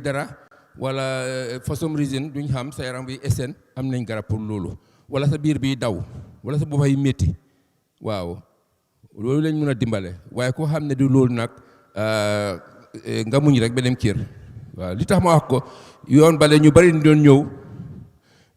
dara wala for some reason duñ xam sa yaram bi SN am nañ garab pour loolu wala sa biir bi daw wala sa boppay métti waaw loolu lañ mën a dimbale waaye koo xam ne du loolu nag nga muñ rek ba dem kër waaw li tax ma wax ko yoon bale ñu bari doon ñëw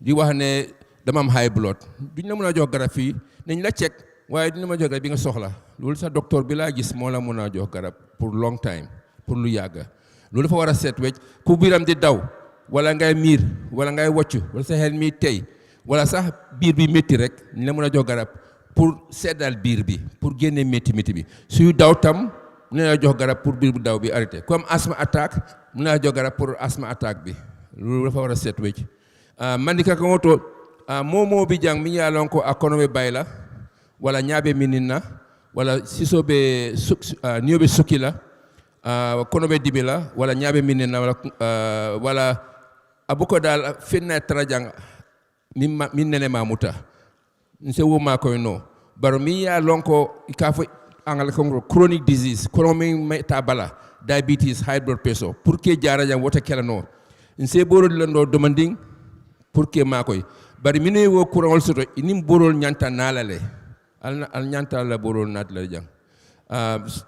di wax ne dama am high blood duñ la mën a jox garab fii nañ la check waaye dina ma jox garab bi nga soxla loolu sa docteur bi laa gis moo la mën a jox garab pour long time pour lu yàgga loolu dafa war a seet wecc ku biiram di daw wala ngay miir wala ngay wocc wala sa xel mi tey wala sax biir bi métti rek ñu la mën a jox garab pour seddal biir bi pour génne métti bi suy daw tam mu ne la jox garab pour biir bu daw bi arrêté comme asthme attaque mu ne la jox garab pour asthme attaque bi loolu dafa war a seet wecc mandika ko ngoto momo bi jang mi yalon ko akonobe bayla wala nyaabe minina wala sisobe niobe sukila konobe dibila wala nyaabe minina wala abuko dal finna trajang min nene mamuta nse wo ma koy no baro mi yalon ko ikafo angal ko chronic disease chronic metabala diabetes high blood pressure pour que jara jang wota kelano nse boro lando demanding pour que makoy bari mine wo courant soto inim borol nyanta nalale al nyanta la borol nat la jang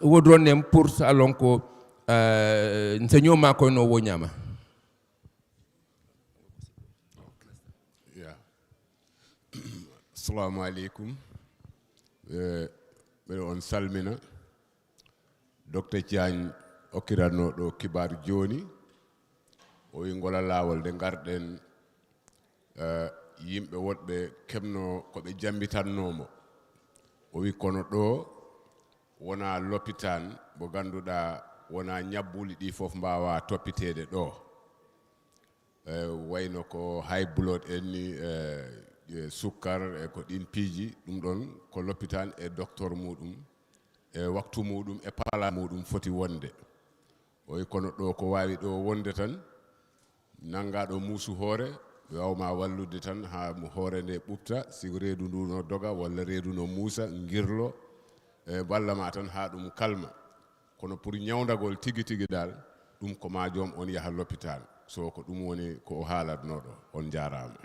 wo dronem pour salon ko nsenyo makoy no wo nyama yeah. Assalamu alaikum be on salmina Dr. Tiagne okirano do kibar joni o ngola lawol de garden yimɓe woɗɓe kemno ko ɓe jambitannomo o wi kono ɗo wona l'hôpital mo ganduɗa wona ñabbuli ɗi fof mbawa toppitede ɗo wayno ko high blood en ni sukkar e ko ɗin piiji ɗum ɗon ko l'hôpital e docteur muɗum e waktu muɗum e pala muɗum foti wonde o wi kono ɗo ko wawi ɗo wonde tan nangaɗo muusu hoore wawma wallude tan ha hoore nde ɓufta siko reedu ndu no doga walla reedu no muusa girlo e ballama tan ha ɗum kalma kono pour ñawdagol tigi tigi dal ɗum ko ma joom on yaha l'hôpital so ko ɗum woni ko o haalatno ɗo on jarama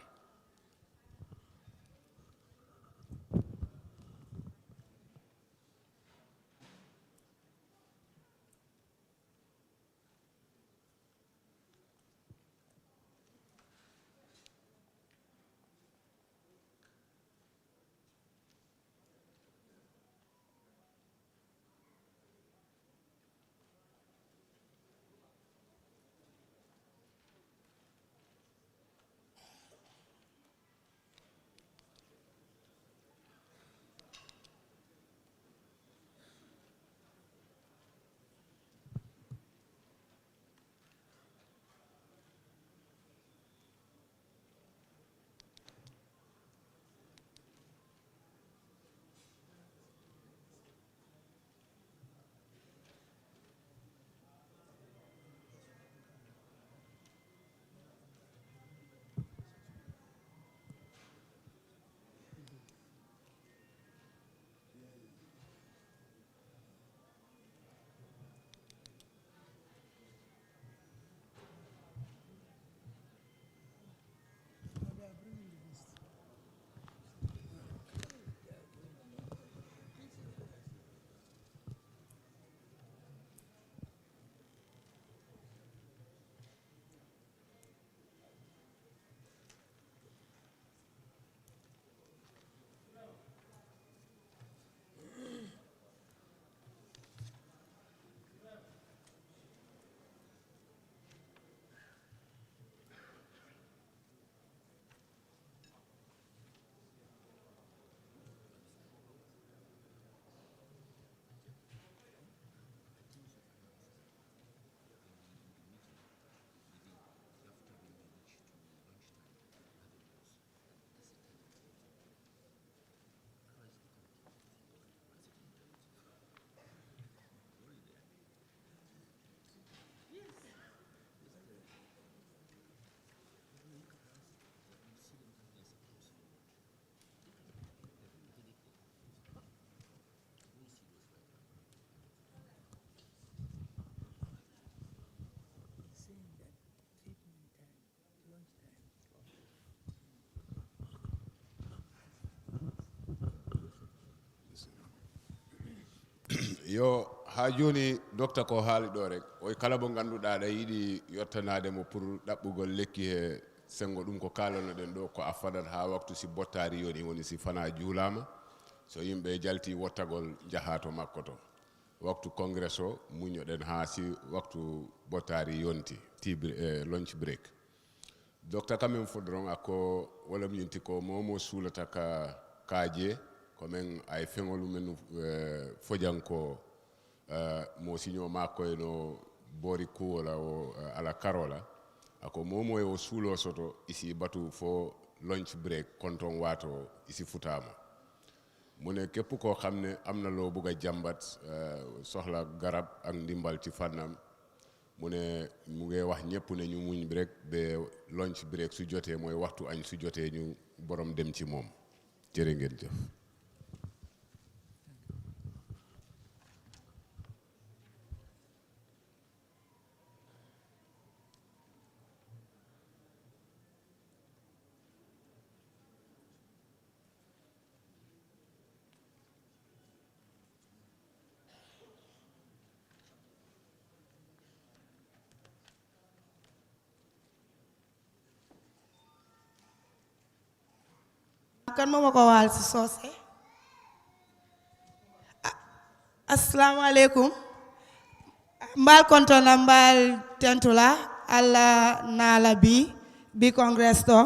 yo ha joni docteur ko haali ɗo rek oy kala mo ganduɗa aɗa yiɗi yettanade mo pour ɗaɓɓugol lekki he sengo ɗum ko kalano ɗen ɗo ko a fadat ha waktu si bottari yoni woni si fana juulama so yimɓe jalti wottagol jaha to makko to waktu congrès o muñoɗen ha si waktu bottari yonti lunch break docteur quand même fodron ako wala minti ko momo suulata ka kaaje komin ay feŋolu men fojanko mo siño makko eno boori kuwola o ala karola ako momo e o suulo soto isi batu fo lunch break konton wato isi futama mu ne képp koo xam ne am na loo bëgg a jàmbat soxla garab ak ndimbal ci fànnam mu ne mu ngi wax ñëpp ne ñu muñ rek ba lunch break su jotee mooy waxtu añ su jotee ñu borom dem ci moom jërë ngeen jëf. kan moom ko waal si soose assalamualeykum mbal kontona mbal tentula alla nala bi congress to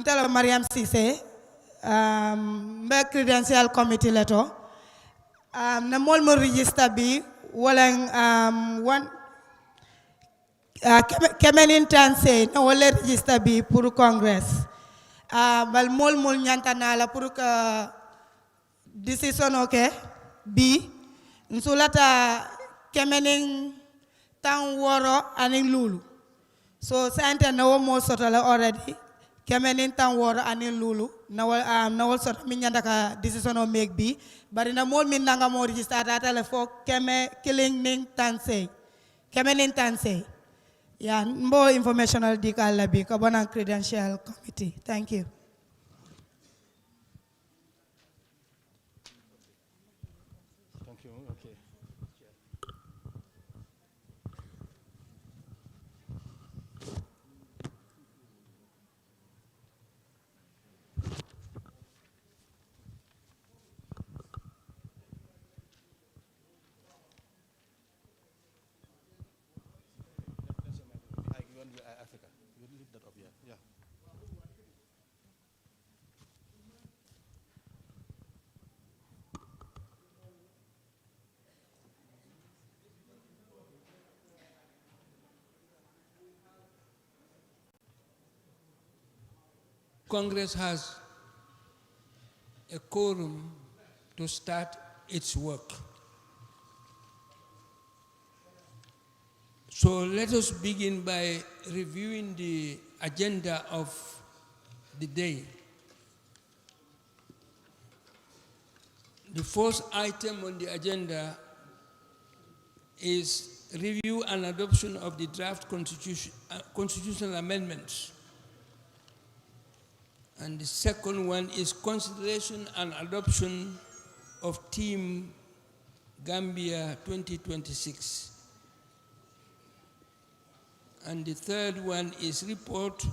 ntelo Mariam Cissé mbe credential committee leto na mol mo register bi wala one kemenin tanse na wala register bi pour congress bal mol nyantana la pour que decision okay bi nsulata kemening tan woro aning lulu so sante na wo mo soto la already kemening tan woro aning lulu na wol soto min nyanda ka decision o make bi bari na mol min nanga mo register data le fo killing ning tanse kemening tanse. Yeah, more informational detail labi Kabana Credential Committee. Thank you. Thank you. Okay. Africa. You lift that up here. Yeah. Congress has a quorum to start its work. So let us begin by reviewing the agenda of the day. The first item on the agenda is review and adoption of the draft constitutional amendments. And the second one is consideration and adoption of Team Gambia 2026. And the third one is report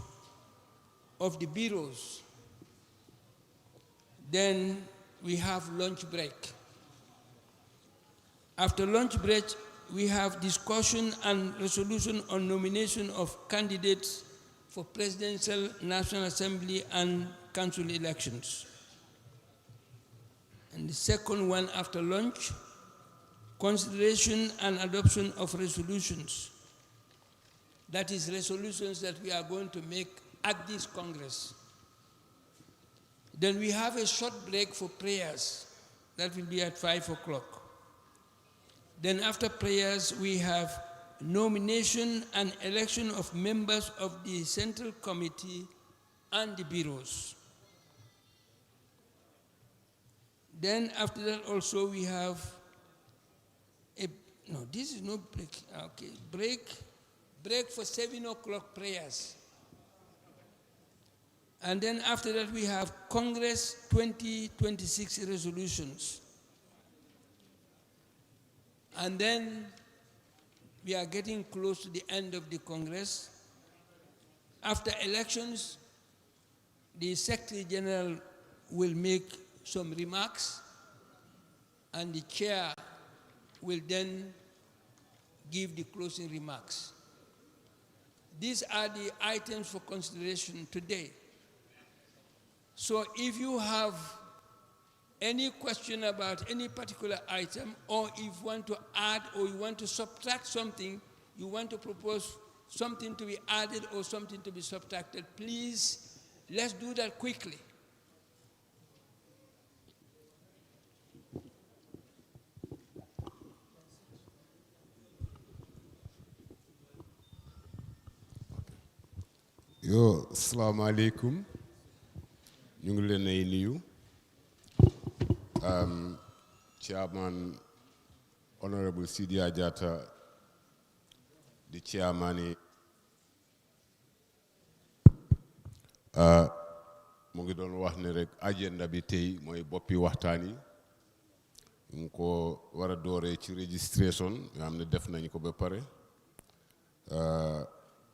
of the bureaus. Then we have lunch break. After lunch break, we have discussion and resolution on nomination of candidates for Presidential, National Assembly, and council elections. And the second one after lunch, consideration and adoption of resolutions. That is resolutions that we are going to make at this Congress. Then we have a short break for prayers. That will be at 5 o'clock. Then after prayers, we have nomination and election of members of the Central Committee and the bureaus. Then after that also we have this is no break. Okay, break for 7 o'clock prayers. And then after that we have Congress 2026 resolutions. And then we are getting close to the end of the Congress. After elections, the Secretary General will make some remarks, and the chair will then give the closing remarks. These are the items for consideration today. So if you have any question about any particular item, or if you want to add or you want to subtract something, you want to propose something to be added or something to be subtracted, please, let's do that quickly. Yo, assalamu alaikum. Ñu ngi leen ay nuyu. Chairman Honorable Sidia Jatta, the chairman, mu ngi doon wax ne rek agenda bi tey mooy boppi waxtaan yi ñu ko war a dooree ci registration nga xam ne def nañ ko ba pare.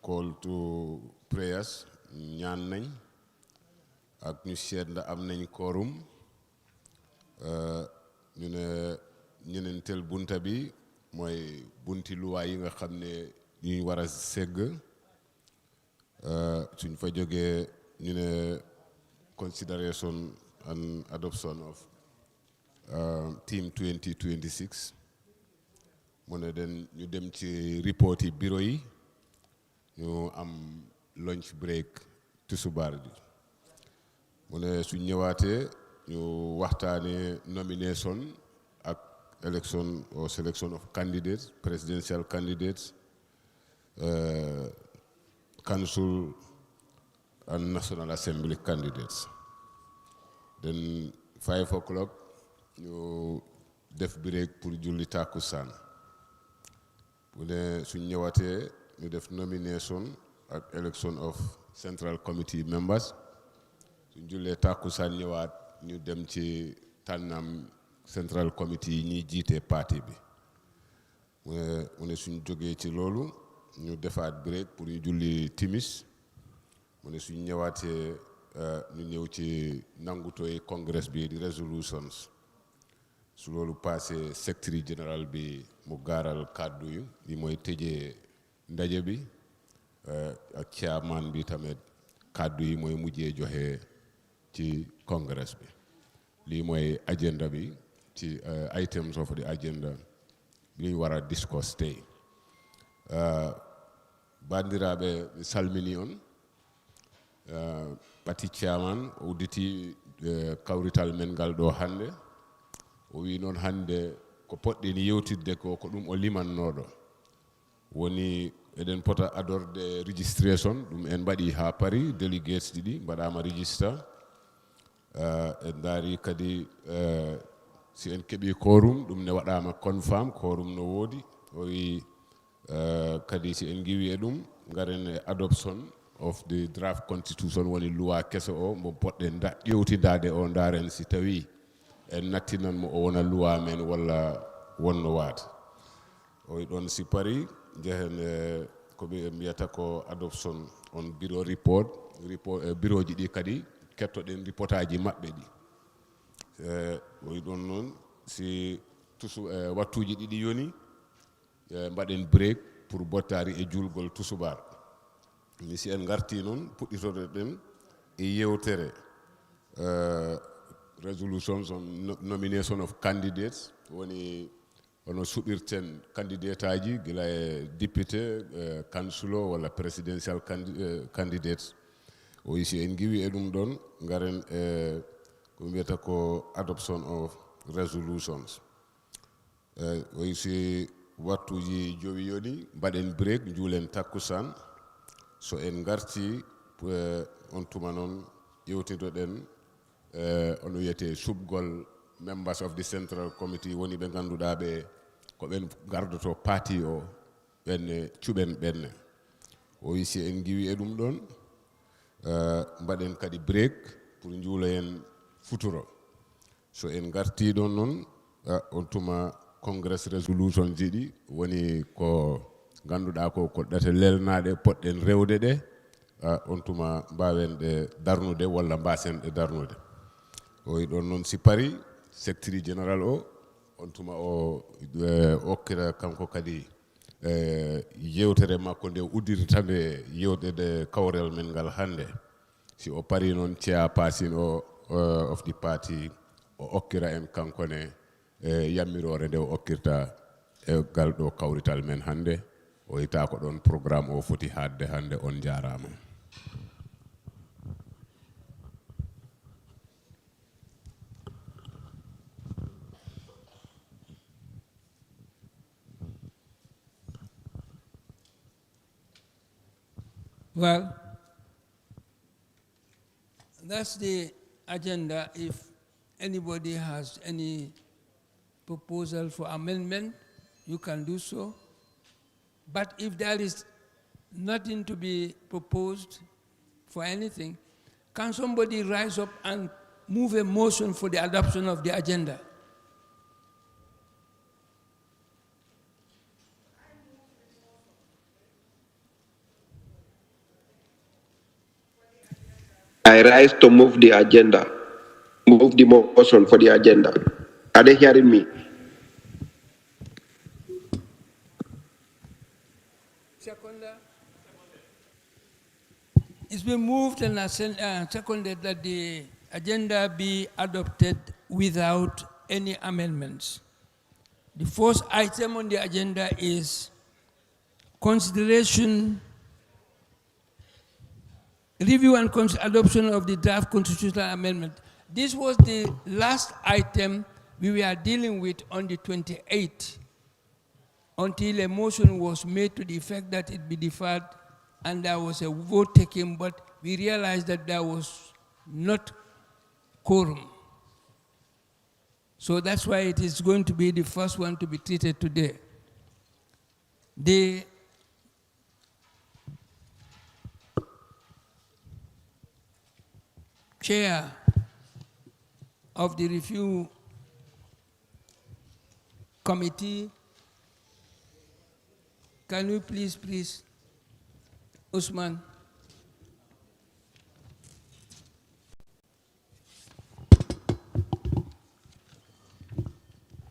Call to prayers ñaan nañ ak ñu seet ndax am nañ quorum. ñu ne ñeneentel bunta bi mooy bunti luwaay yi nga xam ne ñuy war a segg suñ fa jógee ñu ne consideration and adoption of team 2026 mu ne den ñu dem ci report yi bureau yi ñu am lunch break tusubaar ji mu ne suñ ñëwaatee ñu waxtaane nomination ak election or selection of candidates, presidential candidates, council and National Assembly candidates. Then 5 o'clock ñu def break pour julli takkusaan bu ne suñ ñëwaatee ñu def nomination ak election of central committee members suñ jullee takkusaan ñëwaat ñu dem ci tànnam central committee yi ñuy jiite parti bi mu ne suñ jógee ci loolu ñu defaat break pour ñu julli timis mu ne suñ ñëwaatee ñu ñëw ci nangutooy congress bi di resolutions su loolu passé secretary général bi mu gaaral kàddu yu li mooy tëjee ndaje bi ak chairman bi tamit kàddu yi mooy mujjee joxe ci congress bi lii mooy agenda bi ci items of the agenda bi ñu war a discuss tey bandiraɓe salmini on party chairman o udditi kawrital men ngal ɗo hannde o wi noon hannde ko poɗɗen yewtidde ko ɗum o limannoɗo woni eɗen pota adorde registration ɗum en mbaɗi ha pari delegates ɗiɗi mbaɗama register en daari kadi si en keeɓi quorum ɗum ne waɗama confirm quorum no woodi o wi kadi si en giwi e ɗum garen e adoption of the draft constitution woni loi keso o mo poɗɗen ƴewtidade o daren si tawi en nattinan mo o wona loi men walla wonno waata o wi ɗon si pari jehen ko ɓe mbiyata ko adoption on bureau report bureau ji ɗi kadi kettoɗen reportaji maɓɓe ɗi o wi ɗon noon si wattuji ɗiɗi yoni mbaɗen break pour bottari e julgol tusubar mi si en garti noon puɗɗitoɗe ɗen e yewtere resolutions on nomination of candidates woni ono suɓirten candidate aji gila e député councilor walla presidential candidate o wi si en giwi e ɗum ɗon garen e ko mbiyata ko adoption of resolutions o wi si wattuji jowi yoni mbaɗen break juulen takkusan so en garti on tuma noon ƴewtidoɗen ono wiyete subgol members of the central committee woni ɓe ngannduɗaa ɓe ko ɓen gardoto parti o ɓenne cuɓen ɓenne o wi si en giwi e ɗum ɗon mbaɗen kadi break pour njuuloyen futuro so en garti ɗon noon on tuma congress resolution jiɗi woni ko ganduɗa ko ɗate lelnaɗe poɗɗen rewde ɗe on tuma mbawen ɗe darnude walla mbasen ɗe darnude o yiɗon noon si pari secretary général o on tuma o okkira kanko kadi yewtere makko nde uddiritande yewɗede kawrel men ngal hannde si o pari noon ceya pasin o of the party o okkira en kankone yammirore nde o okkirta gal ɗo kawrital men hannde o yita ko ɗon programme o foti hadde hannde on jarama. Well, that's the agenda. If anybody has any proposal for amendment, you can do so. But if there is nothing to be proposed for anything, can somebody rise up and move a motion for the adoption of the agenda? I rise to move the agenda, move the motion for the agenda. Are they hearing me? Seconder. It's been moved and seconded that the agenda be adopted without any amendments. The first item on the agenda is consideration, review and adoption of the draft constitutional amendment. This was the last item we were dealing with on the 28th until a motion was made to the effect that it be deferred and there was a vote taken, but we realized that there was not quorum. So that's why it is going to be the first one to be treated today. The chair of the review committee, can you please, Usman?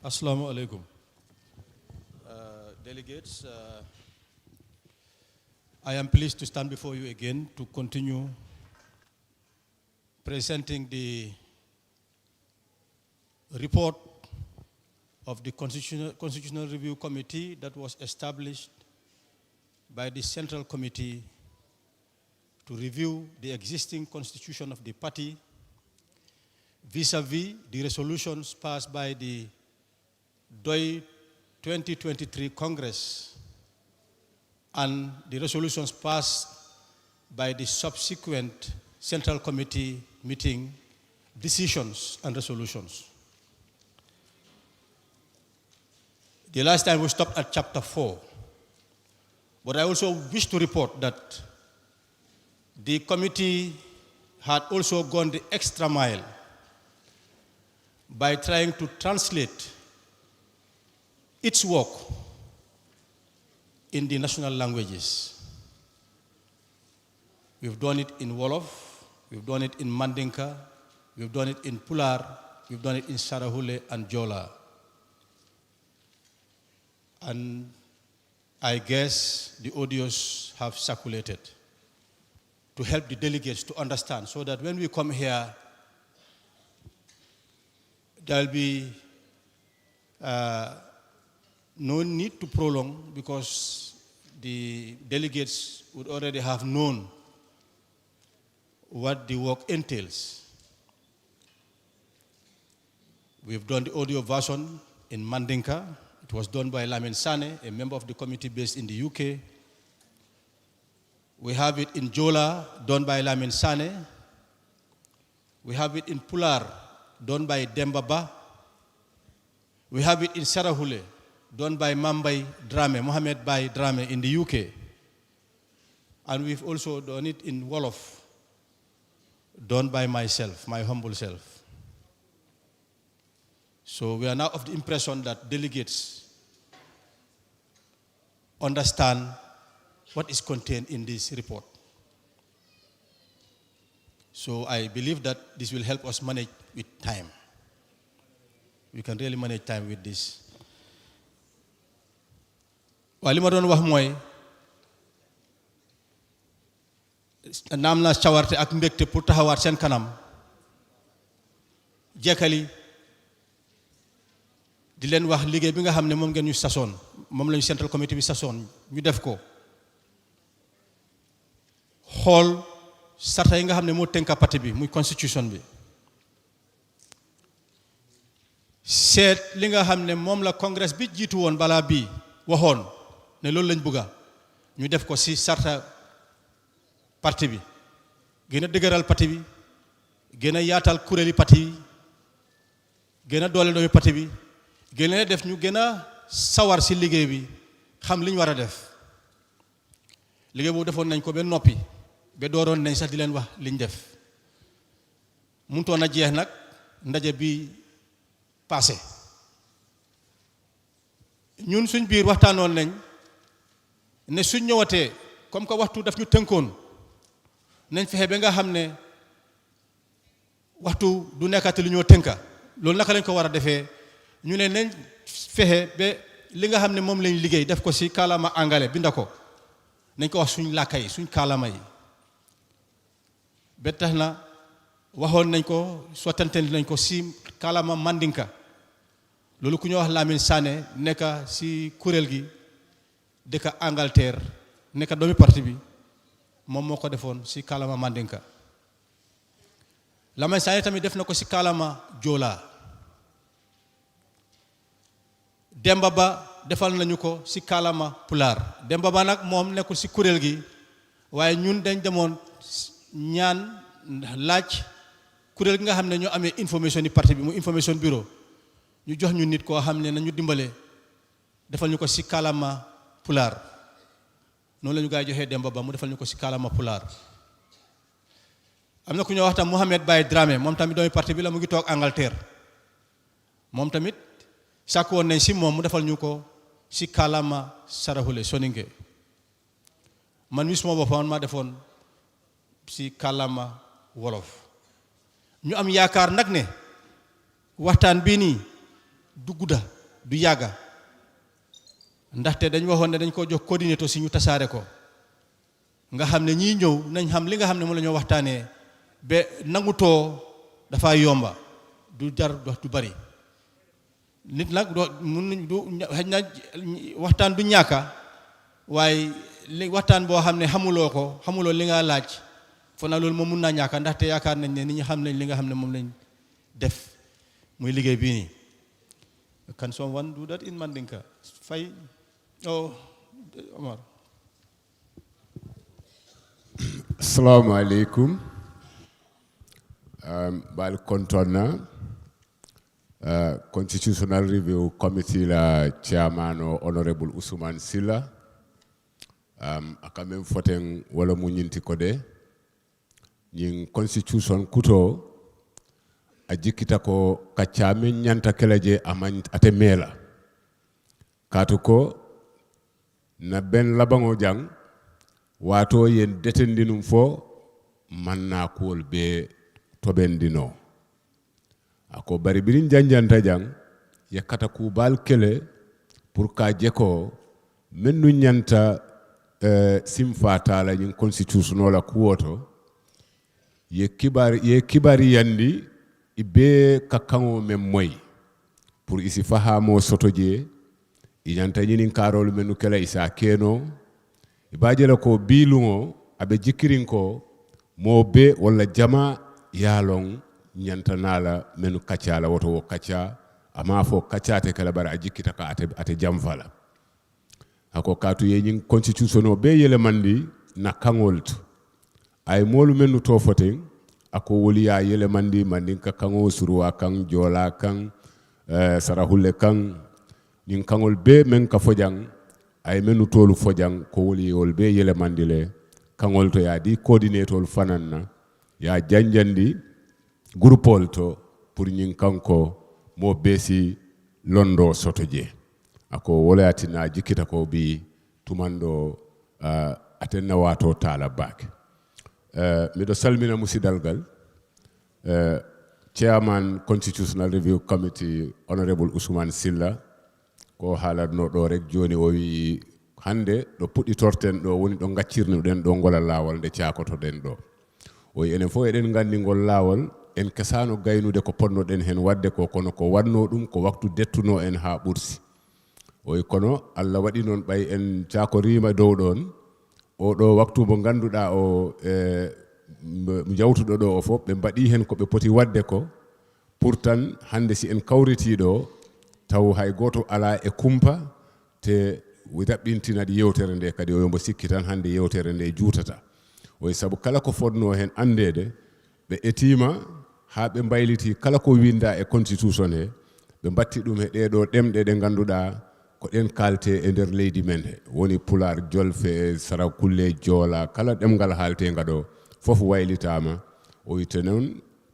Assalamu alaikum. Delegates, I am pleased to stand before you again to continue presenting the report of the Constitutional Review Committee that was established by the Central Committee to review the existing constitution of the party vis-à-vis the resolutions passed by the Pdois 2023 Congress and the resolutions passed by the subsequent Central Committee meeting decisions and resolutions. The last time we stopped at chapter 4, but I also wish to report that the committee had also gone the extra mile by trying to translate its work in the national languages. We've done it in Wolof, we've done it in Mandinka, we've done it in Pular, we've done it in Sarahule and Jola. And I guess the audios have circulated to help the delegates to understand so that when we come here, there'll be no need to prolong because the delegates would already have known what the work entails. We've done the audio version in Mandinka. It was done by Lamin Sane, a member of the committee based in the UK. We have it in Jola, done by Lamin Sane. We have it in Pular, done by Dembaba. We have it in Sarahule, done by Mambai Drame, Mohamed Bai Drame in the UK. And we've also done it in Wolof, done by myself, my humble self. So we are now of the impression that delegates understand what is contained in this report. So I believe that this will help us manage with time. We can really manage time with this. Wali ma doon wax mooy naam naa cawarte ak mbégte pour taxawaat seen kanam jekkali di leen wax liggéey bi nga xam ne moom ngeen ñu sasoon moom la ñu central committee bi sasoon ñu def ko xool sarta yi nga xam ne moo tënka parti bi muy constitution bi seet li nga xam ne moom la congrès bi jiitu woon balaa bii waxoon ne loolu lañ bëgga ñu def ko ci sarta parti bi gën a dëgëral parti bi gën a yaatal kuréeli parti bi gën a doole doomi parti bi gën a def ñu gën a sawar ci liggéey bi xam li ñu war a def liggéey boobu defoon nañ ko ba noppi ba dooroon nañ sax di leen wax liñ def mënutoon a jeex nag ndaje bi passé ñun suñ biir waxtaanoon nañ ne suñ ñëwatee comme que waxtu daf ñu tënkoon nañ fexe ba nga xam ne waxtu du nekkati lu ñoo tënka loolu naka lañ ko war a defee ñu ne nañ fexe ba li nga xam ne moom lañ liggéey def ko ci kàllaama angale binda ko nañ ko wax suñ làkka yi suñ kàllaama yi ba tax na waxoon nañ ko sottante nañ ko ci kàllaama mandinka loolu ku ñu wax Lamine Sané nekka ci kuréel gi dëkk Angleterre nekka doomi parti bi moom moo ko defoon ci kàllaama mandinka Lamine Sané tamit def na ko ci kàllaama joola Demba Ba defal nañu ko ci kàllaama pulaar Demba Ba nag moom nekkul ci kuréel gi waaye ñun dañ demoon ñaan laaj kuréel gi nga xam ne ñoo amee information ni parti bi mu information bureau ñu jox ñu nit koo xam ne nañu dimbale defal ñu ko ci kàllaama pulaar noonu la ñu gaa yi joxee Demba Ba mu defal ñu ko ci kàllaama pulaar am na ku ñoo wax tam Mohamed Baye Dramé moom tamit doomi parti bi la mu ngi toog Angleterre moom tamit sàkk woon nañ ci moom mu defal ñu ko ci kàllaama Saraxule Soninke man mi suma boppam maa defoon ci kàllaama wolof ñu am yaakaar nag ne waxtaan bii nii du gudda du yàgga ndaxte dañ waxoon ne dañ ko jox coordinateur ci ñu tasaare ko nga xam ne ñii ñëw nañ xam li nga xam ne moom la ñoo waxtaanee ba nangutoo dafa yomba du jar dox du bari nit nag doo mun du xëy na waxtaan du ñàkka waaye li waxtaan boo xam ne xamuloo li nga laaj fo na loolu moom mun naa ñàkka ndaxte yaakaar nañ ne nit ñi xam nañ li nga xam ne moom lañ def muy liggéey bii nii can someone do that in Mandinka fay Omar Assalamu alaikum. Bal kontona Constitutional Review Committee la chairman Honorable Usman Silla akamem foten wala mu nyinti kode nyin constitution kuto ajikita ko kachame nyanta kelaje ate mela katuko na ben labango jang wato yen detendinum fo manna kuol be tobendino ako bari birin janjanta jang yakata ku bal kele pour ka jeko mennu nyanta simfata la nyin constitution la kuoto ye kibari yandi ibe kakango mem moy pour isi fahamo sotoje inyanta nyinin karol menu kala isa keno ibajela ko bilungo abe jikirin ko mo be wala jama yalong nyanta nala menu kacha la woto wo kacha ama fo kacha te kala bara jikita ka ate jamfala ako katu yenyin constitution be yele mandi na kangolt ay molu menu to foten ako woli ya yele mandi ka kango suruwa kan jola kan sarahule kan nin kangol be men ka fojang ay menu tolu fojang ko woli yol be yele mandile kangol to ya di coordinator fananna ya janjandi groupol to pour nin kanko mo besi londo sotoje ako wolatina jikita ko bi tumando atenna wato tala bak mido salmina musidalgal chairman constitutional review committee honorable Ousmane Silla ko haalatno ɗo rek joni o wi hande ɗo puɗɗitorten ɗo woni ɗo gaccirnuɗen ɗo ngolal lawol nde cakotoɗen ɗo o wi enen fof eɗen gandi ngol lawol en kesano gaynude ko ponnoɗen hen wadde ko kono ko wanno ɗum ko waktu dettuno en ha ɓursi o wi kono Allah waɗi noon ɓay en cakorima dow ɗon oɗo waktu mo ganduɗa o jawtuɗo ɗo o fof ɓe mbaɗi hen ko ɓe poti wadde ko pourtant hande si en kawritiɗo taw hay goto ala e kumpa te raɓɓintinat yewtere nde kadi o yombo sikki tan hande yewtere nde juutata o sabu kala ko fodno hen andede ɓe etima ha ɓe mbayliti kala ko winda e constitution he ɓe batti ɗum e ɗeɗo ɗemɗe ɗe ganduɗa ko ɗen kalte e nder leydi men he woni pular jolfe sarakulle joola kala ɗemgal haaltenga ɗo fof waylitama o witte noon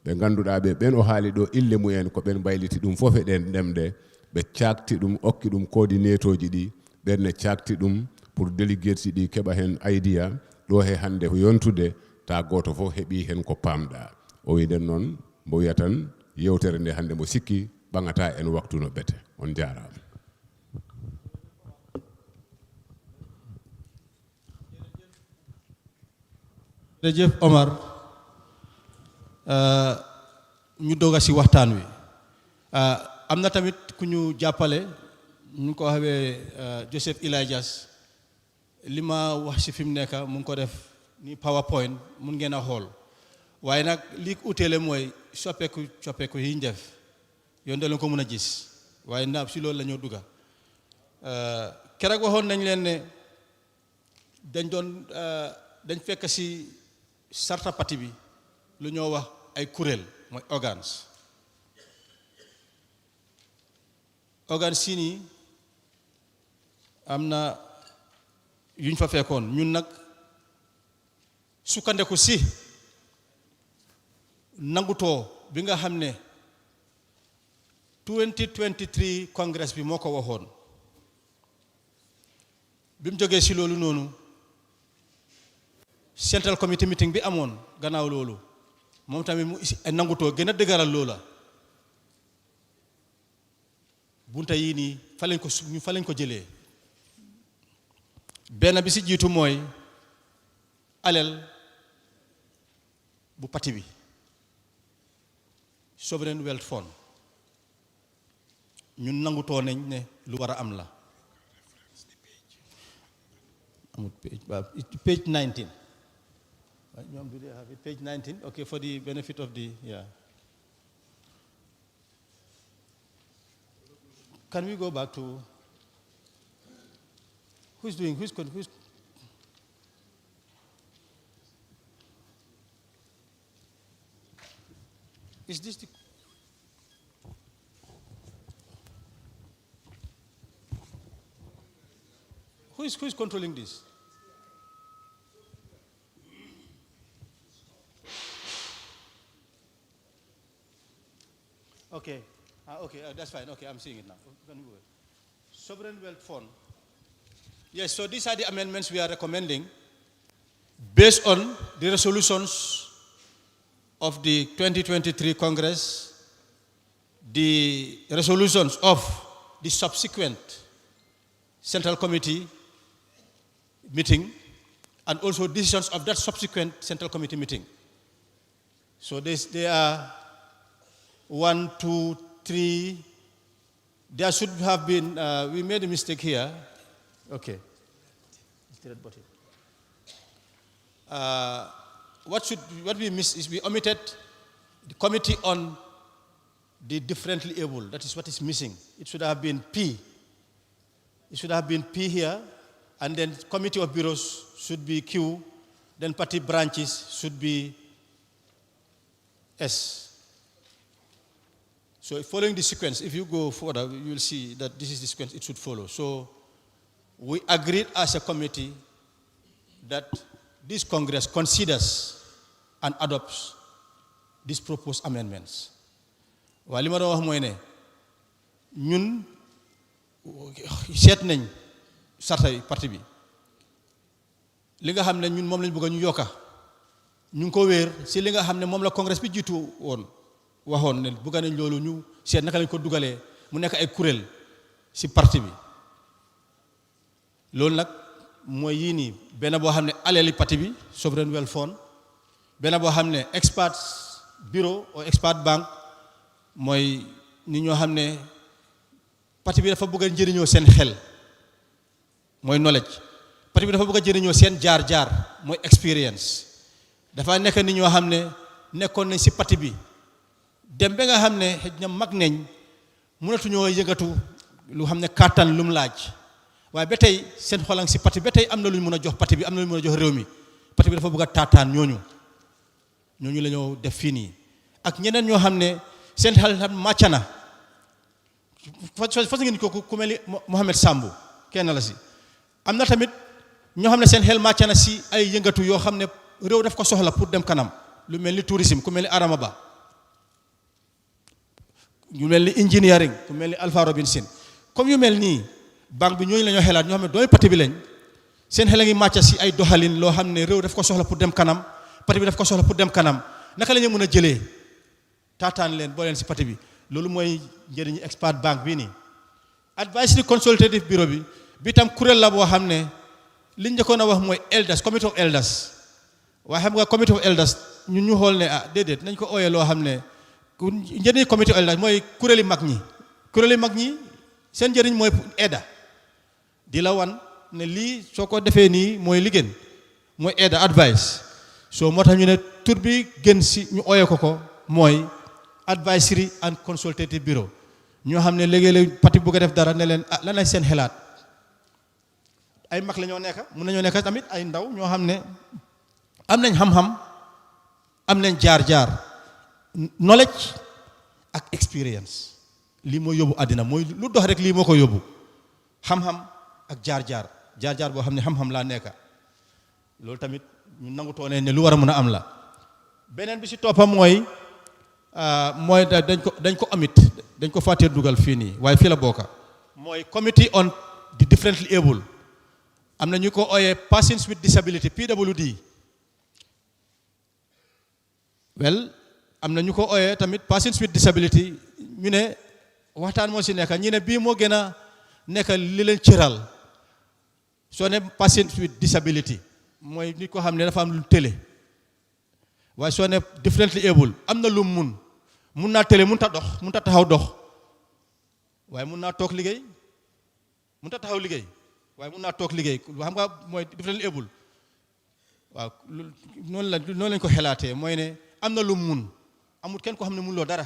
ɓe ganduɗa ɓe ɓen o haali ɗo ille mumen ko ɓen mbayliti ɗum fof e ɗen ɗemɗe ɓe cakti ɗum okki ɗum coordinateur ji ɗi ɓenne cakti ɗum pour délégués ɗi keɓa hen idea ɗo he hande ko yontude ta goto fof heeɓi hen ko pamɗa o wi nden noon mbo wiya tan yewtere nde hande mo sikki ɓagata en waktu no ɓete on jarama jërëjëf Omar ñu doga si waxtaan wi am na tamit ku ñu jàppale ñu ko waxee Joseph Elijahs li ma wax si fi mu nekk mu ngi ko def ni PowerPoint mun ngeen a xool waaye nag li uteele mooy soppeeku yi ñu def yoon da leen ko mën a gis waaye naam si loolu la ñoo dugga keroog waxoon nañ leen ne dañ fekk si sarta parti bi lu ñoo wax ay kuréel mooy organes si nii am na yuñ fa fekkoon ñun nag sukkandeku si nangutoo bi nga xam ne 2023 congress bi moo ko waxoon bi mu jógee si loolu noonu central committee meeting bi amoon gannaaw loolu moom tamit mu nangutoo gën a dëgëral loola bunta yii nii fa lañ ko jëlee benn bi si jiitu mooy alal bu parti bi sovereign wealth fund ñun nangutoo nañ ne lu war a am la amul page 19 ñoom do they have it page 19 okay for the benefit of the can we go back to who's is this the who is controlling this? Okay. That's fine. Okay, I'm seeing it now. Sovereign Wealth Fund. Yes, so these are the amendments we are recommending based on the resolutions of the 2023 Congress, the resolutions of the subsequent Central Committee meeting, and also decisions of that subsequent Central Committee meeting. So they are 1, 2, 3. There should have been, we made a mistake here. Okay. What we missed is we omitted the committee on the differently able. That is what is missing. It should have been P. It should have been P here, and then committee of bureaus should be Q, then party branches should be S. So following the sequence, if you go further, you will see that this is the sequence it should follow. So we agreed as a committee that this Congress considers and adopts these proposed amendments. Waaye li ma doon wax mooy ne ñun seet nañ sartay parti bi li nga xam ne ñun moom lañ bëgg ñu yokka ñu ngi ko wéer si li nga xam ne moom la congrès bi jiitu woon waxoon ne bëgg nañ loolu ñu seet naka lañ ko dugalee mu nekk ay kuréel si parti bi loolu nag mooy yii nii benn boo xam ne aleeli parti bi sovereign wealth fund benn boo xam ne expert bureau ou expert bank mooy nit ñoo xam ne parti bi dafa bëgg a njëriñoo seen xel mooy knowledge parti bi dafa bëgg a jëriñoo seen jaar-jaar mooy experience dafa nekk nit ñoo xam ne nekkoon nañ si parti bi dem ba nga xam ne xëj na mag nañ mënatuñoo yëngatu lu xam ne kàttan lu mu laaj waaye ba tey seen xolang si parti ba tey am na lu ñu mën a jox parti bi am na lu ñu mën a jox réew mi parti bi dafa bëgg a taataan ñooñu la ñoo def fii nii ak ñeneen ñoo xam ne seen xel màcc na fas ngeen ko ku mel ni Mohamed Sambu kenn la si am na tamit ñoo xam ne seen xel màcc na si ay yëngatu yoo xam ne réew daf ko soxla pour dem kanam lu mel ni tourisme ku mel ni Adama Ba yu mel ni engineering ku mel ni Alpha Robinson comme yu mel nii banque bi ñooñu la ñoo xelaat ñoo xam ne dooy parti bi lañ seen xel a ngi màcc si ay doxalin loo xam ne réew daf ko soxla pour dem kanam parti bi daf ko soxla pour dem kanam naka la ñu mën a jëlee taataan leen boo leen si parti bi loolu mooy njëriñu expert banque bii nii advisory consultative bureau bi tam kuréel la boo xam ne liñ njëkkoon a wax mooy elders committee of elders waaye xam nga committee of elders ñun ñu xool ne déedéet nañ ko ooyee loo xam ne njëriñu committee of elders mooy kuréeli mag ñi seen njëriñ mooy aida di la wan ne lii soo ko defee nii mooy li gën mooy aida advice soo moo tax ñu ne tur bi gën si ñu ooyee ko mooy advisory and consultative bureau ñoo xam ne léegi-léegi parti bu ko def dara ne leen lan lañ seen xelaat ay mag la ñoo nekk mun nañoo nekk tamit ay ndaw ñoo xam ne am nañ xam-xam am nañ jaar-jaar knowledge ak experience lii mooy yóbbu àddina mooy lu dox rek lii moo ko yóbbu xam-xam ak jaar-jaar boo xam ne xam-xam laa nekka loolu tamit ñu nangu toonee ne lu war a mën a am la beneen bi si toppam mooy dañ ko amit dañ ko fàttee dugal fii nii waaye fii la bokka mooy committee on the differently able am na ñu ko ooyee persons with disability PWD am na ñu ko ooyee tamit persons with disability ñu ne waxtaan moo si nekka ñu ne bii moo gën a nekk li leen cëral soo ne persons with disability mooy nit ko xam ne dafa am lu télé waaye soo ne differently able am na lu mun naa télé mun ta dox mun ta taxaw dox waaye mun naa toog liggéey mun ta taxaw liggéey waaye mun naa toog liggéey xam nga mooy differently able waaw noonu lañ ko xelaatee mooy ne am na lu mun amul kenn ko xam ne mun loo dara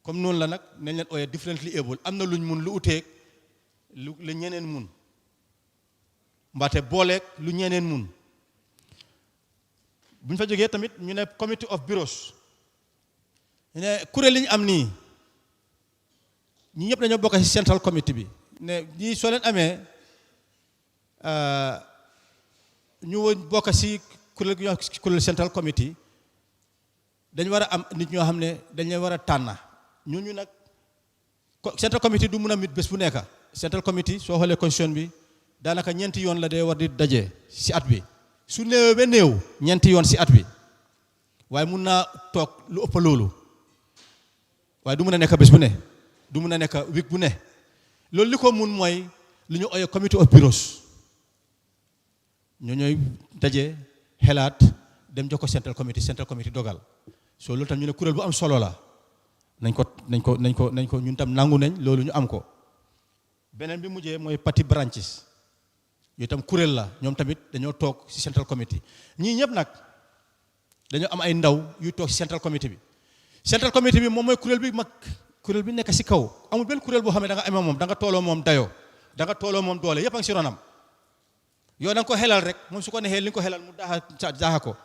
comme noonu la nag nañ leen ooyee differently able am na luñ mun lu uteeg lu ñeneen mun mbaate booleeg lu ñeneen mun bu ñu fa jógee tamit ñu ne committee of bureaus ñu ne kuréel li ñu am nii ñi ñëpp dañoo bokk ci central committee bi ne ñii soo leen amee ñu bokk ci kuréel central committee dañu war a am nit ñoo xam ne dañ leen war a tànn ñooñu nag central committee du mun a mit bés bu nekk central committee soo xoolee constitution bi daanaka ñeenti yoon la day war di daje ci at bi su néewee ba néew ñeenti yoon ci at bi waaye mun naa toog lu ëpp loolu waaye du mun a nekk bés bu ne du mun a nekk week bu ne loolu li ko mun mooy lu ñu ooyee committee of bureaus ñoo ñooy daje xelaat dem jox ko central committee dogal soo loolu tam ñu ne kuréel bu am solo la nañ ko ñun tam nangu nañ loolu ñu am ko beneen bi mujjee mooy party branches yooyu tam kuréel la ñoom tamit dañoo toog ci central committee ñii ñëpp nag dañoo am ay ndaw yuy toog ci central committee bi central committee bi moom mooy kuréel bi mag kuréel bi nekk ci kaw amul benn kuréel boo xam ne da nga amee moom da nga tooloo moom dayoo da nga tooloo moom doole yëpp a ngi ci ronam yow da nga ko xelal rek moom su ko neexee li nga ko xelal mu daaxa ko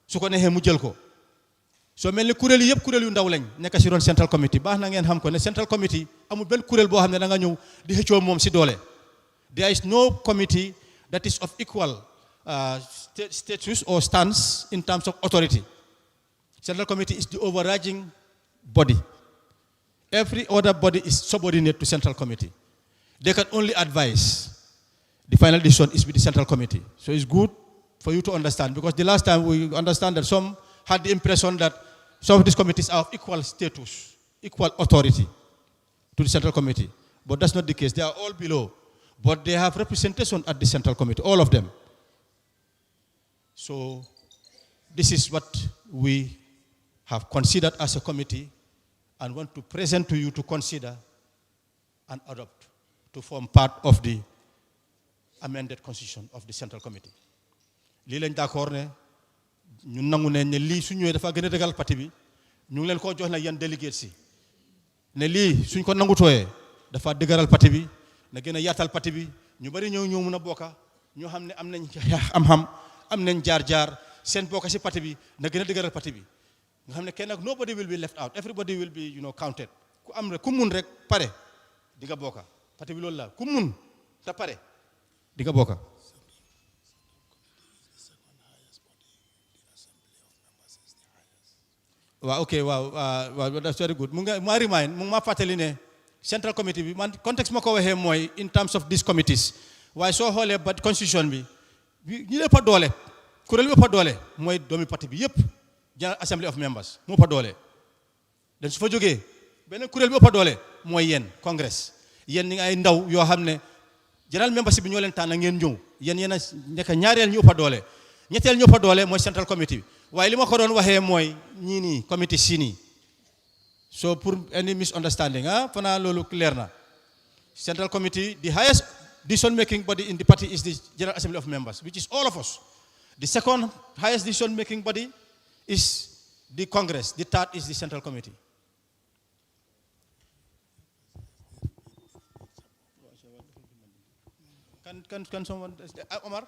su ko neexee mu jël ko soo mel ni kuréel yi yëpp kuréel yu ndaw lañ nekk ci ron central committee baax na ngeen xam ko ne central committee amul benn kuréel boo xam ne da nga ñëw di xëccoo moom ci doole. There is no committee that is of equal status or stance in terms of authority. Central committee is the overarching body. Every other body is subordinate to central committee. They can only advise. The final decision is with the central committee. So it's good for you to understand, because the last time we understand that some had the impression that some of these committees are of equal status, equal authority to the central committee. But that's not the case. They are all below. But they have representation at the central committee, all of them. So this is what we have considered as a committee and want to present to you to consider and adopt to form part of the amended constitution of the central committee. Lii lañ d'accord ne ñun nangu ne lii su ñëwee dafa gën a dëggal parti bi ñu ngi leen koo jox na yan délégué si ne lii suñ ko nangu tooyee dafa dëgëral parti bi na gën a yaatal parti bi ñu bari ñëw mën a bokka ñoo xam ne am nañ am-xam am nañ jaar-jaar seen bokka si parti bi na gën a dëgëral parti bi nga xam ne kenn nag nobody will be left out, everybody will be counted. Ku am rek ku mun rek pare di nga bokka parti bi loolu la ku mun te pare di nga bokka. Waaw ok waaw that's very good. mu ma remind mu ma fàttali ne central committee bi man contexte ma ko waxee mooy in terms of these committees waaye soo xoolee ba constitution bi ñi leen fa doole kuréel bi ëpp doole mooy doomi parti bi yëpp General Assembly of Members moo fa doole. dañ su fa jógee beneen kuréel bi ëpp doole mooy yéen congress yéen ñi ay ndaw yoo xam ne general members bi ñoo leen tànn ngeen ñëw yéen a nekk ñaareel ñu ëpp doole ñetteel ñu ëpp doole mooy central committee bi waaye li ma ko doon waxee mooy ñii nii committee si nii so pour any misunderstanding fanaa loolu leer na. Central committee, the highest decision making body in the party is the General Assembly of Members, which is all of us. The second highest decision making body is the Congress. The third is the Central Committee. Can someone, Omar?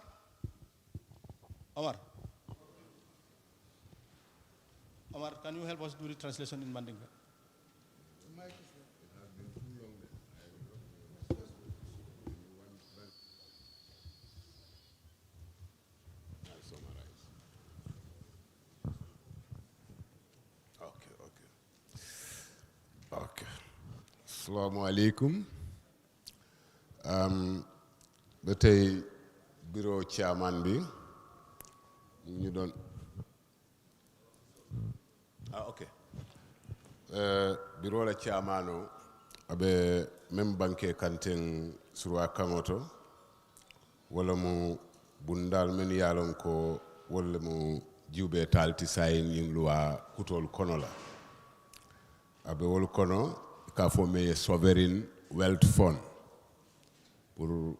Omar, can you help us do the translation in Mandinka? Okay. Assalamu alaikum. Ba tey bureau chairman bi ñu doon okay. Bureau la chairmano abe même banque kanten surwa kamoto wala mu bundal men yalon ko wala mu jiwbe talti sayin yingluwa kutol kono la abe wol kono ka fo me sovereign wealth fund pour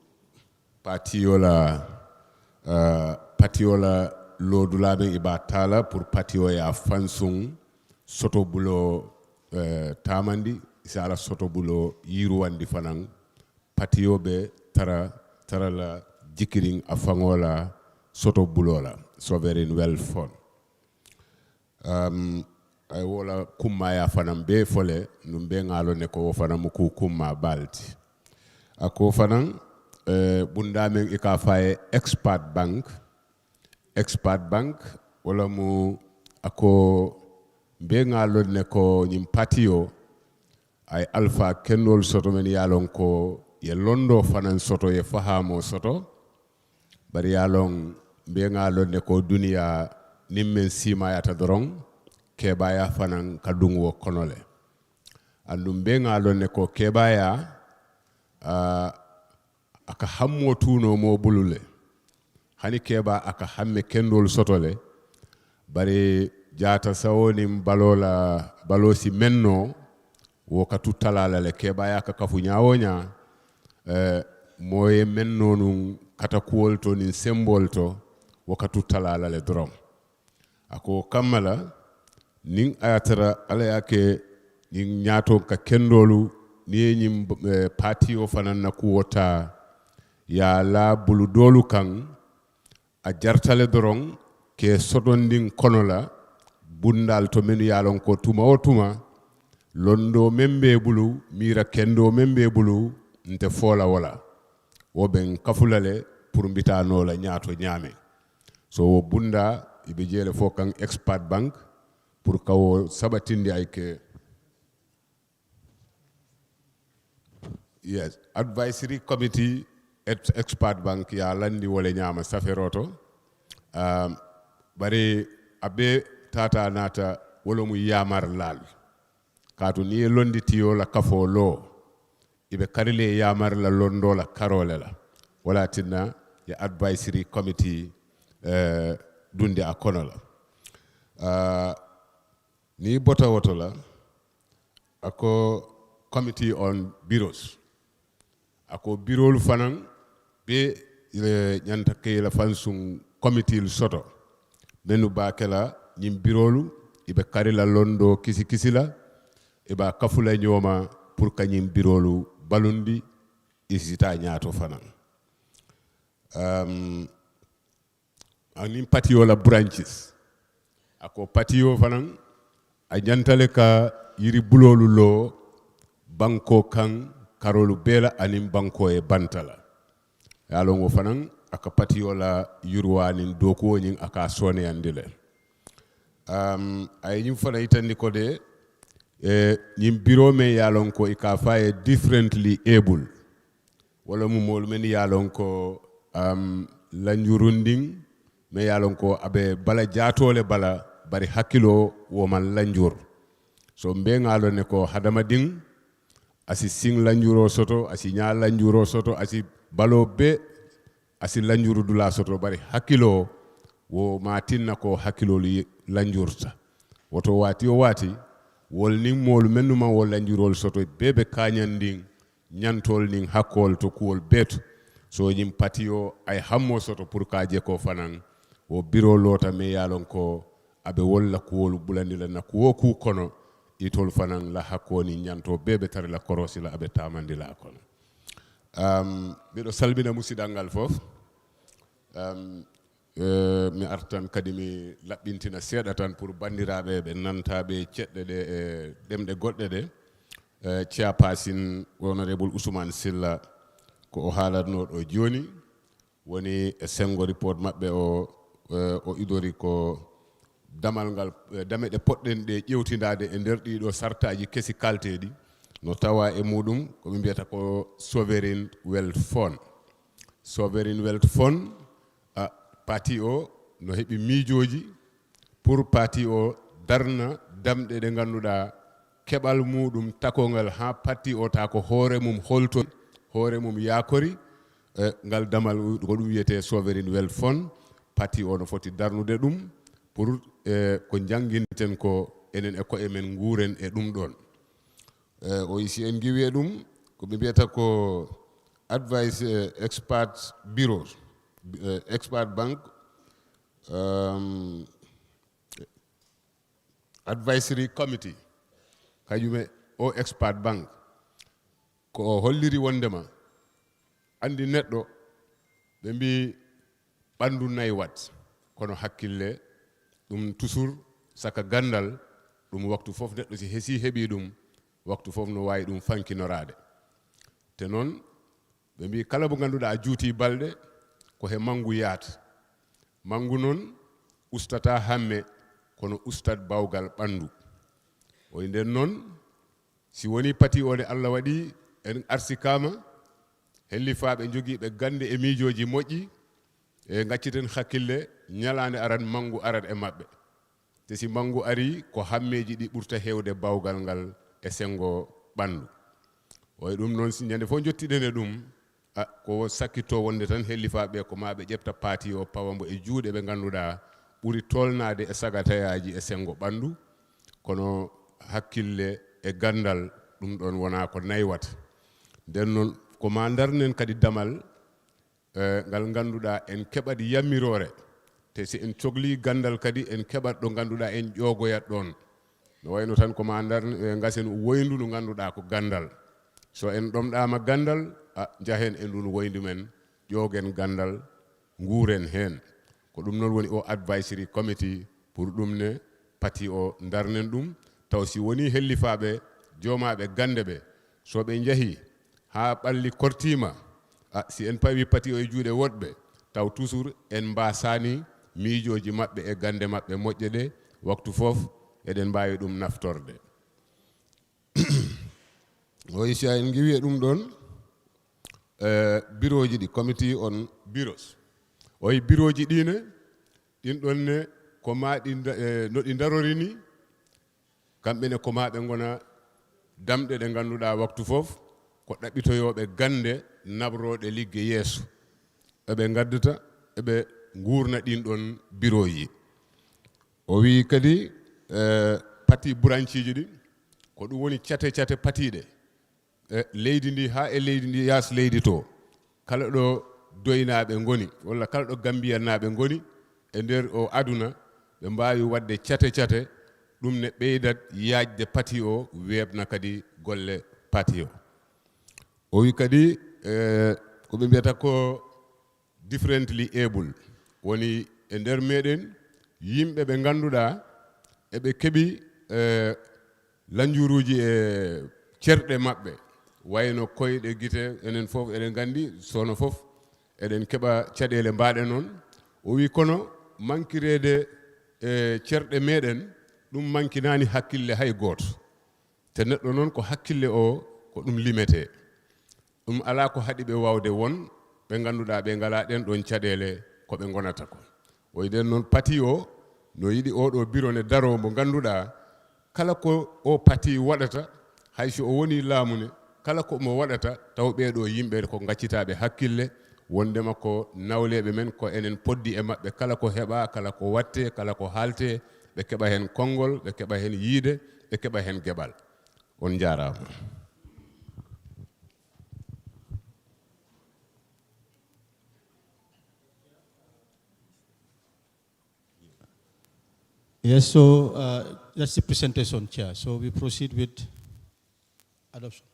patiola lodulaɓe iba tala pour patio ya fansung soto bulo tamandi isala soto bulo yiruwandi fanan patio be tara la jikiring afangola soto bulola sovereign wealth fund ay wola kumma ya fanan be fole num be ngalo ne ko fanan mu ku kumma balti ako fanan bundamen ika faye expert bank wala mu ako be ngalo ne ko nyim patio ay alpha kenol soto men yalon ko ye londo fanan soto ye fahamo soto bari yalon be ngalo ne ko duniya nimmen sima yata dorong kebaya fanan kadungo konole andum be ngalo ne ko kebaya aka hammo tuno mo bulule hani keba aka hamme kendol sotole bari jata sawoni balosi menno wo ka tutalala le keba ya ka kafu nyawonya moye menno nun katakuwol to ni symbol to wo ka tutalala le drom ako kamala nin ayatara ala yake nin nyato ka kendolu ni nyim parti o fanan na kuwota ya la bulu dolu kan a jartale doron ke sodondin konola bundal to menu yalon ko tuma o tuma londo membe bulu mira kendo membe bulu nte fola wala wo ben kafulale pour mbitano la nyaato nyame so wo bunda ibe jele fo kan expert bank pour kawo sabatindi ay ke Yes, advisory committee expert bank ya landi wole nyama saferoto bare abe tata nata wolo mu yamar lal katu ni londi tiyo la kafo lo ibe karile yamar la londo la karole la wala tinna ya advisory committee dundi akono la ni bota woto la ako committee on bureaus ako bureau fanan be nyanta ke la fansung committee soto benu bakela nyim bureau ibe karila londo kisi la iba kafula nyoma pour kanyim bureau balundi isita nyato fanan anim patio la branches ako patio fanan a nyantale ka yiri bulolu lo banko kan karolu bela anim banko e bantala yalongo fanan aka patio la yurwani doko nyin aka sone andile ay nyim fana itandi ko de nyim biro me yalonko ika faye differently able wala mu mol men yalonko lanjurunding me yalonko abe bala jatole bala bari hakilo wo man lanjur so mbe ngalo ne ko hadama ding asi sing lanjuro soto asi nya lanjuro soto asi balo be asi lanjuru dula soto bari hakilo wo matinna ko hakilo li lanjurta woto wati o wati wol ning mol menuma wol lanjurol soto bebe kanyanding nyantol ning hakol to kuol betu so nyim patio ay hammo soto pour kaje ko fanan wo biro lota me yalon ko abe wolla kuol bulandila na ko ku kono itol fanan la hakoni nyanto bebe tare la korosi la abe tamandi la kono bido salbina musidangal fof mi artan kadimi labbintina sedatan pour bandirabe be nantabe cedde de demde godde de chairperson honorable Ousmane Silla ko o haalatno do joni woni e sengo report mabbe o idori ko damal ngal damede podden de ƴewtindade e nder ɗiɗo sartaji kesi kalteɗi no tawa e muɗum ko ɓe mbiyata ko sovereign wealth fund parti o no heɓi miijoji pour parti o darna damɗe ɗe ganduɗa keɓal muɗum takongal ha parti o ta ko hoore mum holton hoore mum yakori ngal damal ko ɗum wiyete sovereign wealth fund parti o no foti darnude ɗum pour ko janginten ko enen e ko emen nguren e ɗum ɗon o isi en giwi e ɗum ko ɓe mbiyata ko advice expert bureau expert bank advisory committee kajume o expert bank ko holliri wondema andi neɗɗo ɓe mbi ɓandu nayi wat kono hakkille ɗum toujours saka gandal ɗum waktu fof neɗɗo si hesi heɓi ɗum waktu fof no wawi ɗum fankinorade te noon ɓe mbi kala mo ganduɗa a juuti balɗe ko he mangu yaata mangu noon ustata hamme kono ustat bawgal ɓandu o nden noon si woni pati o nde Allah waɗi en arsikama hellifaɓe jogiiɓe gande e miijoji moƴƴi e gacciten hakkille ñalande aran mangu arat e maɓɓe te si mangu ari ko hammeji ɗi ɓurta hewde bawgal ngal e sengo ɓandu oye ɗum noon si ñande fof jottiɗen e ɗum ko sakkito wonde tan hellifaɓe ko maɓe ƴefta paati o pawambo e juuɗe ɓe ganduɗa ɓuri tolnade e sagatayaji e sengo ɓandu kono hakkille e gandal ɗum ɗon wona ko naywata nden noon ko ma darnen kadi damal ngal ganduɗa en keɓat yammirore te si en cohli gandal kadi en keɓat ɗo ganduɗa en ƴogoyat ɗon no wayno tan ko ma darne gasen woyndu ndu ganduɗa ko gandal so en ɗomɗama gandal jahen e ndun woyndu men ƴogen gandal nguren hen ko ɗum noon woni o advisory committee pour ɗum ne pati o darnen ɗum taw si woni hellifaɓe jomaɓe gande ɓe so ɓe jeehi ha ɓalli kortima si en pawi pati o e juuɗe woɗɓe taw toujours en mbasani miijoji maɓɓe e gande maɓɓe moƴƴe ɗe waktu fof eɗen mbawi ɗum naftorde o isi en giwi e ɗum ɗon bureau ji ɗi committee on bureaus oyi bureau ji ɗine ɗin ɗon ne ko ma ɗi no ɗi darori ni kamɓe ne ko ma ɓe gona damɗe ɗe ganduɗa waktu fof ko ɗaɓɓitoyoɓe gande nabroɗe ligge yeeso eɓe gaddata eɓe gurna ɗin ɗon bureau yi o wi kadi pati buranciji ɗi ko ɗum woni cate patiɗe leydi ndi ha e leydi ndi yaas leydi to kala ɗo doynaɓe goni walla kala ɗo gambiyannaɓe goni e nder o aduna ɓe mbawi wadde cate ɗum ne ɓeydat yaajde pati o weebna kadi golle pati o wi kadi ko ɓe mbiyata ko differently able woni e nder meɗen yimɓe ɓe ganduɗa eɓe keeɓi lanjuruji e cerɗe maɓɓe wayno koyɗe guite enen fof eɗen gandi sono fof eɗen keeɓa caɗele mbaɗe noon o wi kono mankirede e cerɗe meɗen ɗum mankinani hakkille hay goto te neɗɗo noon ko hakkille o ko ɗum limete ɗum ala ko haɗi ɓe wawde won ɓe ganduɗa ɓe ngala ɗen ɗon caɗele ko ɓe gonata ko o nden noon pati o no yiɗi oɗo bureau ne daro mo ganduɗa kala ko o pati waɗata hayso o woni laamune kala ko mo waɗata taw ɓeɗo yimɓe ko gaccitaɓe hakkille wondema ko nawleɓe men ko enen poddi e maɓɓe kala ko heɓa kala ko watte kala ko haalte ɓe keɓa hen konngol ɓe keɓa hen yiide ɓe keɓa hen geɓal on jarama. Yes, so that's the presentation, Chair. So we proceed with adoption.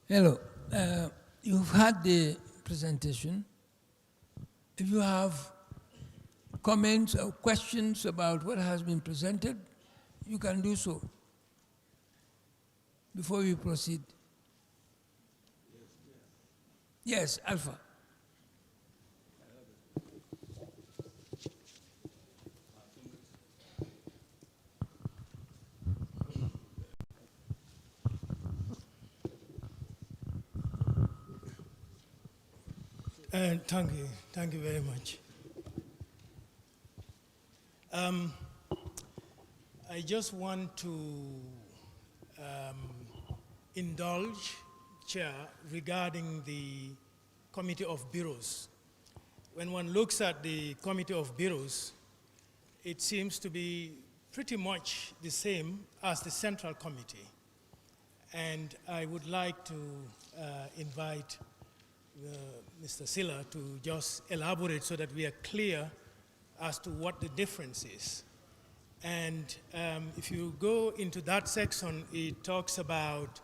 Hello. You've had the presentation. If you have comments or questions about what has been presented, you can do so before we proceed. Yes, Alpha. Thank you very much. I just want to indulge, Chair, regarding the Committee of Bureaus. When one looks at the Committee of Bureaus, it seems to be pretty much the same as the Central Committee. And I would like to invite Mr. Silla to just elaborate so that we are clear as to what the difference is. And if you go into that section, it talks about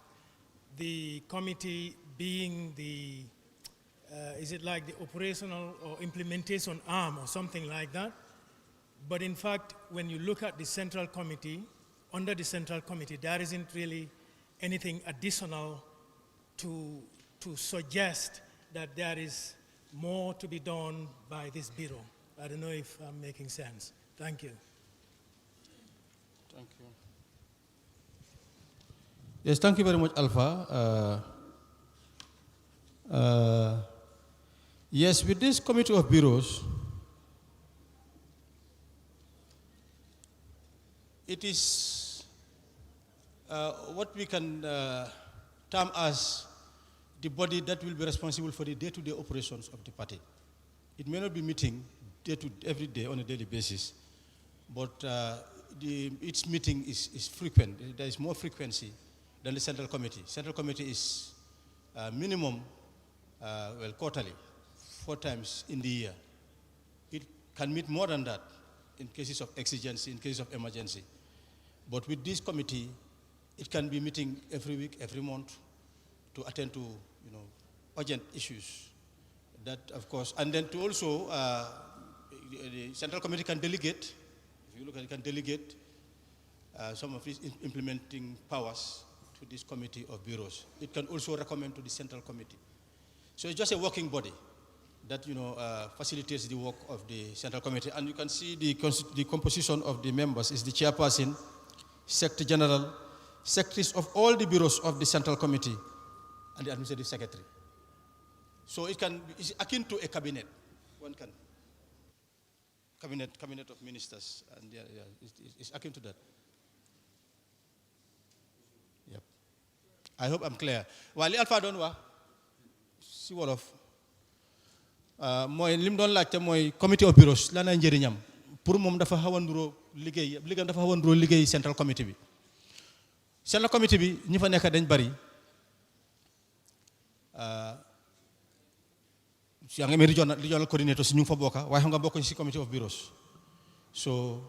the committee being the, is it like the operational or implementation arm or something like that? But in fact, when you look at the Central Committee, under the Central Committee, there isn't really anything additional to suggest that there is more to be done by this bureau. I don't know if I'm making sense. Thank you. Thank you. Yes, thank you very much, Alpha. Yes, with this Committee of Bureaus, it is what we can term as the body that will be responsible for the day-to-day operations of the party. It may not be meeting every day on a daily basis, but its meeting is frequent. There is more frequency than the Central Committee. Central Committee is minimum, quarterly, 4 times in the year. It can meet more than that in cases of exigency, in cases of emergency. But with this committee, it can be meeting every week, every month to attend to, urgent issues. That, of course, and then to also, the Central Committee can delegate, if you look at it, can delegate some of its implementing powers to this Committee of Bureaus. It can also recommend to the Central Committee. So it's just a working body that, facilitates the work of the Central Committee. And you can see the composition of the members is the chairperson, Secretary General, secretaries of all the bureaus of the Central Committee, and the administrative secretary. So it's akin to a cabinet. One can. Cabinet of ministers. And it's akin to that. Yep. I hope I'm clear. Wali Alpha Donwa, si wolof. Moy lim doon laajte mooy committee of bureaus lan la njëriñam pour moom dafa xaw a nduroo liggéeyam dafa xaw a nduroo liggéey Central Committee bi. Central Committee bi ñi fa nekk dañ bari. yaa ngi amee regional coordinator si ñu ngi fa bokka waaye xam nga bokk si committee of bureaus. So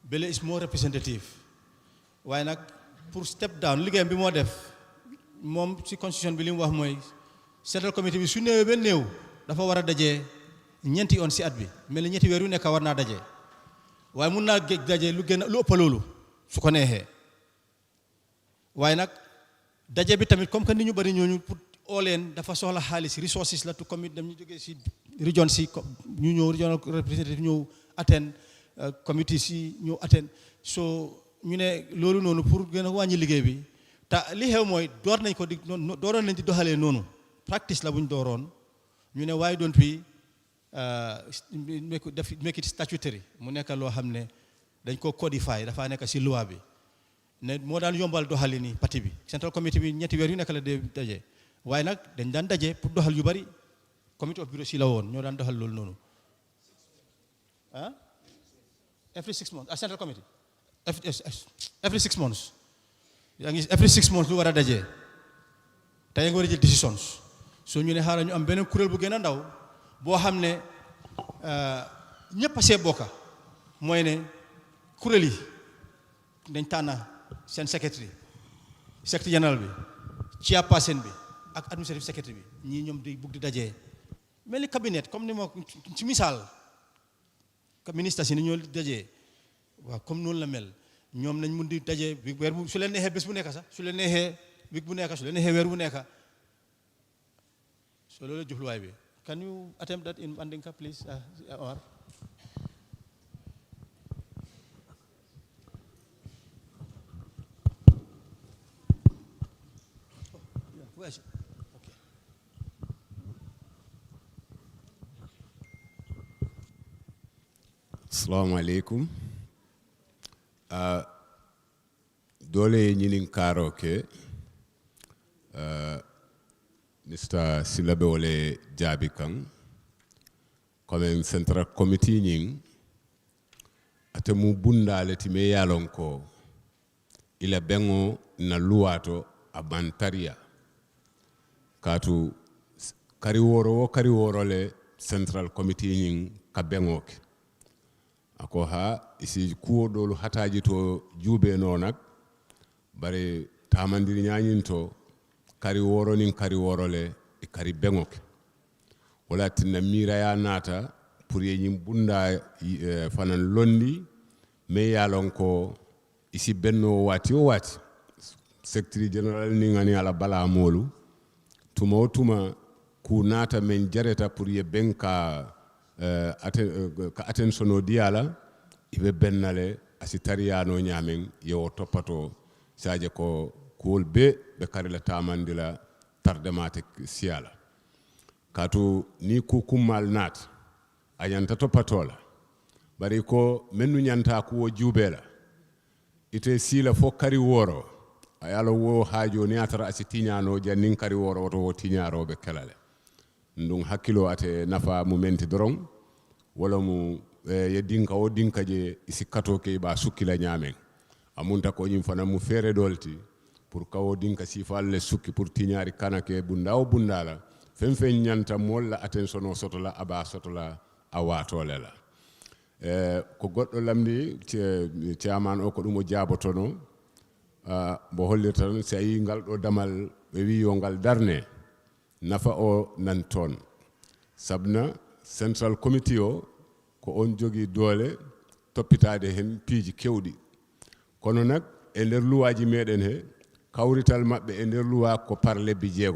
Bele is more representative. waaye nag pour step down liggéeyam bi moo def moom si constitution bi li mu wax mooy Central Committee bi su néewee ba néew dafa war a dajee ñeenti yoon si at bi mel ni ñetti weer yu nekk war naa dajee waaye mun naa dajee lu ëpp loolu su ko neexee waaye nag daje bi tamit comme que nit ñu bari ñooñu pour ooleen dafa soxla xaalis resources la to commit dem ñu jógee si region si ñu ñëw regional representative ñëw attend committee si ñëw attend so ñu ne loolu noonu pour gën a wàññi liggéey bi te li xew mooy dooroon nañ di doxalee noonu practice la bu ñu dooroon ñu ne why don't we make it statutory mu nekk loo xam ne dañ ko codify dafa nekk si loi bi ne moo daan yombal doxali ni parti bi Central Committee bi ñetti weer yu nekk la dee daje waaye nag dañ daan daje pour doxal yu bari committee of bureau si la woon ñoo daan doxal loolu noonu every 6 months Central Committee every 6 months yaa ngi every 6 months lu war a daje te yaa ngi war a jël decisions so ñu ne xaaral ñu am beneen kuréel bu gën a ndaw boo xam ne ñëpp a see bokka mooy ne kuréel yi dañ tànn seen secretary général bi chairperson bi ak administrative secretary bi ñii ñoom di bugg di dajee mel ni cabinet comme ni ma ci misaal ministres yi ni ñoo dajee waaw comme noonu la mel ñoom nañ mun di dajee weer bu su leen neexee bés bu nekk sax su leen neexee week bu nekk su leen neexee weer bu nekk so loolu jubluwaay bi can you attempt that in Mandinka please Omar okay. Assalamu alaikum. Dole ñinin karo ke Mr. Silabe wole jaabi kan comme Central Committee ñing ate mu bundale ti me yalon ko ila bengo na luwato abantaria katu kari woro le Central Committee ñing ka bengo ke ako ha isi kuwo dolu hataji to juube no nak bare tamandiri ñañin to kari woro nin kari woro le e kari bengoke wala tinna mira ya nata pour yeñim bunda fanan londi me yalon ko isi benno wati o wati secretary general ni ngani ala bala molu tuma ku nata men jareta pour ye benka ka attention o diala ibe bennale asitariano nyamen yo topato saje ko kuol be karila tamandila tardemate siala katu ni ku kumal nat ayanta topatola bari ko mennu nyanta ku jubela ite sila fo kari woro ayalo wo hajo ni atara asitinyano jannin kari woro woto tinyaro be kelale ndung hakkilo ate nafa mu menti doron wala mu ye dinka o dinka je isi kato ke ba sukila nyamen amunta ko nyim fana mu fere dolti pour kawo dinka sifal le sukki pour tinyari kanake bunda o bundala fen nyanta molla attention o sotola aba sotola awatole la ko goddo lamdi chairman o ko dum o jabotono mbo hollirta tan si a yi ngal ɗo damal ɓe wi yo ngal darne nafa o nan toon sabna central committee o ko on jogii doole toppitaade hen piiji kewɗi kono nak e nder luwaaji meɗen he kawrital maɓɓe e nder luwa ko par lebbi 6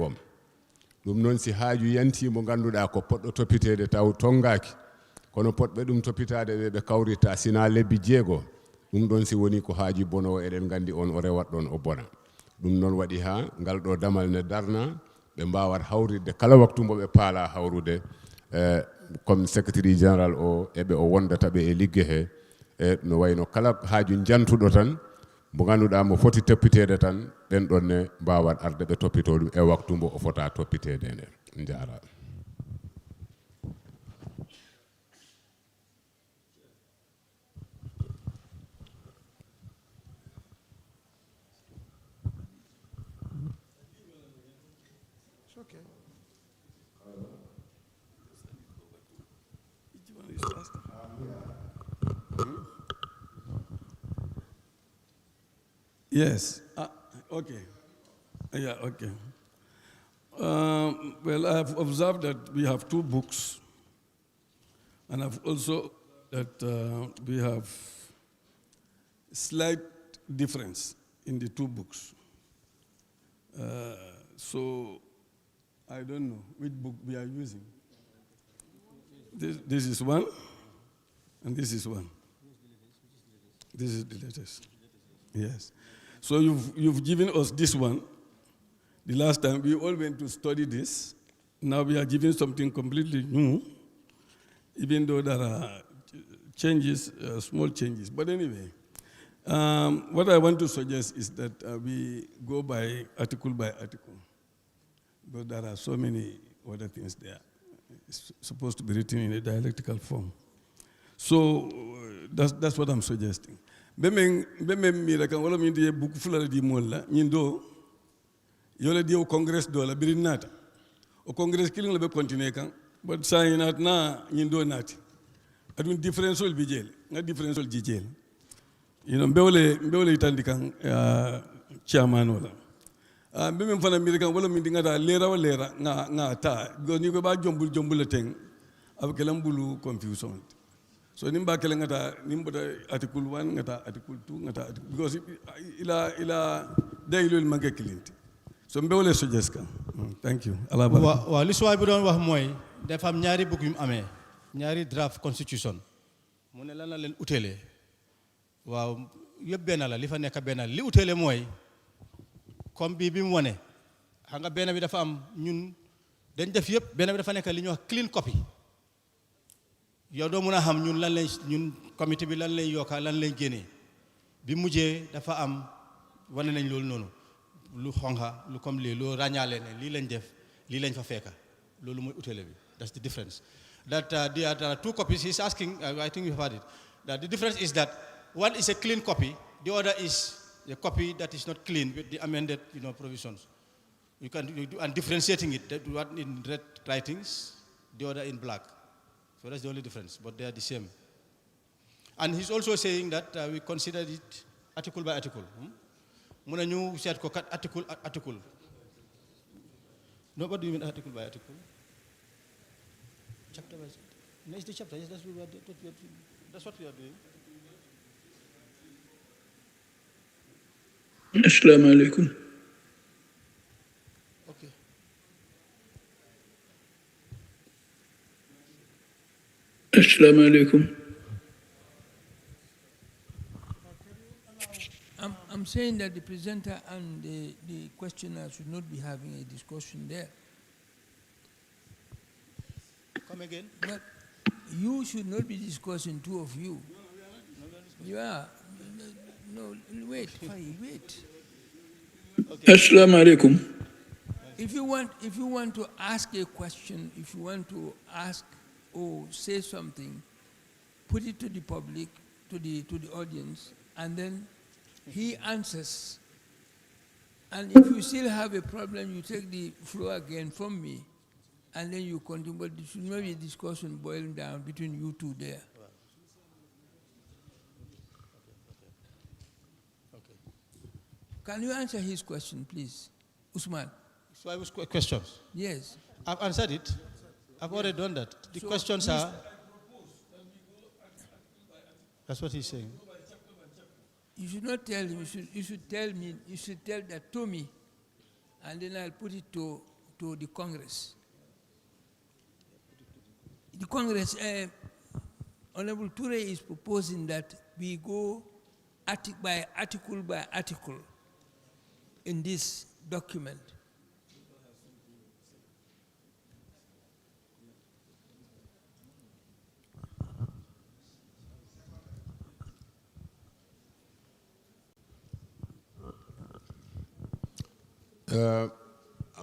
ɗum noon si haaju yanti mo ngannduɗaa ko poɗɗo toppiteede taw tongaaki kono potɓe ɗum toppitaade ɓe kawrita sina lebbi 6 ɗum ɗon si woni ko haaji bonowo eɗen nganndi on o rewat ɗon o bona ɗum noon waɗi haa ngal ɗo damal ne darna ɓe mbawat hawridde kala waktu mo ɓe paala hawrude comme secrétaire général o eɓe o wondata ɓe e ligge he e no wayno kala haaju jantuɗo tan mo ngannduɗaa mo foti toppiteede tan ɗen ɗon ne mbawat arde ɓe toppito ɗum e waktu mbo o fota toppiteede nden jaara. Yes. Okay. Yeah, okay. Well, I've observed that we have 2 books, and I've also that we have slight difference in the 2 books. So I don't know which book we are using. This is one, and this is one. This is the latest. Yes. So you've given us this one. The last time we all went to study this. Now we are giving something completely new, even though there are changes, small changes. But anyway, what I want to suggest is that we go by article, because there are so many other things there. It's supposed to be written in a dialectical form. So that's what I'm suggesting. Bemeng mira kan wala min die buku fulala di molla nyindo yola di o congress do la birinata o congress killing la be continue kan but saying nat na nyindo nati adun difference ol bijel nga difference ol jijel mbewle itandi kan chairman wala bemeng fana mira kan wala min di ngata lera nga ta go ni ko ba jombul teng abekelam bulu confusion. So nimba kele ngata nimba article 1 ngata article 2 ngata because ila daylul manga client. So mbewle suggest ka. Thank you. Wa li soy bu don wax moy dafa am ñaari book yu amé ñaari draft constitution mu ne lan la len utélé waaw yeb ben la li fa nek ben li utélé moy comme bi mu woné xam nga ben bi dafa am ñun dañ def yeb ben bi dafa nek li ñu wax clean copy. yow doo mën a xam ñun lan lañ ñun comité bi lan lañ yokka lan lañ génnee bi mujjee dafa am wane nañ loolu noonu lu xonxa lu comme lii loo ràññaale ne lii lañ def lii lañ fa fekka loolu mooy utile bi that's the difference that there are 2 copies he's asking I think you've heard it that the difference is that one is a clean copy the other is a copy that is not clean with the amended provisions you can and differentiating it that one in red writings the other in black. So that's the only difference, but they are the same. And he's also saying that we consider it article by article. Muna ñu seet ko kat article. No, what do you mean article by article? Chapter by chapter. Next the chapter. Yes, that's what we are doing. Assalamu alaikum. Assalamu alaikum. I'm saying that the presenter and the questioner should not be having a discussion there. Come again? But you should not be discussing, 2 of you. Yeah. No, wait. Okay. Assalamu alaikum. If you want to ask a question, if you want to ask or say something, put it to the public, to the audience, and then he answers. And if you still have a problem, you take the floor again from me, and then you continue. But there should not be a discussion boiling down between you 2 there. Can you answer his question, please, Usman? So I was questions. Yes. I've answered it. I've already done that. The questions are. That's what he's saying. You should not tell him. You should tell me. You should tell that to me, and then I'll put it to the Congress. The Congress, Honorable Toure is proposing that we go article by article in this document.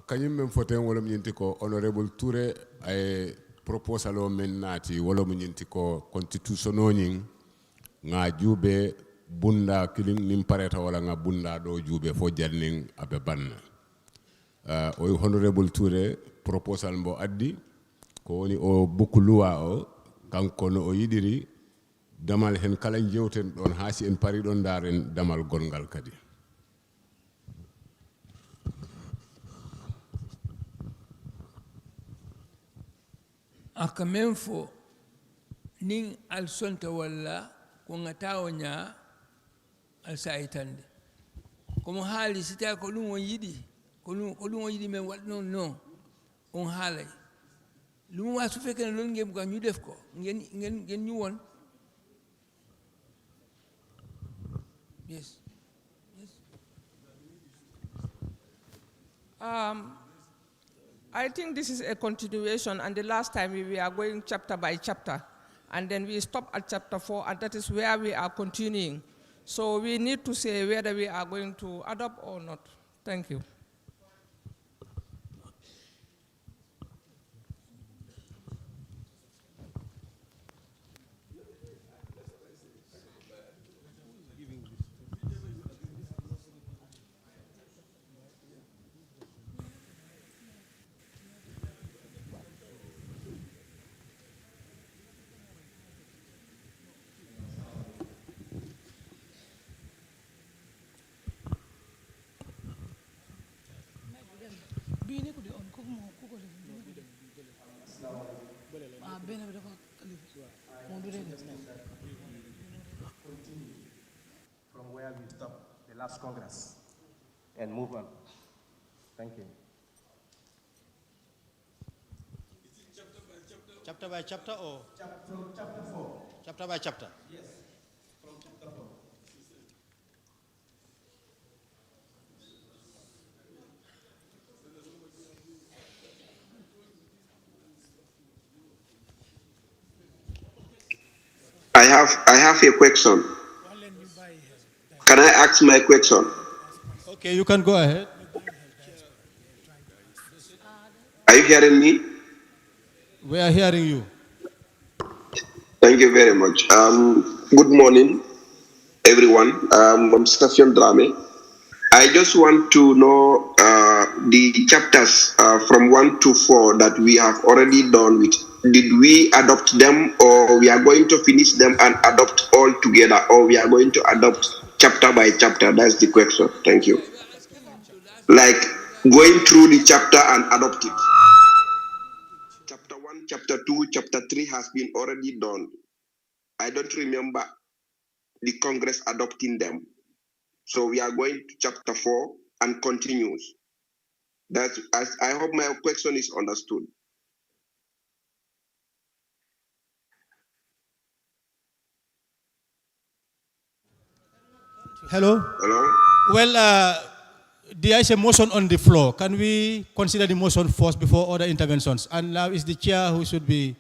Kanyum men foten wala nyinti ko Honorable Toure ay proposal o men nati wala nyinti ko constitution oning nga jube bunda killing nim pareta wala nga bunda do jube fo jarning abe banna o Honorable Toure proposal mbo addi ko woni o buku luwa o kanko no o yidiri damal hen kala jewten don hasi en pari don daren damal gongal kadi. Aka men fo ning al sonta walla ko ngatawo nya al saitande komo haali sita ko dum won yidi ko dum won yidi men wadno non on haalay lum wa su fekkene lon ngem ko ñu def ko ngeen ñu won. Yes. I think this is a continuation, and the last time we were going chapter by chapter, and then we stopped at chapter 4, and that is where we are continuing. So we need to say whether we are going to adopt or not. Thank you. From where we stopped the last Congress and move on. Thank you. Is it chapter by chapter or? Chapter 4. Chapter by chapter? Yes, from chapter 4. I have a question. Can I ask my question? Okay, you can go ahead. Are you hearing me? We are hearing you. Thank you very much. Good morning, everyone. I'm Stephen Drame. I just want to know the chapters from 1 to 4 that we have already done with. Did we adopt them, or we are going to finish them and adopt all together, or we are going to adopt chapter by chapter? That's the question. Thank you. Like going through the chapter and adopt it. Chapter 1, chapter 2, chapter 3 has been already done. I don't remember the Congress adopting them. So we are going to chapter 4 and continues. I hope my question is understood. Hello? Hello? Well, there is a motion on the floor. Can we consider the motion first before other interventions? And now it's the chair who should be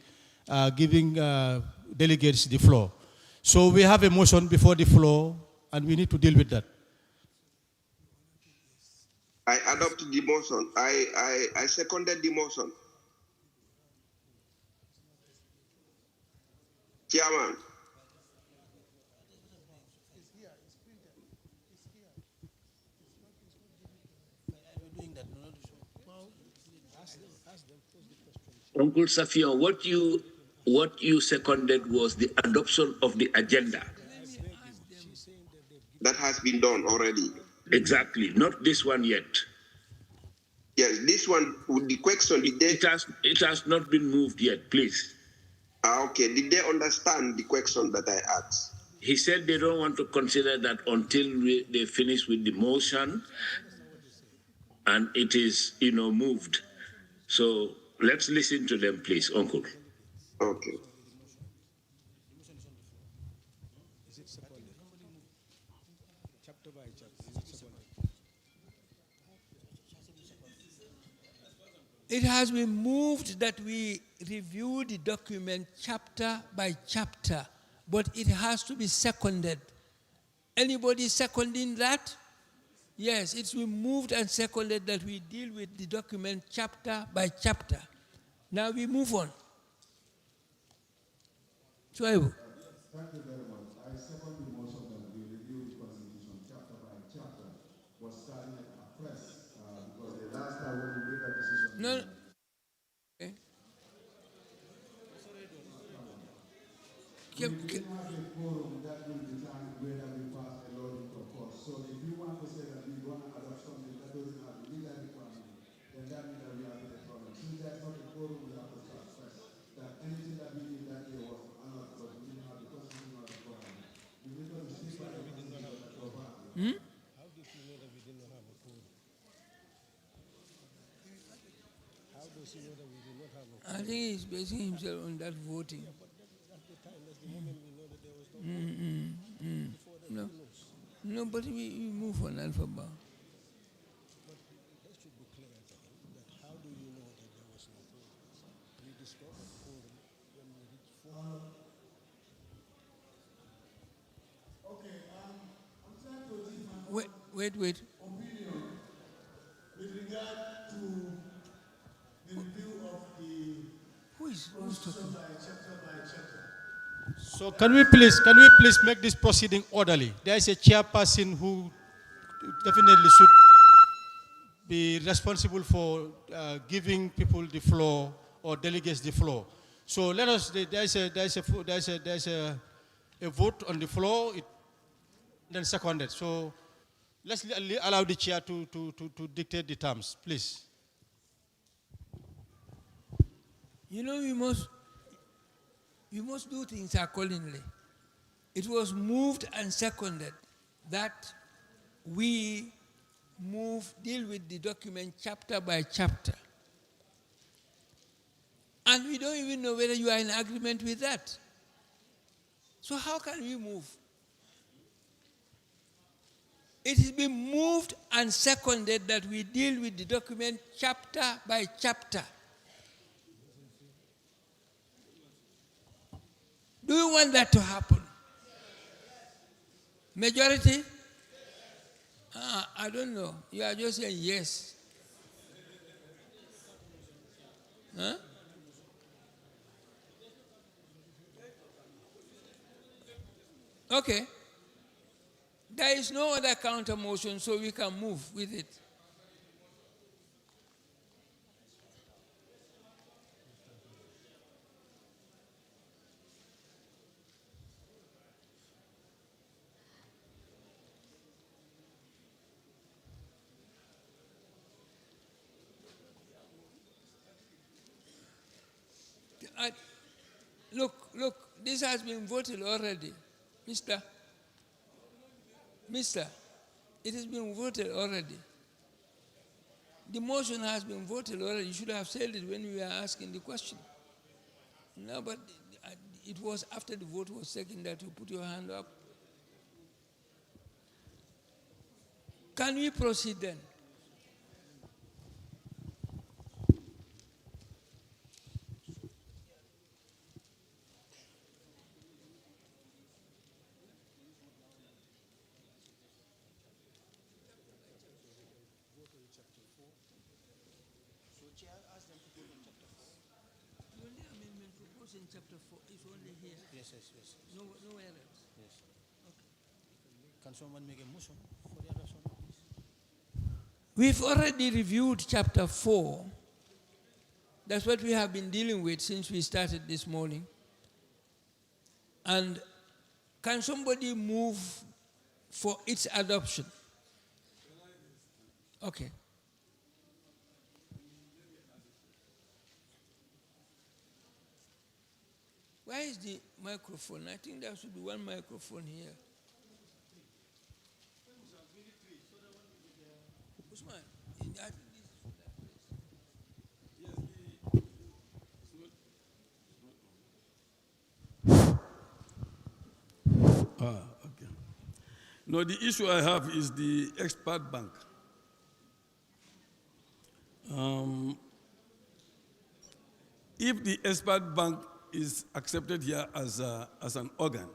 giving delegates the floor. So we have a motion before the floor, and we need to deal with that. I adopted the motion. I seconded the motion. Chairman. Uncle Safia, what you seconded was the adoption of the agenda. That has been done already. Exactly, not this one yet. Yes, this one, with the question, it has not been moved yet, please. Okay, did they understand the question that I asked? He said they don't want to consider that until they finish with the motion and it is, moved. So let's listen to them, please, Uncle. Okay. It has been moved that we review the document chapter by chapter, but it has to be seconded. Anybody seconding that? Yes, it's been moved and seconded that we deal with the document chapter by chapter. Now we move on. Thank you very much. I second the motion that we review the Constitution chapter by chapter, but starting afresh, because the last time when we made that decision... No. Okay. We didn't have a quorum that will determine whether we pass a law into force. So if you want to say that we want to adopt something that doesn't have the legal requirement, then that means that we have a problem. Since there's not a quorum, we have to start first. That anything that we did that day was another problem. We didn't have the constitutional requirement. We need to stick by the constitution that was passed. How did you know that we did not have a quorum? How does he know that we did not have a quorum? I think he's basing himself on that voting. Yeah, but that's the time, that's the moment we know that there was no quorum. Before that, No. who knows? No, but we move on Alphabet. But that should be clear to him, that how do you know that there was no quorum? We discovered quorum when we reached 4. Okay, I'm trying to give my Wait. opinion with regard to the review of the Who's Constitution talking? by chapter. So can we please make this proceeding orderly? There is a chairperson who definitely should be responsible for giving people the floor or delegates the floor. So let us. There's a vote on the floor, then seconded. So let's allow the chair to dictate the terms, please. You know, we must do things accordingly. It was moved and seconded that we deal with the document chapter by chapter. And we don't even know whether you are in agreement with that. So how can we move? It has been moved and seconded that we deal with the document chapter by chapter. Do you want that to happen? Majority? I don't know. You are just saying yes. Huh? Okay. There is no other counter motion, so we can move with it. Look, this has been voted already. Mister, it has been voted already. The motion has been voted already. You should have said it when we were asking the question. No, but it was after the vote was taken that you put your hand up. Can we proceed then? In chapter 4, it's only here. Yes. Nowhere else. Yes. Okay. Can someone make a motion for the adoption of this? We've already reviewed chapter 4. That's what we have been dealing with since we started this morning. And can somebody move for its adoption? Okay. Where is the microphone? I think there should be one microphone here. Usman, I think this is for that place. Okay. No, the issue I have is the expert bank. If the expert bank is accepted here as an organ,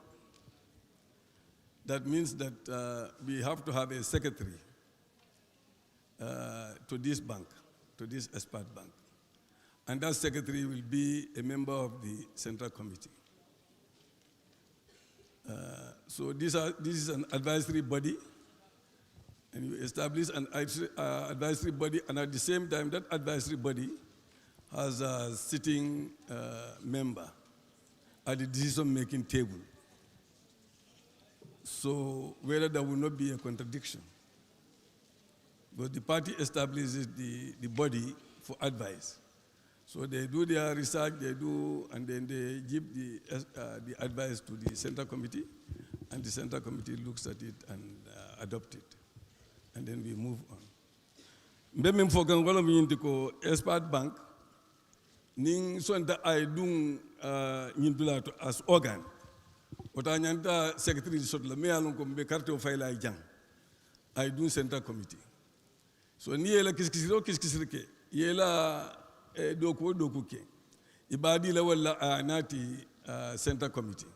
that means that we have to have a secretary to this bank, to this expert bank. And that secretary will be a member of the Central Committee. So this is an advisory body, and you establish an advisory body, and at the same time, that advisory body has a sitting member at the decision-making table. So whether there will not be a contradiction. But the party establishes the body for advice. So they do their research, and then they give the advice to the Central Committee, and the Central Committee looks at it and adopts it. And then we move on. Mbeme mfoka ngolo miyintiko expert bank, ning sonda ay dung nyintulato as organ. Ota nyanta secretary sotla me alon ko mbe carte o fayla ay jang. Ay dung Central Committee. So ni yela kiskisirke, yela doku ke. Ibadi la wala anati Central Committee.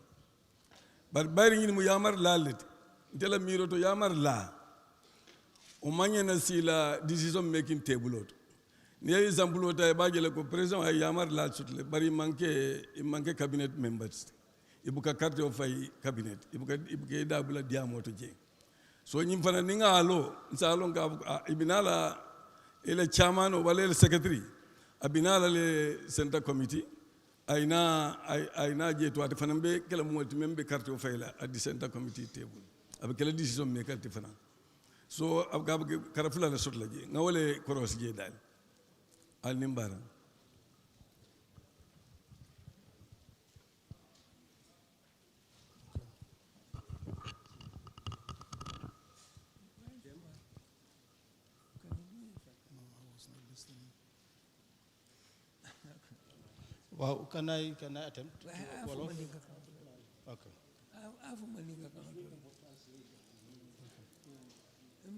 But bari ni mu yamar lalet. Intela miro to yamar la. Umanya na sila decision making table. Ni example ota ibagele ko president ay yamar la sutle bari manke cabinet members. Ibuka carte of cabinet. Ibuka dabula diamo to je. So nyimfana ninga alo nsalo nga ibinala ele chairman o wale ele secretary abinala le Central Committee aina je to atfanambe kala multi member carte of at the Central Committee table abikela decision maker tifana. So abgab karafula la sotla je ngawale koros je dal al nimbara. Wow, can I attempt? Okay. I have Mandinka.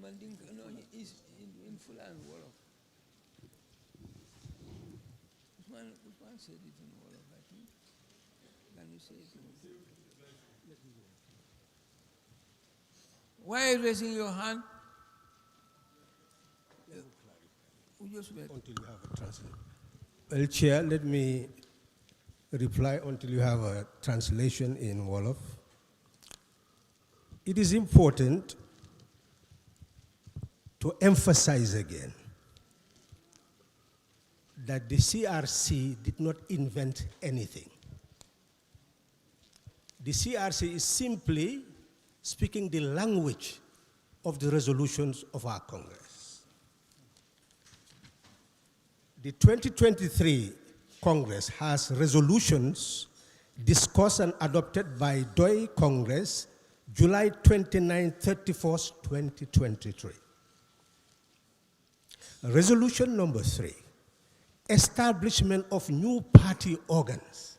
Mandinka, no, is in full and Wolof. Usman said it in Wolof, I think. Can you say it? Why are you raising your hand? Until you have a translation. Well, Chair, let me reply until you have a translation in Wolof. It is important to emphasize again that the CRC did not invent anything. The CRC is simply speaking the language of the resolutions of our Congress. The 2023 Congress has resolutions discussed and adopted by Pdois Congress, July 29, 31st, 2023. Resolution number 3, establishment of new party organs.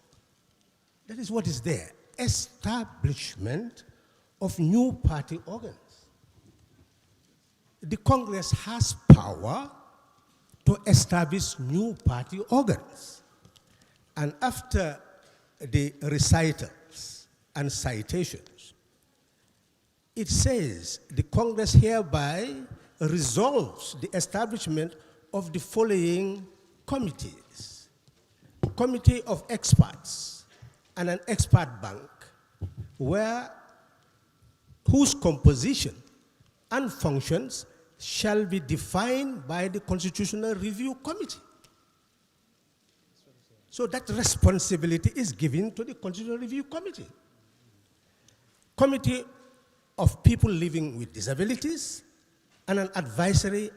That is what is there, establishment of new party organs. The Congress has power to establish new party organs. And after the recitals and citations, it says the Congress hereby resolves the establishment of the following committees: Committee of Experts and an expert bank, whose composition and functions shall be defined by the Constitutional Review Committee. So that responsibility is given to the Constitutional Review Committee. Committee of People Living with Disabilities and an advisory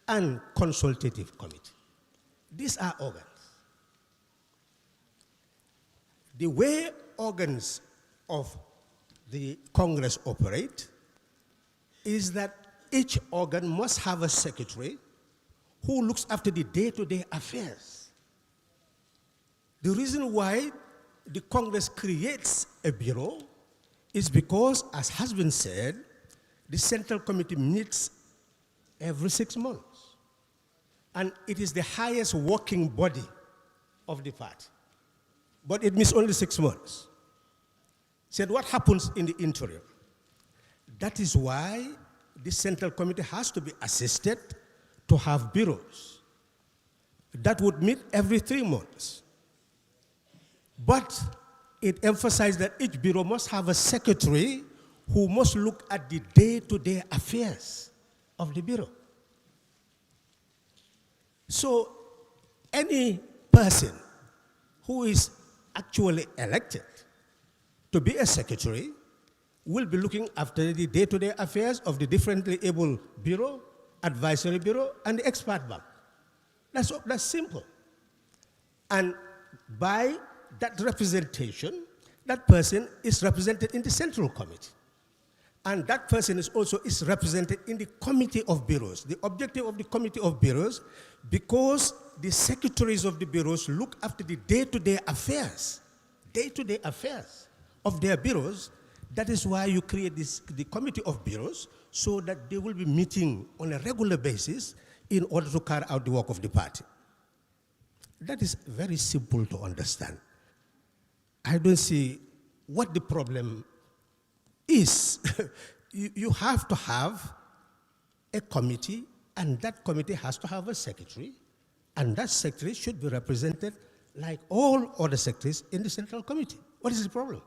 and consultative committee. These are organs. The way organs of the Congress operate is that each organ must have a secretary who looks after the day-to-day affairs. The reason why the Congress creates a bureau is because, as has been said, the Central Committee meets every 6 months. And it is the highest working body of the party. But it meets only 6 months. Said, what happens in the interim? That is why the Central Committee has to be assisted to have bureaus that would meet every 3 months. But it emphasized that each bureau must have a secretary who must look at the day-to-day affairs of the bureau. So any person who is actually elected to be a secretary will be looking after the day-to-day affairs of the differently able bureau, advisory bureau, and the expert bank. That's simple. And by that representation, that person is represented in the Central Committee. And that person is also represented in the Committee of Bureaus. The objective of the Committee of Bureaus, because the secretaries of the bureaus look after the day-to-day affairs of their bureaus, that is why you create the Committee of Bureaus, so that they will be meeting on a regular basis in order to carry out the work of the party. That is very simple to understand. I don't see what the problem is. You have to have a committee, and that committee has to have a secretary, and that secretary should be represented like all other secretaries in the Central Committee. What is the problem?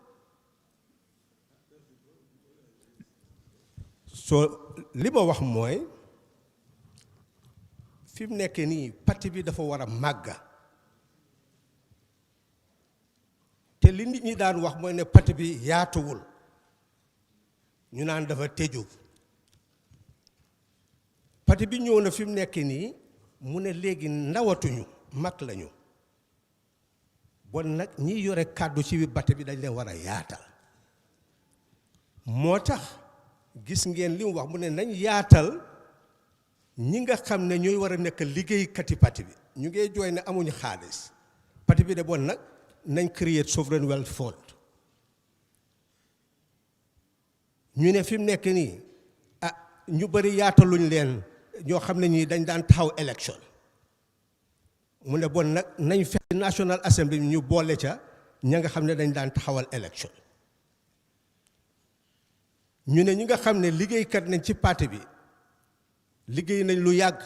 So, li ma wax mooy fi mu nekk nii parti bi dafa war a màgga te li nit ñi daan wax mooy ne parti bi yaatuwul ñu naan dafa tëju parti bi ñëw na fi mu nekk nii mu ne léegi ndawatuñu mag lañu bon nag ñi yore kàddu ci biir parti bi dañ leen war a yaatal moo tax gis ngeen li mu wax mu ne nañ yaatal ñi nga xam ne ñooy war a nekk liggéeykati parti bi ñu ngi jooy ne amuñu xaalis parti bi de bon nag nañ create sovereign wealth fund ñu ne fi mu nekk nii ñu bëri yaataluñ leen ñoo xam ne ñii dañ daan taxaw élection mu ne bon nag nañ fexe National Assembly ñu boole ca ña nga xam ne dañ daan taxawal élection ñu ne ñi nga xam ne liggéeykat nañ ci parti bi liggéey nañ lu yàgg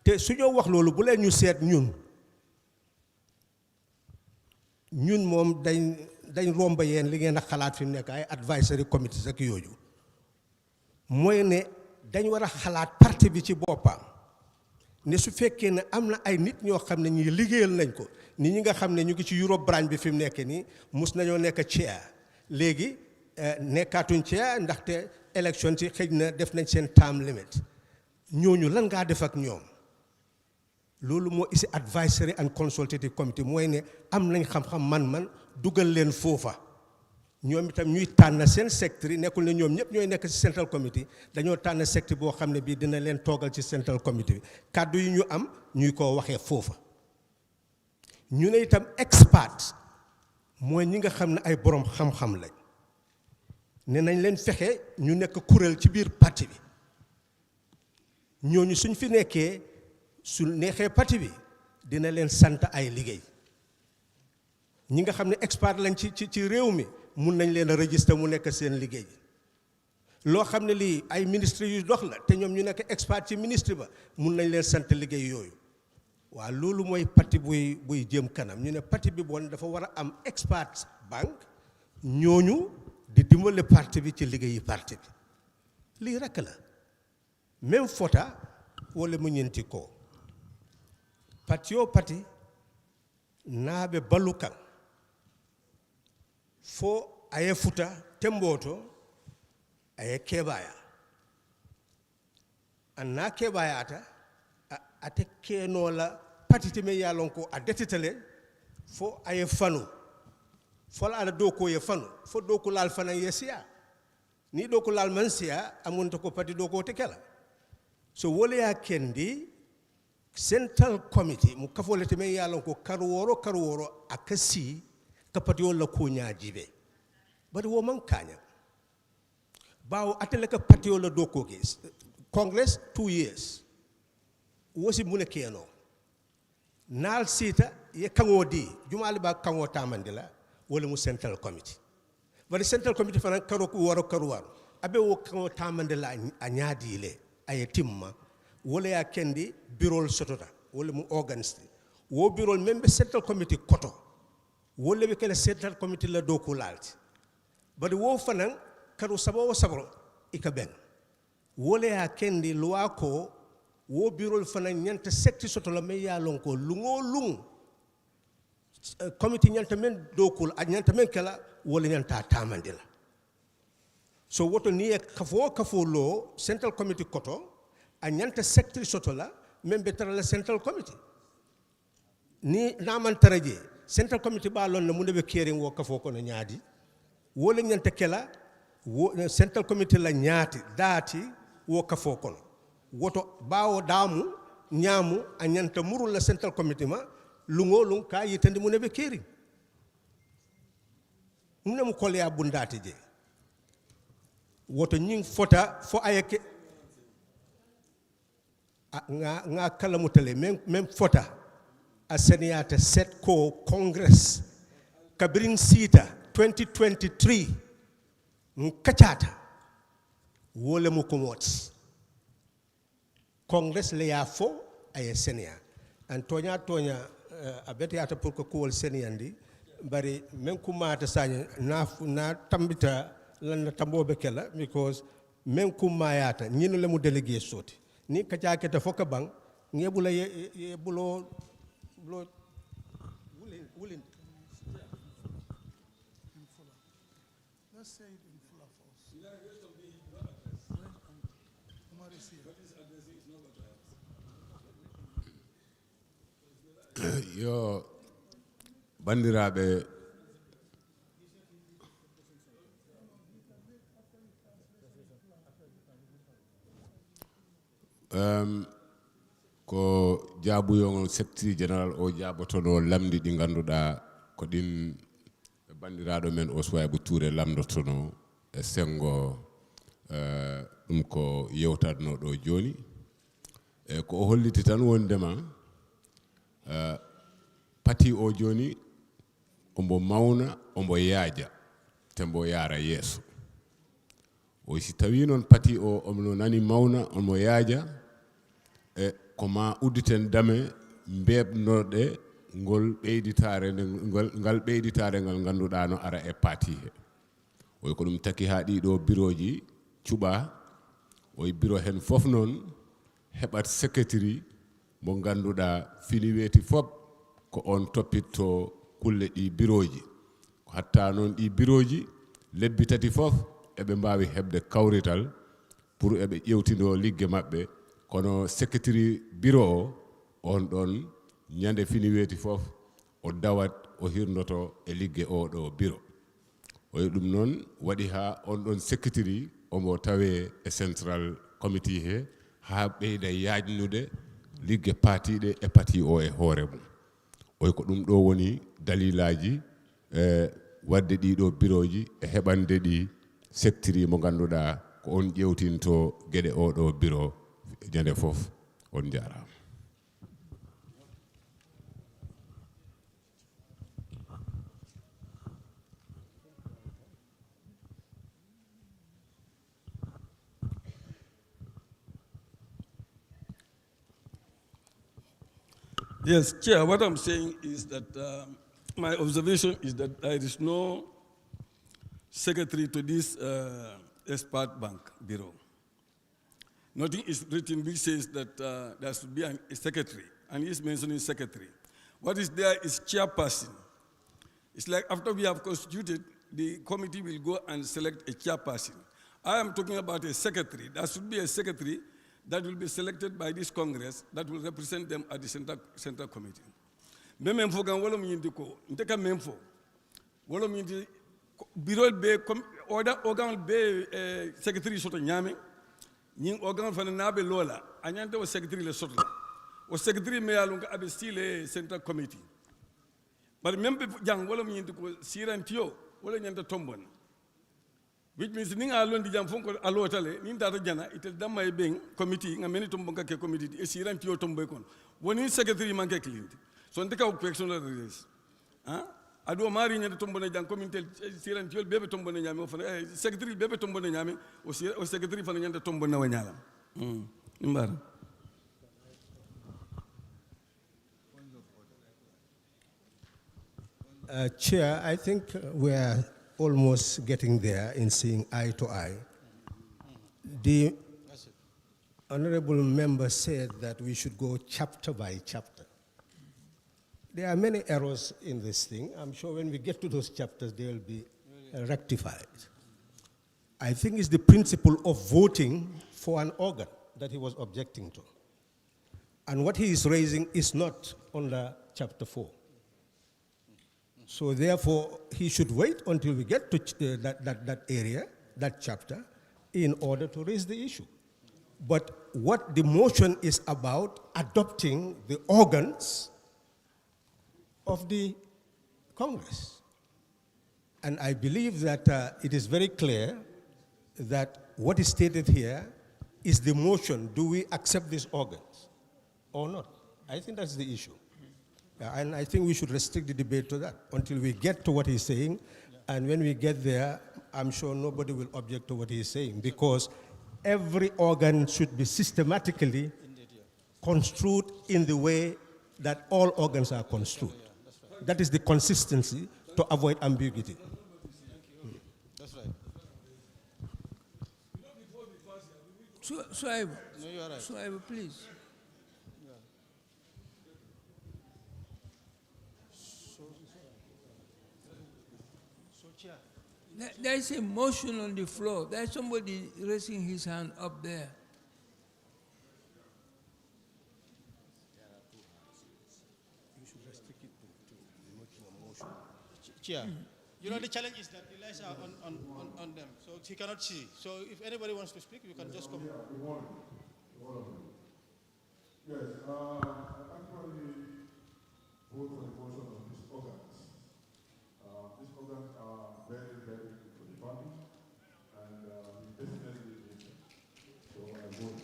te su ñoo wax loolu bu leen ñu seet ñun moom dañ romba yeen li ngeen a xalaat fi mu nekk ay advisory committees ak yooyu mooy ne dañ war a xalaat parti bi ci boppam ne su fekkee ne am na ay nit ñoo xam ne ñi liggéeyal nañ ko ni ñi nga xam ne ñu ngi ci Europe branch bi fi mu nekk nii mus nañoo nekk chair léegi nekkaatuñ chair ndaxte élection ci xëj na def nañ seen term limit ñooñu lan ngaa def ak ñoom loolu moo isi advisory and consultative committee mooy ne am nañ xam-xam man dugal leen foofa ñoom itam ñuy tànn seen secteur yi nekkul ne ñoom ñëpp ñooy nekk ci central committee dañoo tànn secteur boo xam ne bii dina leen toogal ci central committee bi kàddu yi ñu am ñuy ko waxee foofa ñu ne itam expert mooy ñi nga xam ne ay borom xam-xam lañ ne nañ leen fexe ñu nekk kuréel ci biir parti bi ñooñu suñ fi nekkee su neexee parti bi dina leen sant ay liggéey ñi nga xam ne expert lañ ci réew mi mun nañ leen a registré mu nekk seen liggéey loo xam ne lii ay ministre yu dox la te ñoom ñu nekk expert ci ministre ba mun nañ leen sant liggéey yooyu waaw loolu mooy parti buy jëm kanam ñu ne parti bi bon dafa war a am expert bank ñooñu di dimbale parti bi ci liggéeyi parti bi lii rekk la même fota wala mu ñenti ko parti o parti naaɓe ballukan fo aye futa temboto aye keɓaya anna keɓayata ate keno la patite me yalon ko a detetale fo aye fanu fo la ala doko ye fanu fo doko lal fana yesia ni doko lal mansia amunta ko pati doko te kala so wole ya kendi central committee mu kafolete me yalon ko karworo akasi kapati wala ko nyaajibe bari wo man kanya bawo atele ka pati wala doko ge congress 2 years wosi mune keno nal sita ye kango di jumali ba kango tamandila wala mu central committee bari central committee fana karo abe wo kango tamandila a nyaadi le ay timma wala ya kendi bureau sotota wala mu organs wo bureau membe central committee koto wala be kala central committee la doko lalti bari wo fana karo sabro ikaben wala ya kendi loi ko wo bureau fana nyanta secti soto la me ya lon ko lungo lung committee nyanta men dokul a nyanta men kala wala nyanta tamandila so woto ni kafo lo central committee koto a nyanta secti soto la membe tara la central committee ni naman taraje central committee ba lon na mu debe kering wo kafo ko no nyaadi wala nyanta kala wo central committee la nyaati dati wo kafo kono woto bawo damu nyamu a nyanta muru la central committee ma lungo lung ka yitande mu nebe keri mune mu kole ya bundati je woto nying fota fo ayeke nga kala mutale même fota a seniyata set ko congress kabrin sita 2023 nkachata wole mu komoti congress le ya fo ay senia antonya abeti ata pour ko wol seniandi bari men kumata sanya na tambita lan tambobe kala because men kumayata nyinu le mu délégué soti ni kajaake ta foka bang ngebula ye bulo wulin let's say it in full force yo bandiraɓe ko jaabuyongol secretary général o jaabotono lamdi ɗi ganduɗa ko ɗin bandiraɗo men o Souaibou Touré lamdotono e sengo ɗum ko yewtatno ɗo joni e ko o holliti tan wondema pati o joni ombo mawna ombo yaaja tembo yaara yeeso o si tawi noon pati o omno nani mawna omo yaaja e ko ma udditen dame mbebnoɗe ngol ɓeyditare ngal ɓeyditare ngal ganduɗa no ara e pati he oy ko ɗum taki ha ɗiɗo bureau ji cuɓa oy bureau hen fof noon heɓat secrétaire mo ganduɗa fini weeti fof ko on toppitto kulle ɗi bureau ji ko hatta noon ɗi bureau ji lebbi tati fof eɓe mbawi heɓde kawrital pour eɓe ƴewtino ligge maɓɓe kono secrétaire bureau o on ɗon ñande fini weeti fof o dawat o hirnoto e ligge oɗo bureau oyi ɗum noon waɗi ha on ɗon secrétaire omo tawe e central committee he ha ɓeyda yajnude ligge paatiɗe e pati o e hoore mum oy ko ɗum ɗo woni dalilaji wadde ɗiɗo bureau ji e heɓande ɗi sectiri mo ganduɗa ko on ƴewtinto gueɗe oɗo bureau ñande fof on jarama. Yes, Chair, what I'm saying is that my observation is that there is no secretary to this expert bank bureau. Nothing is written which says that there should be a secretary, and he's mentioning secretary. What is there is chairperson. It's like after we have constituted, the committee will go and select a chairperson. I am talking about a secretary. There should be a secretary that will be selected by this Congress that will represent them at the Central Committee. Memem fo gan wolom yindi ko ndeka memfo wolom yindi birol be organ be secretary soto nyame nyin organ fana nabe lola anyante o secretary le soto o secretary me yalun ka abe stile Central Committee bar membe jang wolom yindi ko sirantio wala nyanta tombon, which means ning alon di jam fonko alotale nin data jana itel damma e ben committee nga meni tombon ka ke committee e sirantio tomboy kon woni secretary man ke client so ndeka o question la release ado mari nyande tombone jang community siran tiol bebe tombone nyame o fana secretary bebe tombone nyame o secretary fana nyande tombone na wanyala imbar Chair, I think we're almost getting there in seeing eye to eye. The honorable member said that we should go chapter by chapter. There are many errors in this thing. I'm sure when we get to those chapters, they will be rectified. I think it's the principle of voting for an organ that he was objecting to. And what he is raising is not under chapter 4. So therefore, he should wait until we get to that area, that chapter, in order to raise the issue. But what the motion is about, adopting the organs of the Congress. And I believe that it is very clear that what is stated here is the motion. Do we accept these organs or not? I think that's the issue. And I think we should restrict the debate to that until we get to what he's saying. And when we get there, I'm sure nobody will object to what he's saying, because every organ should be systematically construed in the way that all organs are construed. That is the consistency to avoid ambiguity. That's right. So I please. There is a motion on the floor. There is somebody raising his hand up there. Chair, you know the challenge is that the lights are on them, so he cannot see. So if anybody wants to speak, you can just come. Yes, I actually vote for the motion of these organs. These organs are very, very good for the party, and we definitely need them. So I vote.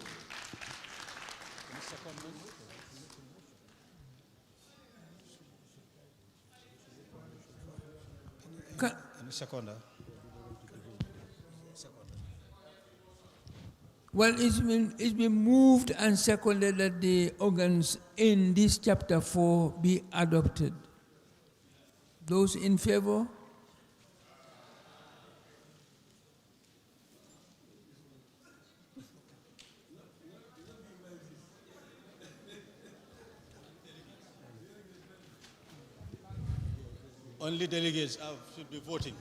Well, it's been moved and seconded that the organs in this chapter 4 be adopted. Those in favor? Only delegates should be voting.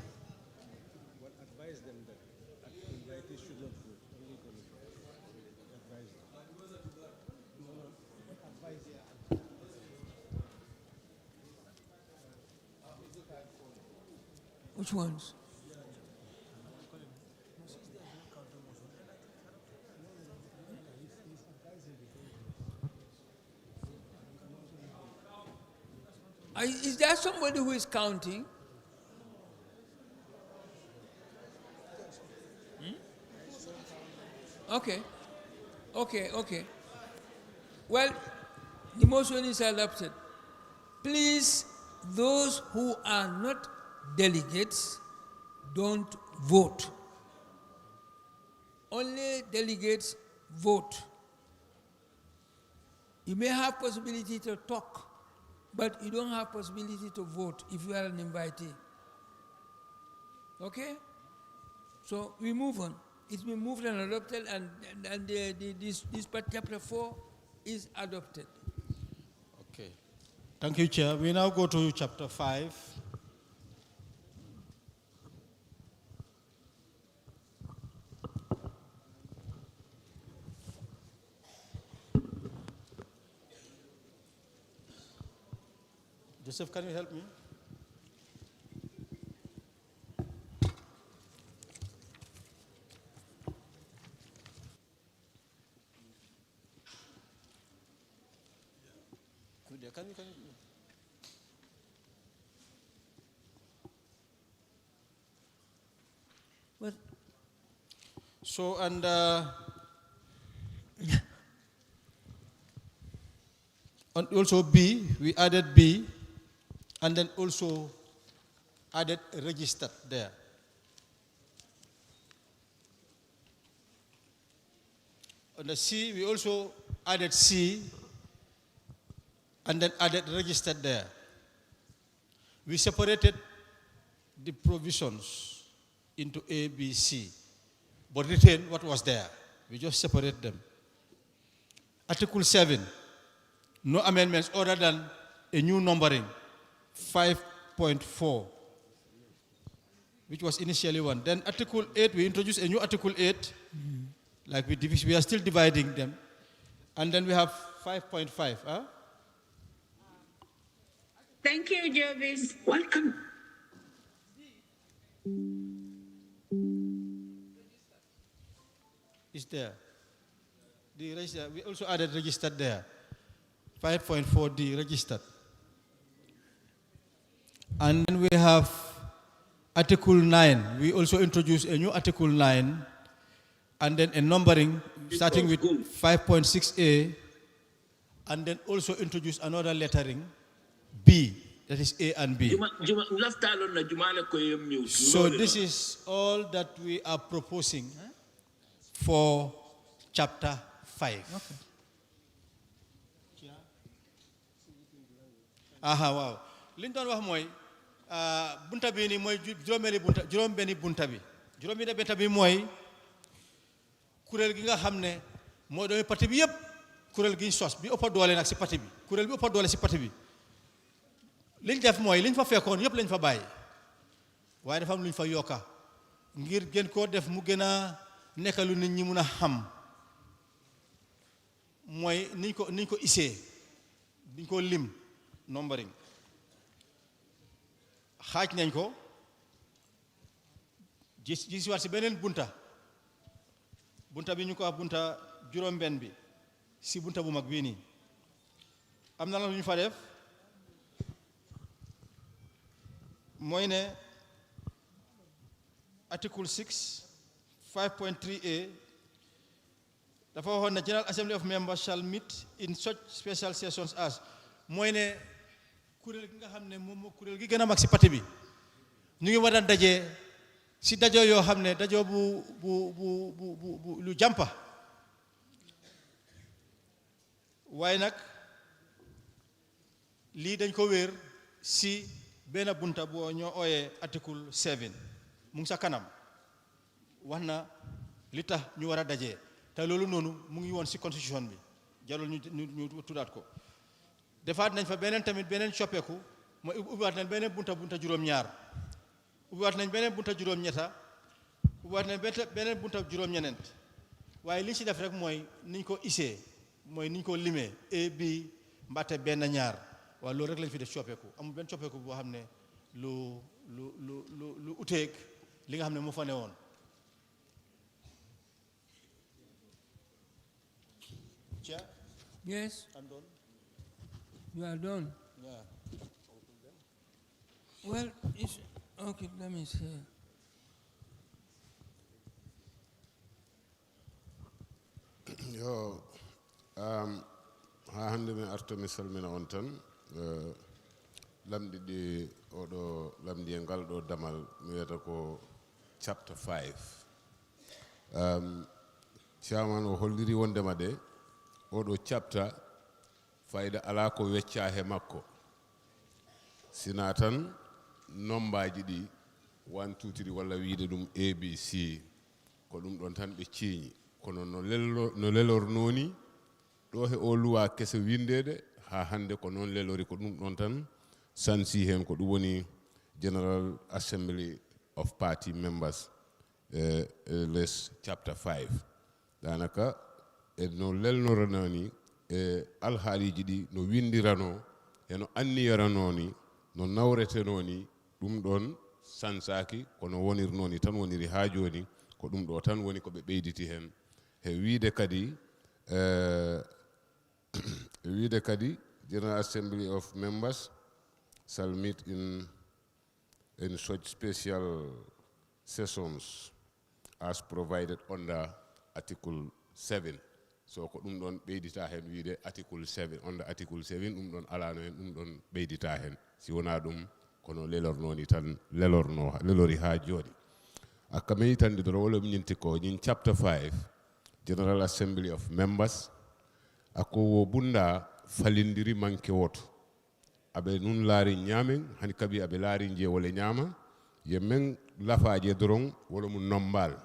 Well, advise them that invitees should not vote. Only delegates. Advise them. Which ones? Is there somebody who is counting? Okay. Well, the motion is adopted. Please, those who are not delegates, don't vote. Only delegates vote. You may have possibility to talk, but you don't have possibility to vote if you are an invitee. Okay? So we move on. It's been moved and adopted, and this part, chapter 4 is adopted. Okay. Thank you, Chair. We now go to chapter 5. Joseph, can you help me? Can you? Well, so, and also B, we added B, and then also added registered there. On the C, we also added C, and then added registered there. We separated the provisions into A, B, C, but retained what was there. We just separate them. Article 7, no amendments other than a new numbering, 5.4, which was initially 1. Then Article 8, we introduced a new Article 8, like we are still dividing them. And then we have 5.5. Huh? Thank you, Jervis. Welcome. Is there. The register, we also added registered there. 5.4D registered. And then we have Article 9. We also introduced a new Article 9, and then a numbering starting with 5.6A, and then also introduce another lettering, B, that is A and B. So this is all that we are proposing for chapter 5. Okay. Aha, wow. Liñ doon wax mooy bunta bi ni mooy juróom-benni bunta bi. Juróom-benni bunta bi mooy kuréel gi nga xam ne mooy doomi parti bi yëpp kuréel gi ñu sos bi ëpp doole nag si parti bi kuréel bi ëpp doole si parti bi liñ def mooy liñ fa fekkoon yëpp lañ fa bàyyi waaye dafa am luñ fa yokka ngir gën koo def mu gën a nekk lu nit ñi mun a xam mooy niñ ko isee biñ ko lim numbering xaaj nañ ko gis waat si beneen bunta bi ñu ko wax bunta juróom-benn bi si bunta bu mag bii nii am na la lu ñu fa def mooy ne article 6 5.3a dafa waxoon ne General Assembly of Members shall meet in such special sessions as mooy ne kuréel gi nga xam ne moom moo kuréel gi gën a mag si parti bi ñu ngi war a dajee si dajoo yoo xam ne dajoo bu lu jàmpa waaye nag lii dañ ko wéer si benn bunta boo ñoo ooyee article 7 mu ngi sa kanam wax na li tax ñu war a dajee te loolu noonu mu ngi woon si constitution bi jarul ñu tuddaat ko defaat nañ fa beneen coppeeku mooy ubbiwaat nañ beneen bunta juróom-ñaar ubbiwaat nañ beneen bunta juróom-ñetta ubbiwaat nañ beneen bunta juróom-ñeneent waaye li ci def rek mooy niñ ko isee mooy niñ ko limee A B mbaate benn ñaar waaye loolu rek lañ fi def coppeeku amul benn coppeeku boo xam ne lu uteeg li nga xam ne moo fa ne woon Yes. I'm done. You are done. Yeah. Well, it's okay. Let me see. Yo, ha hande mi arto mi salmina on tan lamdi ɗi oɗo lamdi e ngal ɗo damal mi wiyata ko chapter 5 chairman o holliri wondema de oɗo chapter fayda ala ko wecca he makko sina tan nombaji ɗi 1 2 3 walla wiide ɗum ABC ko ɗum ɗon tan ɓe ciiñi kono no lelornoni ɗo he o luwa kese windede ha hande ko noon lelori ko ɗum ɗon tan sansi hen ko ɗum woni General Assembly of Party Members les chapter 5 danaka e no lelnoranoni e alhaaliji ɗi no windirano e no anniyorano ni no nawrete noni ɗum ɗon sansaki kono wonirnoni tan woniri ha joni ko ɗum ɗo tan woni ko ɓe ɓeyditi hen e wiide kadi General Assembly of Members shall meet in such special sessions as provided under Article 7. So ko ɗum ɗon ɓeydita hen wiide Article 7 under Article 7 ɗum ɗon alano hen ɗum ɗon ɓeydita hen si wona ɗum kono lelornoni tan lelori ha jooɗi akka mi yitande doro wala ñinti ko ñin chapter 5 General Assembly of Members ako wo bunda falindiri manke woto aɓe nun laari ñaamen hani kabi aɓe laari je wala ñaama ye men lafaje doron wala mu nombal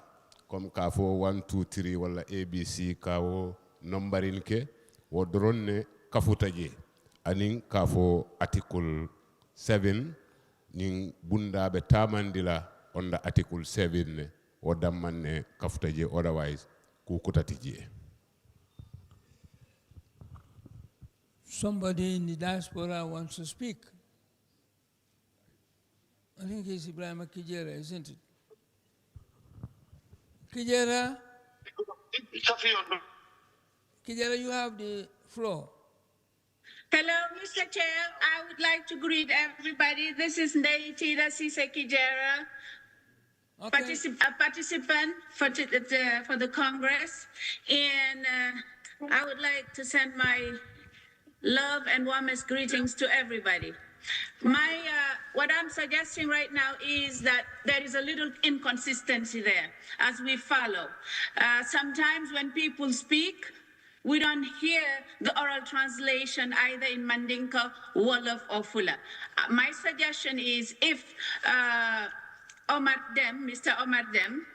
comme ka fo 1 2 3 wala ABC ka wo nombarinke wo doron ne kafuta je anin ka fo article 7 nin bundaɓe tamandila onda article 7 ne wo damman ne kafuta je otherwise kukutati je. Somebody in the diaspora wants to speak. I think it's Ibrahim Kijera, isn't it? Kijera? Kijera, you have the floor. Hello, Mr. Chair. I would like to greet everybody. This is Ndeitida Sise Kijera, a participant for the Congress. And I would like to send my love and warmest greetings to everybody. What I'm suggesting right now is that there is a little inconsistency there as we follow. Sometimes when people speak, we don't hear the oral translation either in Mandinka, Wolof, or Fula. My suggestion is if Mr. Omar Dem,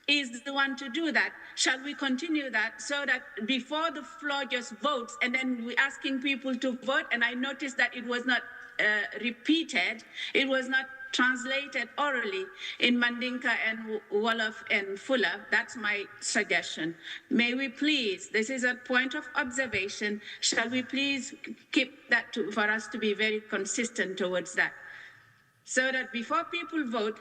is the one to do that. Shall we continue that so that before the floor just votes and then we're asking people to vote, and I noticed that it was not repeated, it was not translated orally in Mandinka and Wolof and Fula. That's my suggestion. May we please, this is a point of observation, shall we please keep that for us to be very consistent towards that, so that before people vote,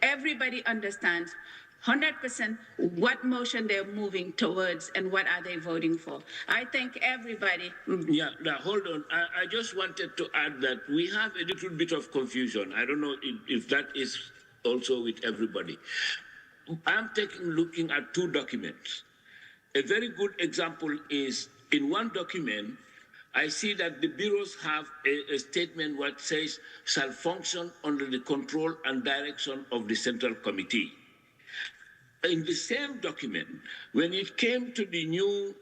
everybody understands 100% what motion they're moving towards and what are they voting for. I thank everybody. Yeah, now hold on. I just wanted to add that we have a little bit of confusion. I don't know if that is also with everybody. I'm looking at two documents. A very good example is in one document, I see that the bureaus have a statement what says shall function under the control and direction of the Central Committee. In the same document, when it came to the new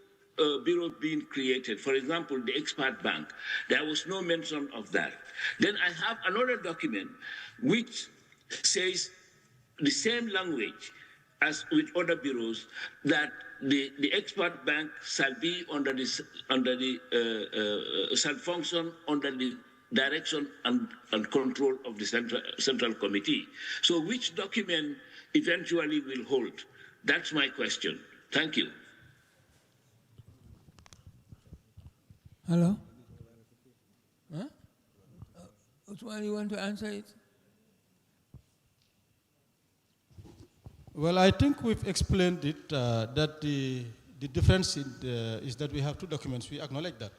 bureau being created, for example, the expert bank, there was no mention of that. Then I have another document which says the same language as with other bureaus, that the expert bank shall be shall function under the direction and control of the Central Committee. So which document eventually will hold? That's my question. Thank you. Hello? Huh? Which one you want to answer it? Well, I think we've explained it, that the difference is that we have two documents. We acknowledge that.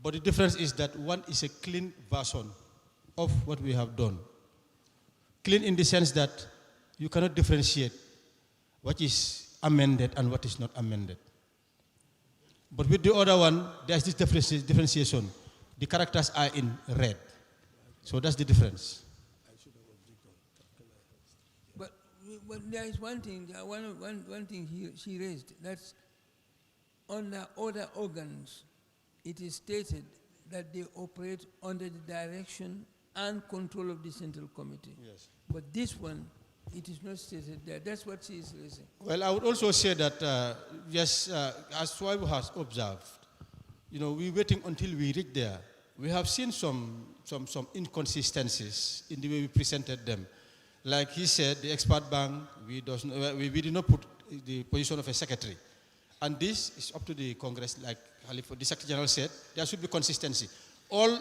But the difference is that one is a clean version of what we have done. Clean in the sense that you cannot differentiate what is amended and what is not amended. But with the other one, there's this differentiation. The characters are in red. So that's the difference. But there is one thing, one thing she raised. That's under other organs, it is stated that they operate under the direction and control of the Central Committee. Yes. But this one, it is not stated there. That's what she is raising. Well, I would also say that, yes, as Swaibu has observed, we're waiting until we reach there. We have seen some inconsistencies in the way we presented them. Like he said, the expert bank, we did not put the position of a secretary. And this is up to the Congress, like the Secretary General said, there should be consistency. All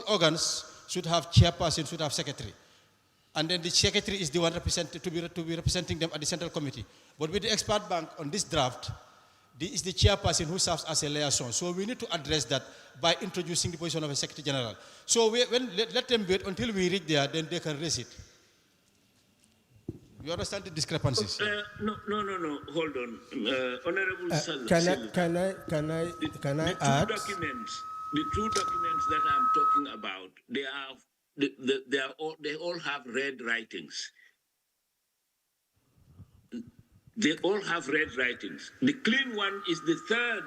organs should have chairperson, should have secretary. And then the secretary is the one to be representing them at the central committee. But with the expert bank on this draft, is the chairperson who serves as a liaison. So we need to address that by introducing the position of a secretary general. So let them wait until we reach there, then they can raise it. You understand the discrepancies? No. Hold on, Honorable Can I add? The two documents that I'm talking about, they all have red writings. They all have red writings. The clean one is the third.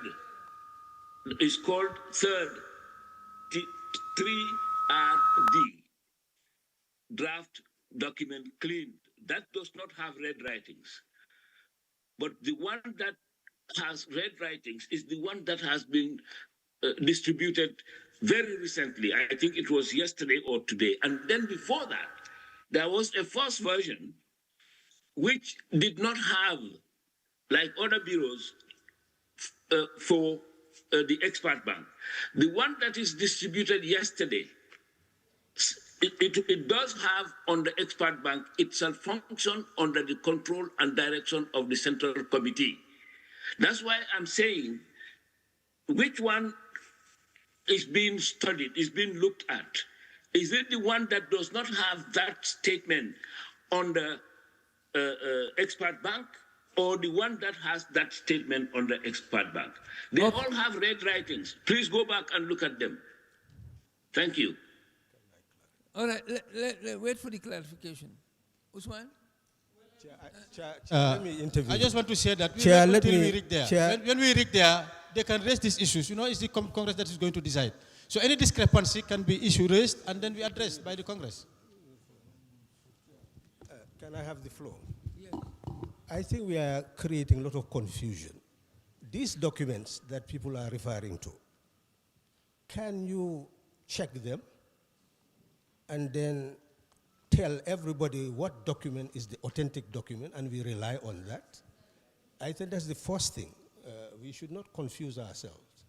It's called third 3RD. Draft document clean. That does not have red writings. But the one that has red writings is the one that has been distributed very recently. I think it was yesterday or today. And then before that, there was a first version which did not have, like other bureaus, for the expert bank. The one that is distributed yesterday, it does have on the expert bank itself function under the control and direction of the central committee. That's why I'm saying which one is being studied, is being looked at. Is it the one that does not have that statement on the expert bank, or the one that has that statement on the expert bank? They all have red writings. Please go back and look at them. Thank you. All right, wait for the clarification. Usman? Let me intervene. I just want to say that we reach there. When we reach there, they can raise these issues. You know, it's the Congress that is going to decide. So any discrepancy can be issue raised and then we addressed by the Congress. Can I have the floor? Yes. I think we are creating a lot of confusion. These documents that people are referring to, can you check them and then tell everybody what document is the authentic document, and we rely on that? I think that's the first thing. We should not confuse ourselves.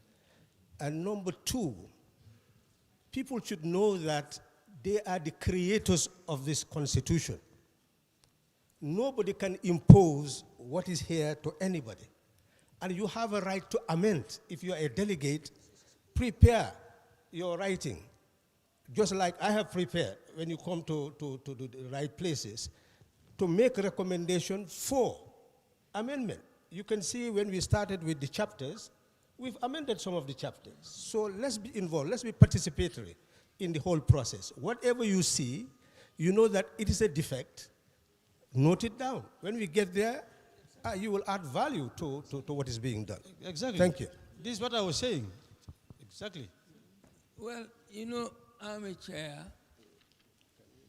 And number two, people should know that they are the creators of this constitution. Nobody can impose what is here to anybody. And you have a right to amend. If you are a delegate, prepare your writing. Just like I have prepared when you come to the right places, to make a recommendation for amendment. You can see when we started with the chapters, we've amended some of the chapters. So let's be involved, let's be participatory in the whole process. Whatever you see, you know that it is a defect, note it down. When we get there, you will add value to what is being done. Exactly. Thank you. This is what I was saying. Exactly. Well, you know, I'm a chair.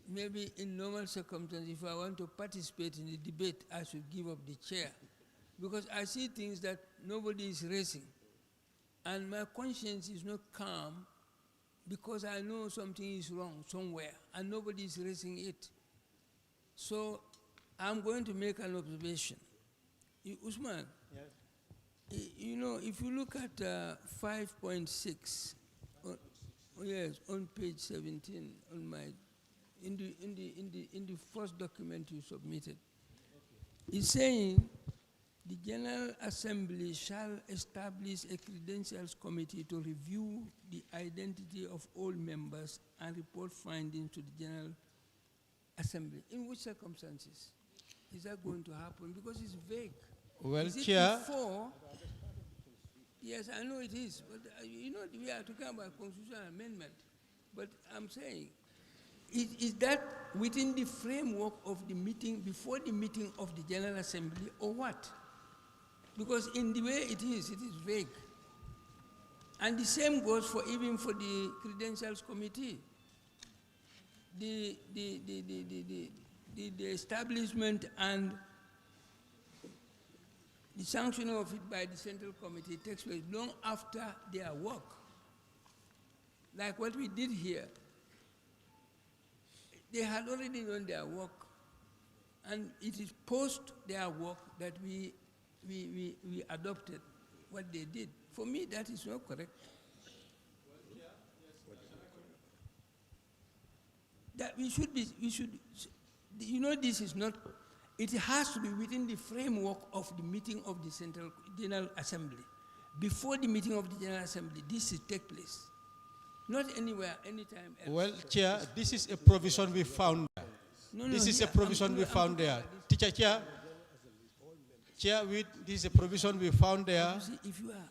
Maybe in normal circumstances, if I want to participate in the debate, I should give up the chair. Because I see things that nobody is raising. And my conscience is not calm because I know something is wrong somewhere and nobody is raising it. So I'm going to make an observation. Usman, yes. You know, if you look at 5.6, yes, on page 17, on my, in the first document you submitted, it's saying the General Assembly shall establish a credentials committee to review the identity of all members and report findings to the General Assembly. In which circumstances is that going to happen? Because it's vague. Well, is it Chair. before? Yes, I know it is. But you know, we are talking about constitutional amendment. But I'm saying, is that within the framework of the meeting, before the meeting of the General Assembly, or what? Because in the way it is vague. And the same goes for even for the Credentials Committee. The establishment and the sanctioning of it by the Central Committee takes place long after their work. Like what we did here. They had already done their work, and it is post their work that we adopted what they did. For me, that is not correct. that we should, you know, this is not, it has to be within the framework of the meeting of the Central General Assembly. Before the meeting of the General Assembly, this should take place. Not anywhere, anytime else. Well, Chair, this is a provision we found there. This is a provision we found there. Teacher, Chair, this is a provision we found there. See, if you are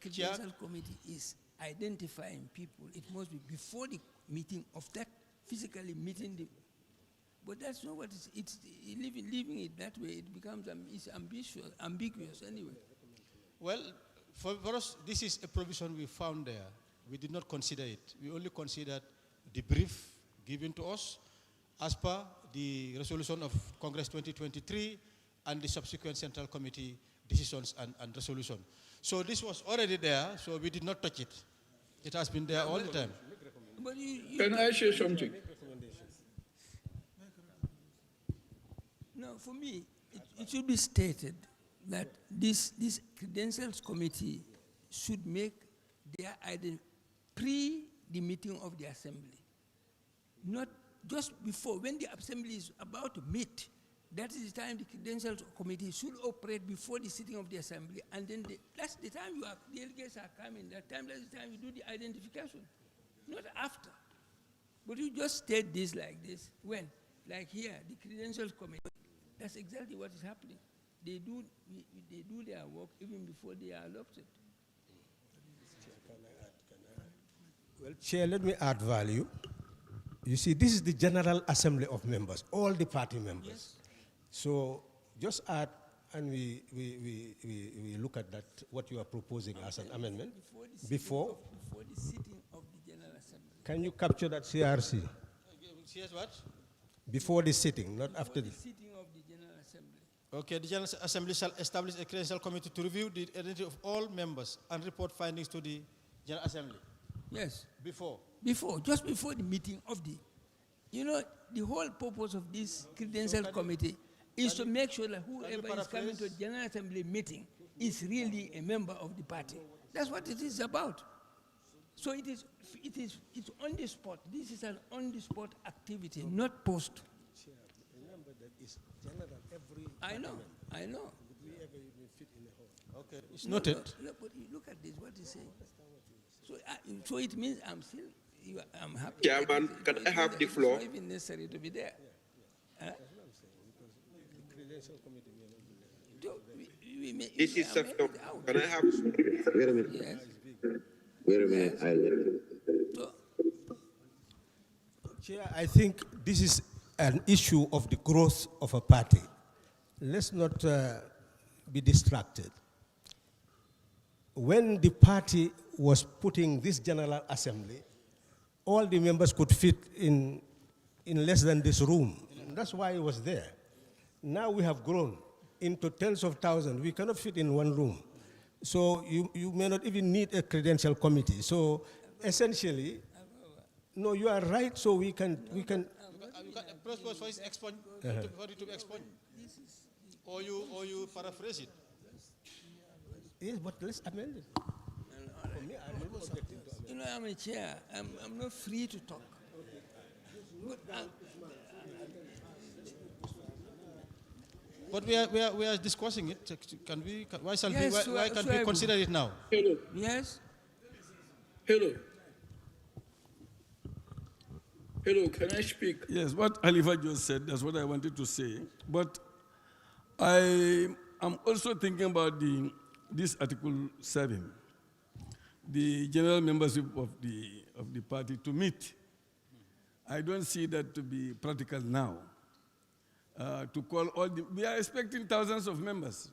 credential committee is identifying people, it must be before the meeting of that, physically meeting the, but that's not what it's leaving it that way, it becomes ambiguous anyway. Well, for us, this is a provision we found there. We did not consider it. We only considered the brief given to us as per the resolution of Congress 2023 and the subsequent Central Committee decisions and resolution. So this was already there, so we did not touch it. It has been there all the time. But Can I share something? No, for me, it should be stated that this credentials committee should make their identity pre the meeting of the assembly, not just before. When the assembly is about to meet, that is the time the credentials committee should operate before the sitting of the assembly, and then that's the time the delegates are coming. That's the time you do the identification, not after. But you just state this like this. When? Like here, the credentials committee, that's exactly what is happening. They do their work even before they are adopted. Well, Chair, let me add value. You see, this is the General Assembly of members, all the party members. Yes. So just add, and we look at that, what you are proposing as an amendment. Before the sitting of the General Assembly. Can you capture that CRC? CS what? Before the sitting, not after the sitting of the General Assembly. Okay, the General Assembly shall establish a credential committee to review the identity of all members and report findings to the General Assembly. Yes. Before, just before the meeting of the, you know, the whole purpose of this credential committee is to make sure that whoever is coming to a General Assembly meeting is really a member of the party. That's what it is about. So it's on the spot. This is an on-the-spot activity, not post. Remember that it's general every I know. Would we ever even fit in the hall? Okay, it's noted. But look at this, what he's saying. So it means I'm happy. Chairman, can I have the floor? It's not even necessary to be there. This is a floor. Can I have? Wait a minute. Yes. Wait a minute. Chair, I think this is an issue of the growth of a party. Let's not be distracted. When the party was putting this General Assembly, all the members could fit in less than this room. That's why it was there. Now we have grown into tens of thousands. We cannot fit in one room. So you may not even need a credential committee. So essentially, no, you are right. So we can. Propose for his expon, for it to be explained, or you paraphrase it. Yes, but let's amend it. For me, I'm not objecting to amend. You know, I'm a chair. I'm not free to talk. But we are discussing it. Can we? Why can't we consider it now? Hello. Yes. Hello. Hello, can I speak? Yes, what Khalifa just said, that's what I wanted to say. But I am also thinking about this Article 7, the general membership of the party to meet. I don't see that to be practical now. To call we are expecting thousands of members.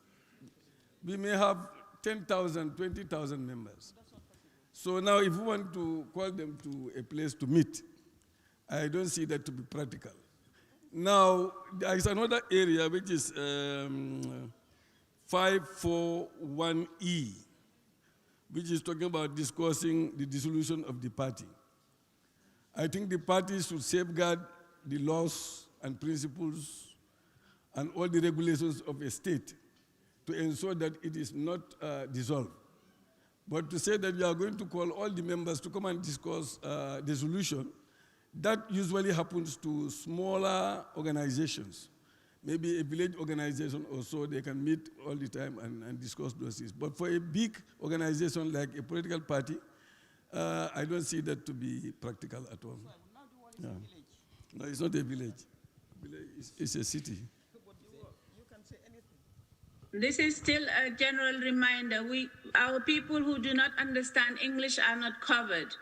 We may have 10,000, 20,000 members. So now if we want to call them to a place to meet, I don't see that to be practical. Now, there is another area which is 541E, which is talking about discussing the dissolution of the party. I think the party should safeguard the laws and principles and all the regulations of a state to ensure that it is not dissolved. But to say that we are going to call all the members to come and discuss dissolution, That usually happens to smaller organizations. Maybe a village organization or so, they can meet all the time and discuss those things. But for a big organization like a political party, I don't see that to be practical at all. Yeah. No, it's not a village. It's a city. This is still a general reminder. Our people who do not understand English are not covered.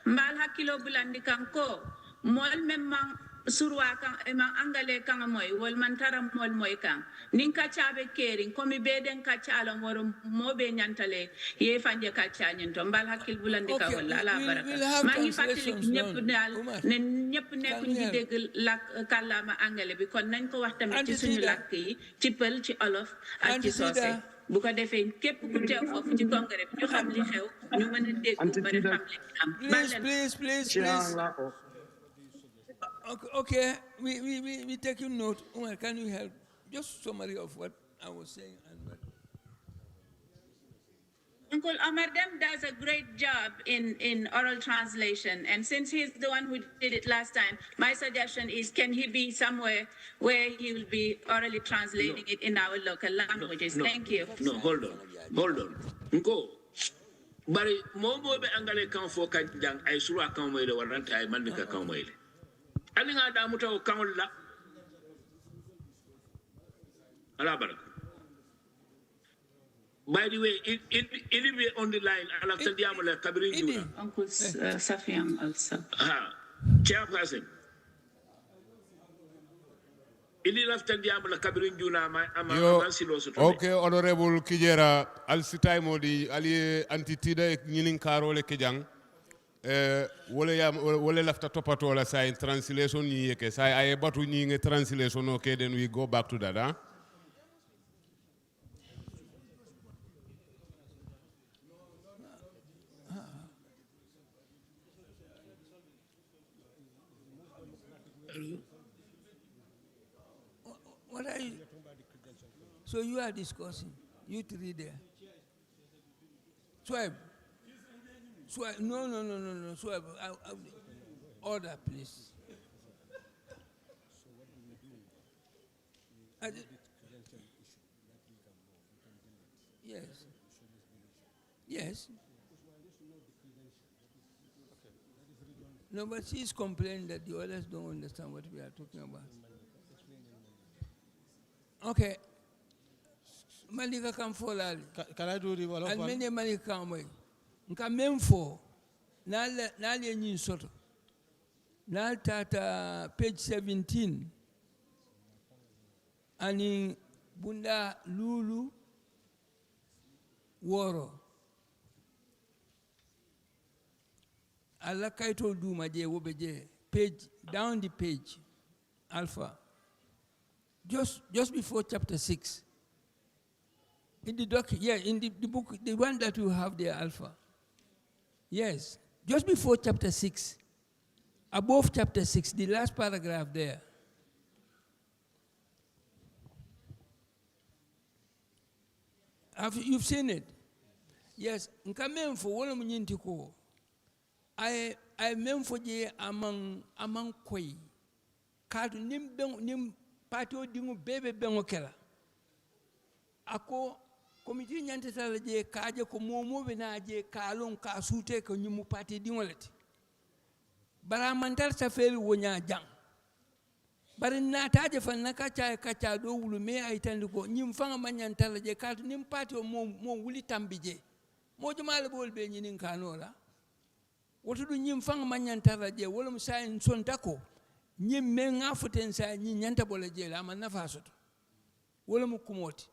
Mbal hakilo bulandi kanko mol memang surwa kan emang angale kan moy wol mantara mol moy kan ninka chabe kering komi beden ka chala moro mobe nyantale ye fanje ka chanento mbal hakil bulandi ka wala ala baraka mangi fatali ñepp dal ne ñepp nekk ñu dégg lak kalama angale bi kon nañ ko wax tamit ci suñu lak yi ci peul ci olof ak ci sossé bu ko defee képp ku teew foofu ci congrès bi ñu xam li xew ñu mën a dégg ba xam li am please okay we taking note. Umar, can you help just summary of what I was saying and what Uncle Omar Dem does a great job in oral translation, and since he's the one who did it last time, my suggestion is, can he be somewhere where he will be orally translating it in our local languages? Thank you. No, hold on. Nko, bari momo be angale kan fo kan jang ay sura kan moyle waranta ay mandika kan moyle. Ali nga da mutaw kan la. Ala baraka. By the way, it will be on the line. Uncle Safian also. Chairperson. Okay, Honorable Kijera, Al Sitai Modi, Ali Antitida, Ninin Karole Kijang, Wole lafta topatola sa in translation, yeke sa I able to ning translation, okay, then we go back to that, huh? What are you? So you are discussing. You three there. Swipe. No. Swipe. Order, please. Yes. No, but she's complaining that the others don't understand what we are talking about. Okay. Malika can fall. Can I do the wall? And many Malika come away. Nka memfo na le nyin soto. Na tata page 17. Ani bunda lulu woro. Allah kaito duma je wobeje page down the page alpha. Just before chapter 6. In the in the book, the one that you have there, Alpha. Yes, just before chapter 6. Above chapter 6, the last paragraph there. You've seen it? Yes. Nkamem for one munyintiko. I mem for je among koi. Kadu nim patio dingu bebe bengo kela. Ako komiti nyante tala je kaje ko momo be na je kalon ka sute ko nyumu pati dingolati. Bara mantal sa feli wonya jang. Bari na taje fan na kacha do wulu me ay tandi ko nyim fanga manyan tala je kalto nim pati o mo wuli tambije. Mo jumala bol be nyinin kanola. Woto du nyim fanga manyan tala je wala musayin son tako. Nyim me ngafuten sa nyi nyanta bola je la man nafa soto. Wala mu kumoti.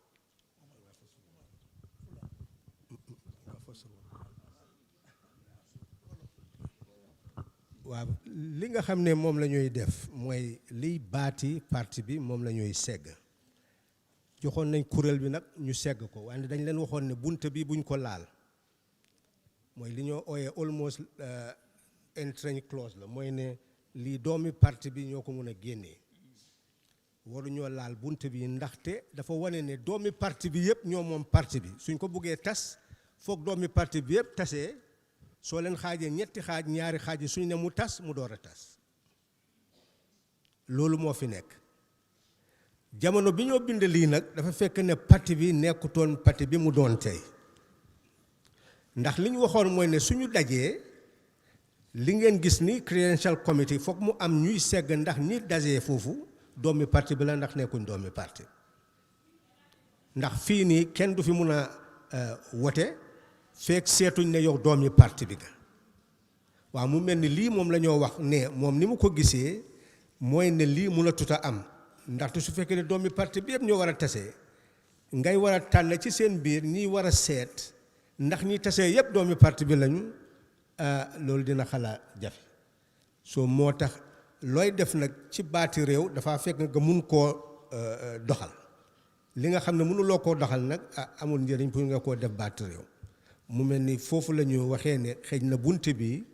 waaw li nga xam ne moom la ñuy def mooy liy baati parti bi moom la ñuy segg joxoon nañ kuréel bi nag ñu segg ko wante dañ leen waxoon ne bunte bi buñ ko laal mooy li ñoo ooyee almost entering clause la mooy ne lii doomi parti bi ñoo ko mun a génnee waruñoo laal bunte bi ndaxte dafa wane ne doomi parti bi yëpp ñoo moom parti bi suñ ko buggee tas foog doomi parti bi yëpp tasee soo leen xaajee ñetti xaaj ñaari xaaj yi suñ ne mu tas mu door a tas loolu moo fi nekk jamono bi ñoo bind lii nag dafa fekk ne parti bi nekkutoon parti bi mu doon tey ndax li ñu waxoon mooy ne suñu dajee li ngeen gis ni credential committee foog mu am ñuy segg ndax ñi dajee foofu doomi parti bi la ndax nekkuñ doomi parti ndax fii nii kenn du fi mun a wote fekk seetuñ ne yow doomi parti bi ga waaw mu mel ni lii moom la ñoo wax ne moom ni mu ko gisee mooy ne lii mun a tuta am ndaxte su fekkee ne doomi parti bi yëpp ñoo war a tasee ngay war a tànn ci seen biir ñi war a seet ndax ñi tasee yëpp doomi parti bi lañu loolu dina xalaat jafe soo moo tax looy def nag ci baati réew dafa fekk nga mun koo doxal li nga xam ne mënuloo koo doxal nag amul njëriñ pour nga koo def baati réew mu mel ni foofu la ñu waxee ne xëy na bunt bi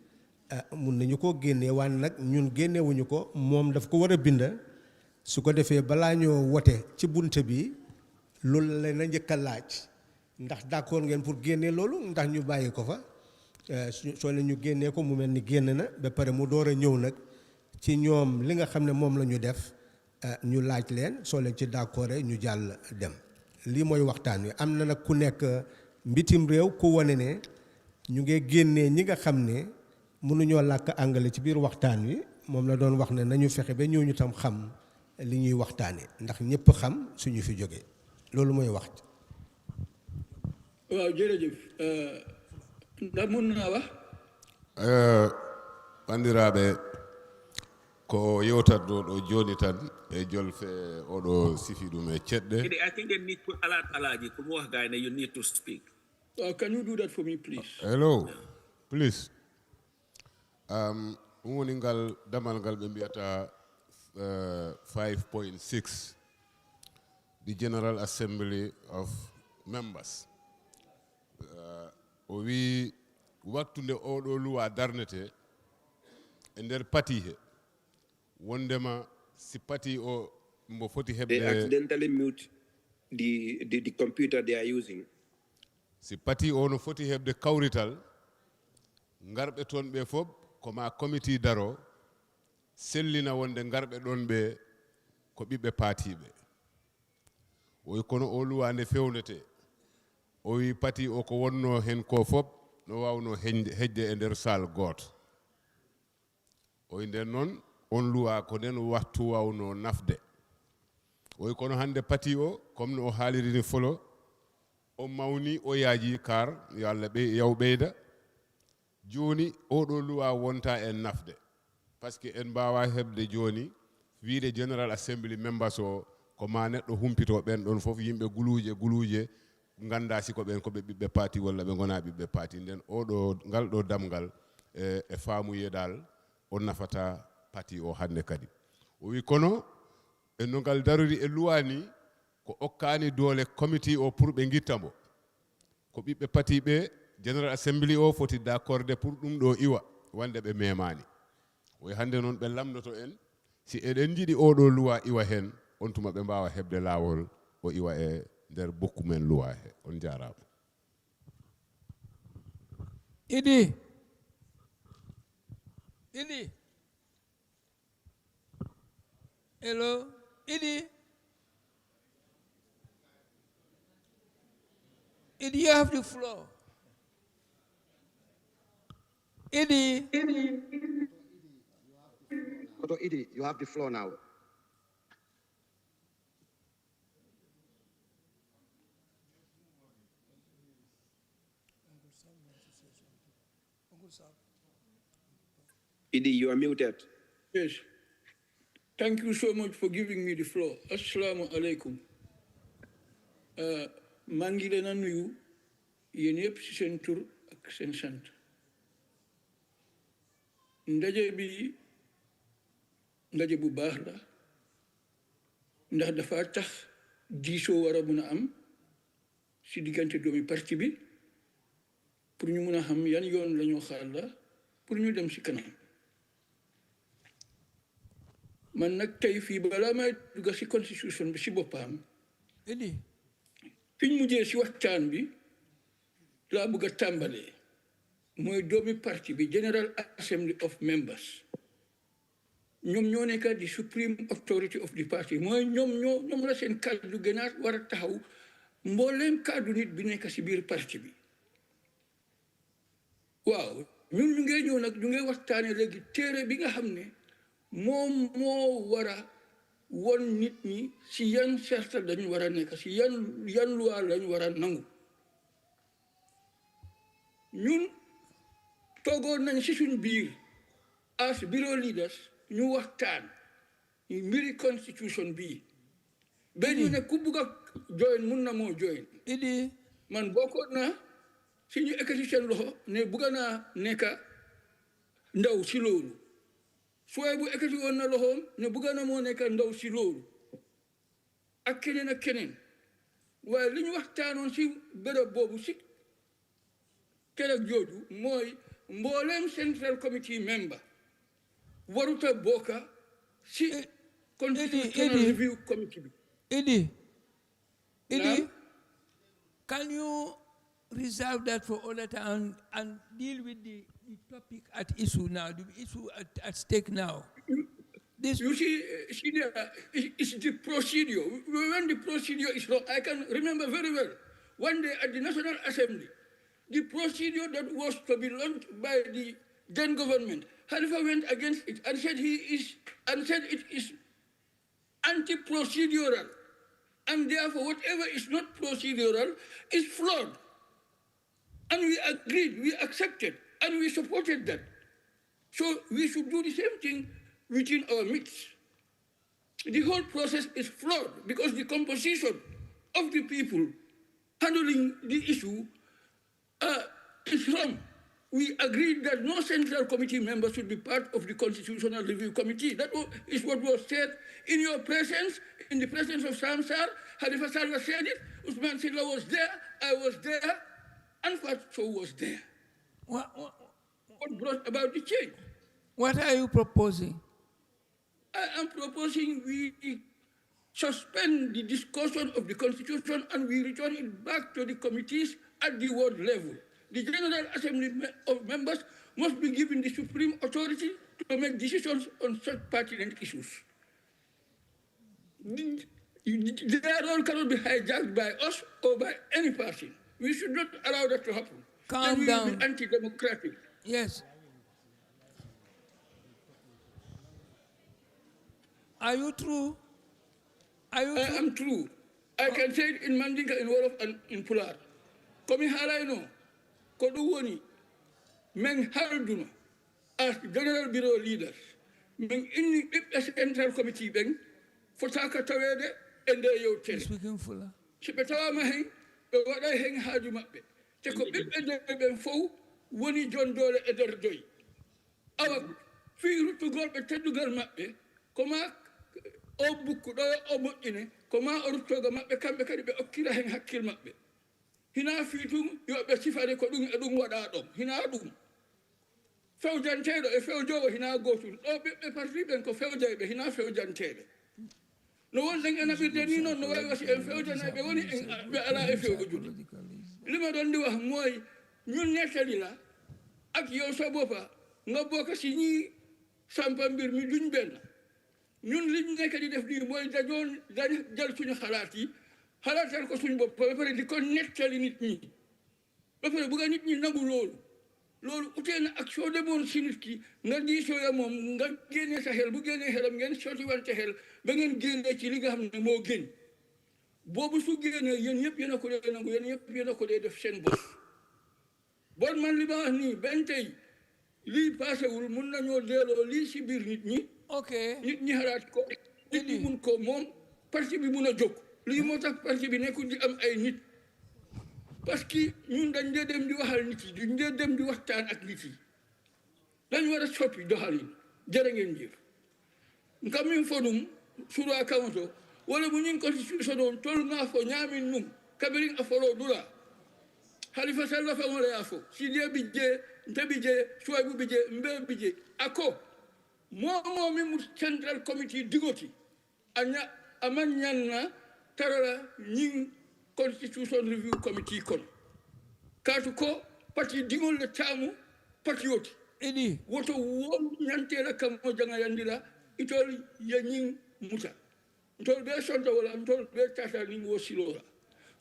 mun nañu koo génnee waaye nag ñun génnewuñu ko moom daf ko war a bind su ko defee balaa ñoo wote ci bunt bi loolu la na njëkk a laaj ndax d'accord ngeen pour génnee loolu ndax ñu bàyyi ko fa soo ne ñu génnee ko mu mel ni génn na ba pare mu door a ñëw nag ci ñoom li nga xam ne moom la ñu def ñu laaj leen soo leen ci d'accord ñu jàll dem lii mooy waxtaan wi am na nag ku nekk mbitim réew ku wane ne ñu ngi génnee ñi nga xam ne mënuñoo làkk anglais ci biir waxtaan wi moom la doon wax ne nañu fexe ba ñooñu tam xam li ñuy waxtaane ndax ñëpp xam suñu fi jógee loolu mooy wax. waaw jërëjëf ndax mën naa wax. bandiraɓe ko yewtat ɗo joni tan e jolfe oɗo sifi ɗum e ceɗɗe. I think they need to alert Alaji. You need to speak. Can you do that for me, please? Hello, please. Woni ngal damal ngal ɓe mbiyata 5.6 the General Assembly of Members. O wi wattude oɗo luwa darnete e nder pati he wondema si pati o mbo foti hebde. They accidentally mute the computer they are using. Si pati o no foti hebde kawrital ngarɓe toon ɓe fof koma committee daro sellina wonde ngarɓe ɗon ɓe ko ɓiɓɓe paatiɓe. O wi kono o luwa nde fewnete o wi pati o ko wonno hen ko fof no wawno hejde e nder salle goto. O wi nden noon on luwa ko nden wattu wawno nafde. O wi kono hande pati o comme no o haaliri ni folo o mawni o yaaji kar yo Allah yaw ɓeyda joni oɗo luwa wonta en nafde par ce que en mbawa hebde joni wiide General Assembly members o ko ma neɗɗo humpito ɓen ɗon fof yimɓe guluje ganda siko ɓen koɓe ɓiɓɓe paati walla ɓe gona ɓiɓɓe paati nden ngal ɗo damgal e faamuye dal o nafata pati o hande kadi. O wi kono e no ngal darori e luwani ko okkani doole committee o pour ɓe guittamo ko ɓiɓɓe pati ɓe General Assembly o foti d'accorde pour ɗum ɗo iwa wande ɓe memani. O wi hande noon ɓe lamdoto en si eɗen jiiɗi oɗo luwa iwa hen on tuma ɓe mbawa hebde lawol o iwa e nder bokku men luwa he. On jarama. Idi hello Idi you have the floor. Idi you have the floor now. Idi, you are muted. Yes. Thank you so much for giving me the floor. Assalamu alaikum. maa ngi leen a nuyu yéen yëpp ci seen tur ak seen sant. ndaje bi ndaje bu baax la ndax dafa tax diisoo war a mun a am ci diggante doomi parti bi pour ñu mun a xam yan yoon la ñoo xaar la pour ñu dem ci kanam. man nag tey fii balaa may dugg ci constitution bi ci boppam fiñ mujjee ci waxtaan bi laa bëgg a tàmbalee mooy doomi parti bi General Assembly of Members ñoom ñoo nekk di supreme authority of the party mooy ñoom la seen kàddu gënaat war a taxaw mbooleem kàddu nit bi nekk si biir parti bi waaw ñun ñu ngi ñëw nag ñu ngi waxtaane léegi téere bi nga xam ne moom moo war a won nit ñi si yan charte dañu war a nekk si yan loi lañu war a nangu ñun toogoon nañ si suñ biir as bureau leaders ñu waxtaan mbiri constitution bii ba ñu ne ku bugg a join mun na moo join idi man bokkoon naa si ñu ekkati seen loxo ne bugg naa nekk ndaw si loolu sooy bu ekkati woon na loxoom ne bugg na moo nekk ndaw si loolu ak keneen waaye li ñu waxtaanoon si béréb boobu si keroog jooju mooy mbooleem central committee member waruta bokka si constitutional review committee bi Idi, can you reserve that for other time and deal with the topic at issue now, the issue at stake now? You see, it's the procedure. When the procedure is wrong, I can remember very well, one day at the National Assembly, the procedure that was to be launched by the then government, Halifa went against it and said it is anti-procedural. And therefore, whatever is not procedural is flawed. And we agreed, we accepted, and we supported that. So we should do the same thing within our midst. The whole process is flawed because the composition of the people handling the issue is wrong. We agreed that no central committee member should be part of the Constitutional Review Committee. That is what was said in your presence, in the presence of Samsar. Halifa Sallah said it, Usman Silla was there, I was there, and Fatso was there. What brought about the change? What are you proposing? I am proposing we suspend the discussion of the Constitution and we return it back to the committees at the world level. The General Assembly of members must be given the supreme authority to make decisions on such pertinent issues. Their role cannot be hijacked by us or by any person. We should not allow that to happen. Calm down. We will be anti-democratic. Yes. Are you true? I am true. I can say it in Mandinka, in Wolof, and in Pular. Komi halayno, kodu woni, men halduna, as general bureau leaders, men inni ɓiɓɓe central committee ɓen, fotaka tawede e nde yewtere. Speaking fuller. So ɓe tawama hen, ɓe waɗa hen haaju maɓɓe. Te ko ɓiɓɓe nde ɓen fof woni jondole e nder doyi. Awa fii ruttugol ɓe teddugal maɓɓe, koma o bukkuɗo o moƴƴine koma o ruttoga maɓɓe kamɓe kadi ɓe okkira hen hakkille maɓɓe hina fii tun yoɓe sifade ko ɗum e ɗum waɗa ɗon hina ɗum fewjanteɗo e fewjowo hina gotum ɗo ɓiɓɓe parti ɓen ko fewjayɓe hina fewjanteɓe no wonɗen e naɓirde ni noon no wawi wasi en fewjanaɓe woni ɓe ala e fewgojude lima ɗon ndi wax mooy ñun nettali la ak yow sa boppa nga bokk si ñi sampa mbir mi duñ benn ñun liñ nekk di def nii mooy dañoo jël suñu xalaat yi xalaatal ko suñu bopp ba pare di ko nettali nit ñi ba pare bu nga nit ñi nangu loolu utee na ak soo demoon si nit ki nga diisoo ya moom nga génnee sa xel bu génnee xelam ngeen sotti wante xel ba ngeen génnee ci li nga xam ne moo gën boobu su génnee yéen ñëpp yéen a ko dee nangu yéen ñëpp yéen a ko dee def seen bopp bon man li ma wax nii benn tey lii paasewul mun nañoo delloo lii si biir nit ñi nit ñi xalaat ko nit ñi mun ko moom parti bi mun a jóg lii moo tax parti bi nekkul di am ay nit parce que ñun dañ dee dem di waxal nit yi duñ dee dem di waxtaan ak nit yi dañ war a soppi doxalin jërë ngeen jëf nga min fonum suru akamoto wala mu ñin constitution on tol nga fo ñaamin num kabirin a folo dula Halifa Sallah fa wala ya fo si die bijje nte bijje suway bu bijje mbe bijje ako momo mi mu central committee digoti anya amanyanna tarala ñing constitution review committee kon kaatu ko parti digol le tamu patriote edi woto won ñantela kam mo janga yandila itol yanin muta itol be sonta wala itol be tata lingo silora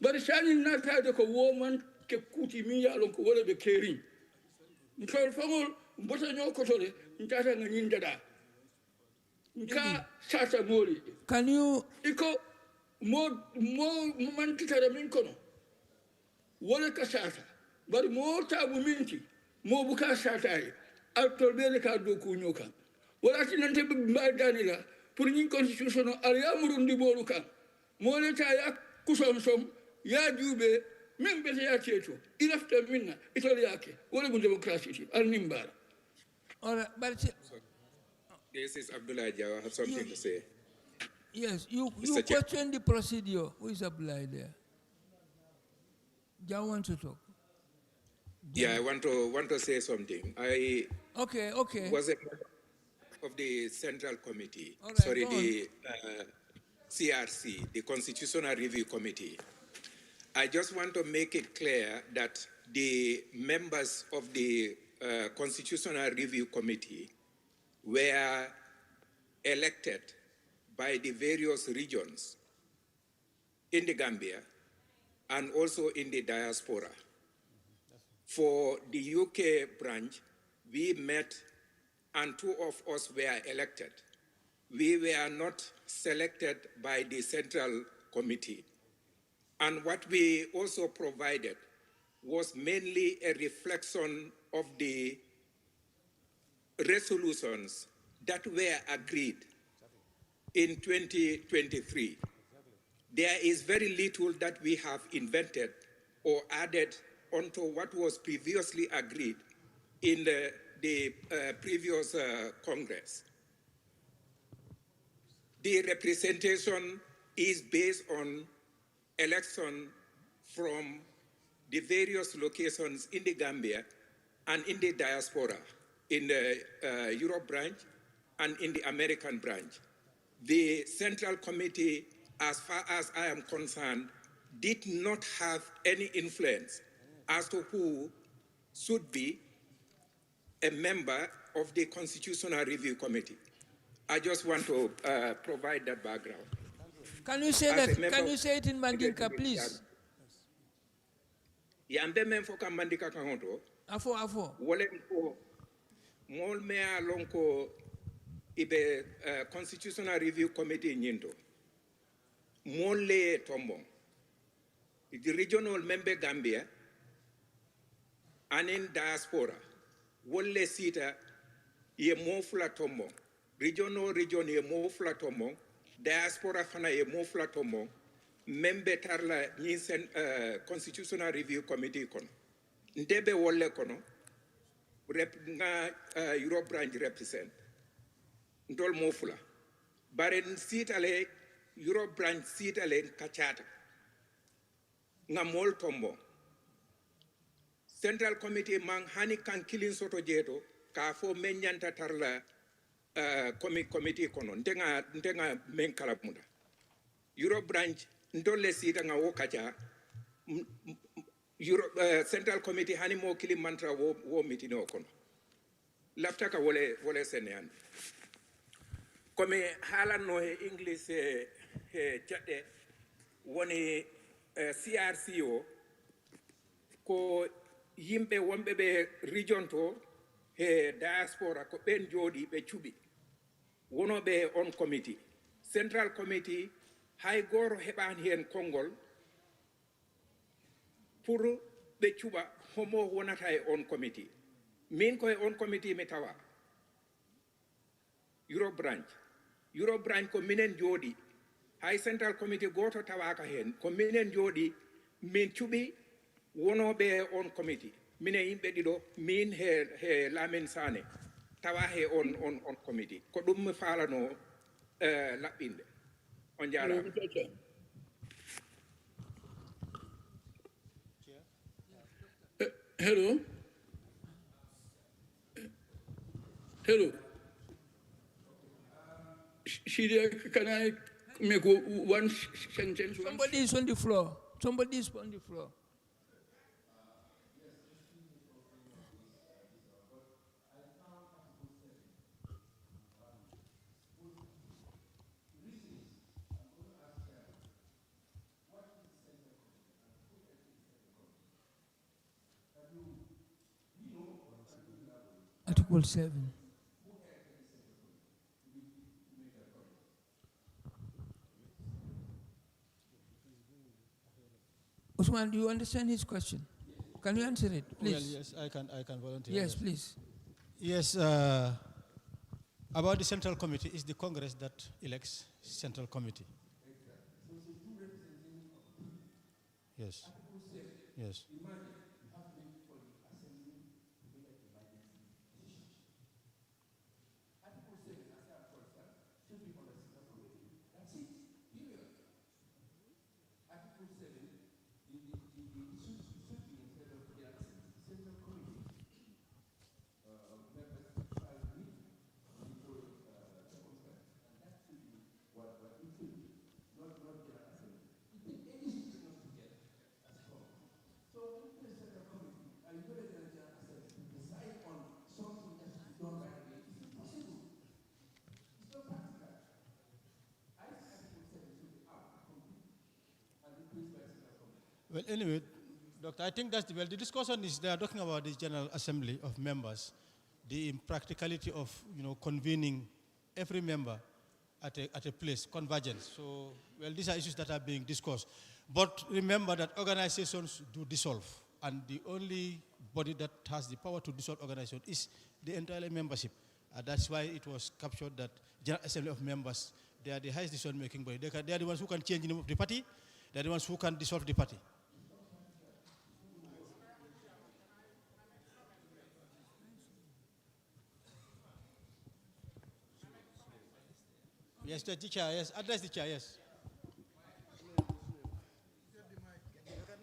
bari sani nata de ko woman ke kuti mi ya lon ko wala be kering itol fangol bota nyo ko tole ntata nganin dada nka sasa mori can you iko mo man kitara min kono wala ka sasa bari mo tabu minti mo buka sata ay altol be ka do ko nyoka wala tinante be mbadani la pour ñi constitution ala murundi bolu kan mo le ta ya kusom som ya jube min be ya cheto ilafta minna itol yake wala bu democracy al nimbara ora but this is Abdullah Jawa. I have something to say. Yes, you Mr. Chair. question the procedure. Who is Abdullah there? Jawa wants to talk. Yeah, I want to say something. I Okay. was a member of the Central Committee, All right, sorry, go the CRC, the Constitutional Review Committee. I just want to make it clear that the members of the Constitutional Review Committee were elected by the various regions in the Gambia and also in the diaspora. For the UK branch, we met and two of us were elected. We were not selected by the Central Committee. And what we also provided was mainly a reflection of the resolutions that were agreed in 2023. There is very little that we have invented or added onto what was previously agreed in the previous Congress. The representation is based on election from the various locations in the Gambia and in the diaspora, in the Europe branch and in the American branch. The Central Committee, as far as I am concerned, did not have any influence as to who should be a member of the Constitutional Review Committee. I just want to provide that background. Can you say that? Can you say it in Mandinka, please? Yambe men foka Mandinka kangoto. Afo. Wole ko mol mea lonko ibe Constitutional Review Committee nyinto. Mole tombo. The regional member Gambia and in diaspora. Wole sita ye mo fula tombo. Region ye mo fula tombo. Diaspora fana ye mo fula tombo. Member tarla nyinsen Constitutional Review Committee kono. Ndebe wole kono. Rep nga Europe branch represent. Ndol mo fula. Baren sitale Europe branch sitale kachata. Nga mol tombo. Central Committee mang hani kan killing soto jeto ka fo menyanta tarla committee kono ntenga men kala munda Europe branch ndole sita nga wokaja Central Committee hani mo killing mantra wo mitino kono lafta ka wole senean comme halan no he English he jadde woni CRC o ko yimbe wonbe be region to he diaspora ko ben jodi be cubi wono be on committee Central Committee hay goro heban hen kongol pour be cuba homo wonata e on committee min ko e on committee mi tawa Europe branch ko minen jodi hay Central Committee goto tawaka hen ko minen jodi min cubi wono be on committee mine yimbe dido min he lamin sane tawa he on committee ko dum mi falano labbinde on jara hello can I make one sentence? Somebody is on the floor. Article 7. Usman, do you understand his question? Can you answer it, please? Well, yes, I can volunteer. Yes, please. Yes, about the Central Committee, it's the Congress that elects Central Committee. Yes. Yes. Well, anyway, Doctor, I think that's the discussion is they are talking about the General Assembly of members, the impracticality of convening every member at a place, convergence. So, well, these are issues that are being discussed. But remember that organizations do dissolve, and the only body that has the power to dissolve organization is the entire membership. That's why it was captured that General Assembly of members, they are the highest decision-making body. They are the ones who can change the name of the party. They are the ones who can dissolve the party. Yes, the chair, yes. Address the chair, yes. You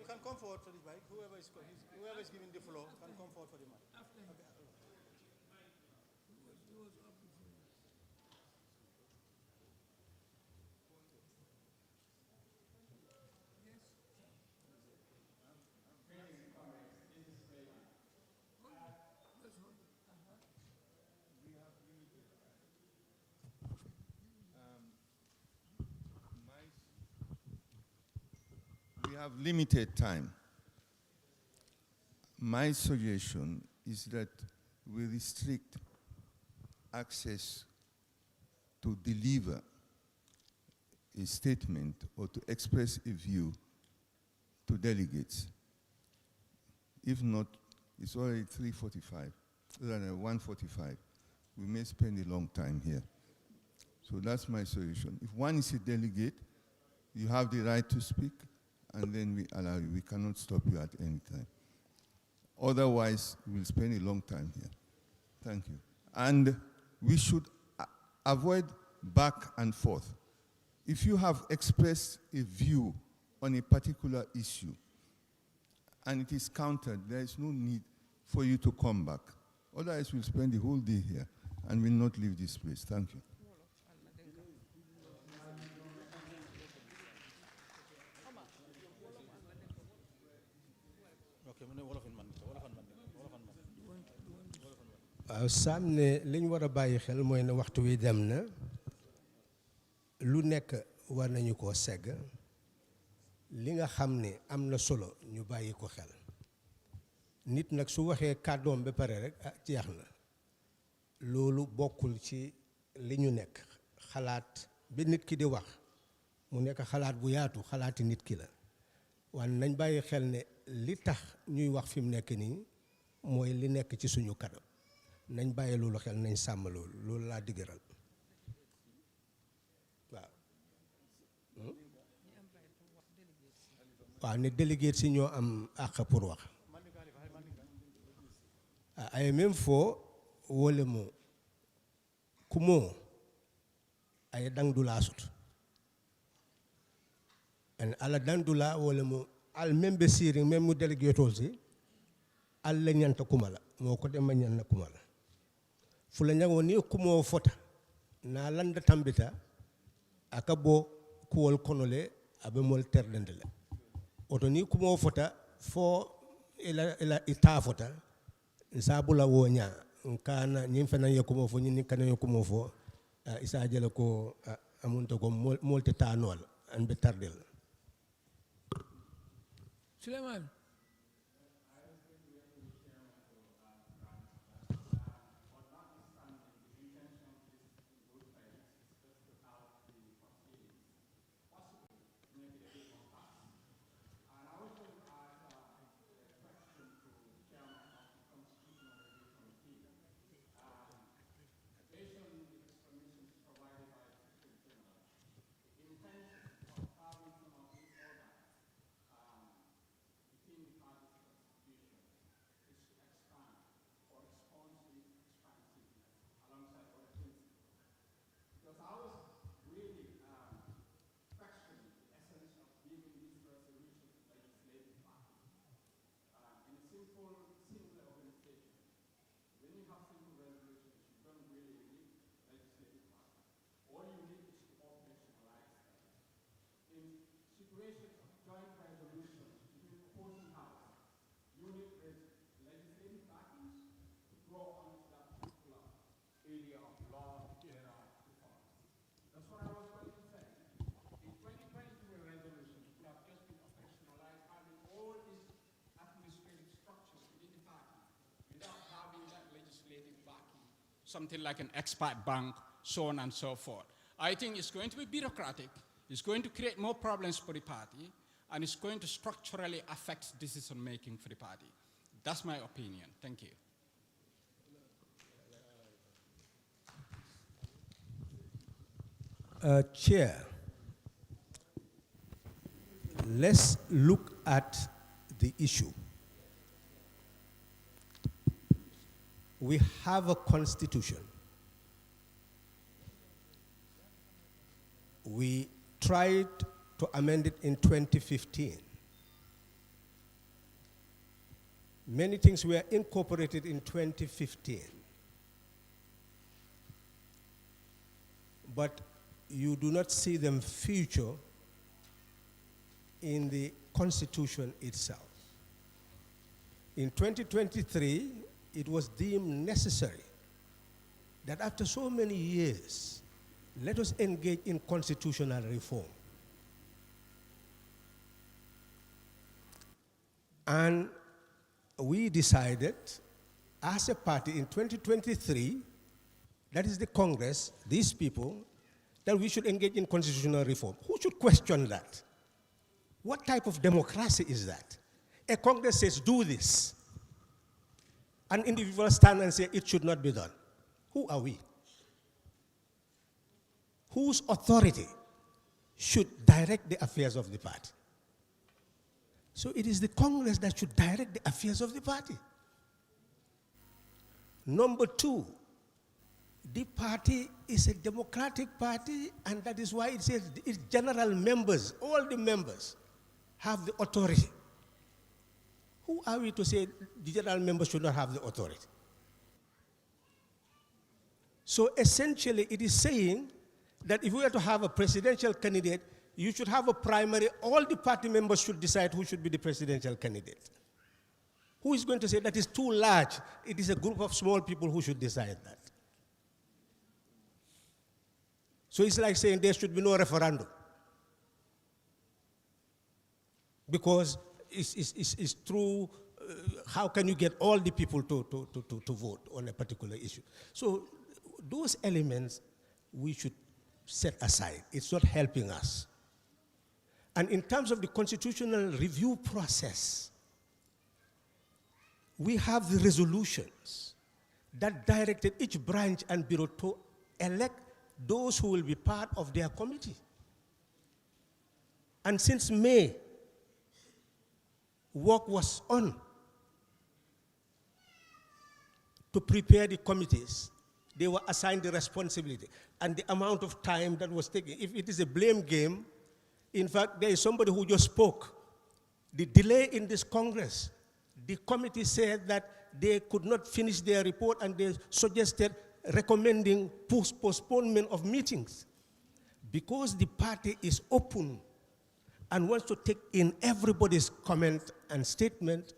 can come forward for the mic. Whoever is giving the floor can come forward for the mic. We have limited time. My suggestion is that we restrict access to deliver a statement or to express a view to delegates. If not, it's already 3:45, rather 1:45. We may spend a long time here. So that's my suggestion. If one is a delegate, you have the right to speak, and then we allow you. We cannot stop you at any time. Otherwise, we'll spend a long time here. Thank you. And we should avoid back and forth. If you have expressed a view on a particular issue and it is countered, there is no need for you to come back. Otherwise, we'll spend the whole day here and will not leave this place. Thank you. waaw Sam ne li ñu war a bàyyi xel mooy ne waxtu wi dem na lu nekk war nañu koo segg li nga xam ne am na solo ñu bàyyi ko xel nit nag su waxee kàddoom ba pare rek jeex na loolu bokkul ci li ñu nekk xalaat bi nit ki di wax mu nekk xalaat bu yaatu xalaati nit ki la waaye nañ bàyyi xel ne li tax ñuy wax fi mu nekk nii mooy li nekk ci suñu kanam nañ bàyyi loolu xel nañ sàmm loolu laa digëral waaw ne délégué si ñoo am àq pour wax ay même foo wole mo kumo ay dangdula sut en ala dangdula wole mo al membe siri même mu délégué tolsi al la ñanta kumala moko dem ñan kumala fula ñango ni kumo fota na landa tambita aka bo kuwol konole abe mol terdendele oto ni kumo fota fo ila ita fota nsabula wonya nkana nyim fana yakumo fo nyini kana yakumo fo isa jela ko amunto ko molte tanol an be tardel Suleiman something like an expat bank, so on and so forth. I think it's going to be bureaucratic, it's going to create more problems for the party, and it's going to structurally affect decision-making for the party. That's my opinion. Thank you. Chair, let's look at the issue. We have a constitution. We tried to amend it in 2015. Many things were incorporated in 2015. But you do not see them feature in the Constitution itself. In 2023, it was deemed necessary that after so many years, let us engage in constitutional reform. And we decided, as a party in 2023, that is the Congress, these people, that we should engage in constitutional reform. Who should question that? What type of democracy is that? A Congress says, do this. An individual stand and say, it should not be done. Who are we? Whose authority should direct the affairs of the party? So it is the Congress that should direct the affairs of the party. Number two, the party is a democratic party, and that is why it says its general members, all the members, have the authority. Who are we to say the general members should not have the authority? So essentially, it is saying that if we are to have a presidential candidate, you should have a primary. All the party members should decide who should be the presidential candidate. Who is going to say that is too large? It is a group of small people who should decide that. So it's like saying there should be no referendum. Because it's true, how can you get all the people to vote on a particular issue? So those elements we should set aside. It's not helping us. And in terms of the constitutional review process, we have the resolutions that directed each branch and bureau to elect those who will be part of their committee. And since May, work was on to prepare the committees. They were assigned the responsibility. And the amount of time that was taken, if it is a blame game, in fact, there is somebody who just spoke. The delay in this Congress, the committee said that they could not finish their report, and they suggested recommending postponement of meetings. Because the party is open and wants to take in everybody's comment and statement,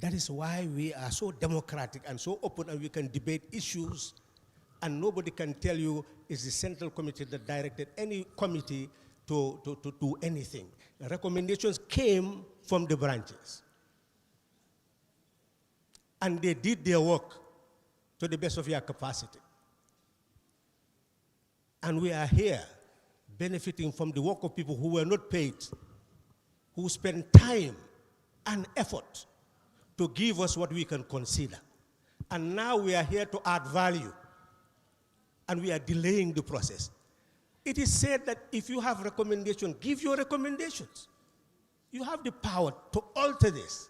that is why we are so democratic and so open, and we can debate issues, and nobody can tell you it's the central committee that directed any committee to do anything. The recommendations came from the branches. And they did their work to the best of their capacity. And we are here benefiting from the work of people who were not paid, who spent time and effort to give us what we can consider. And now we are here to add value, and we are delaying the process. It is said that if you have recommendations, give your recommendations. You have the power to alter this.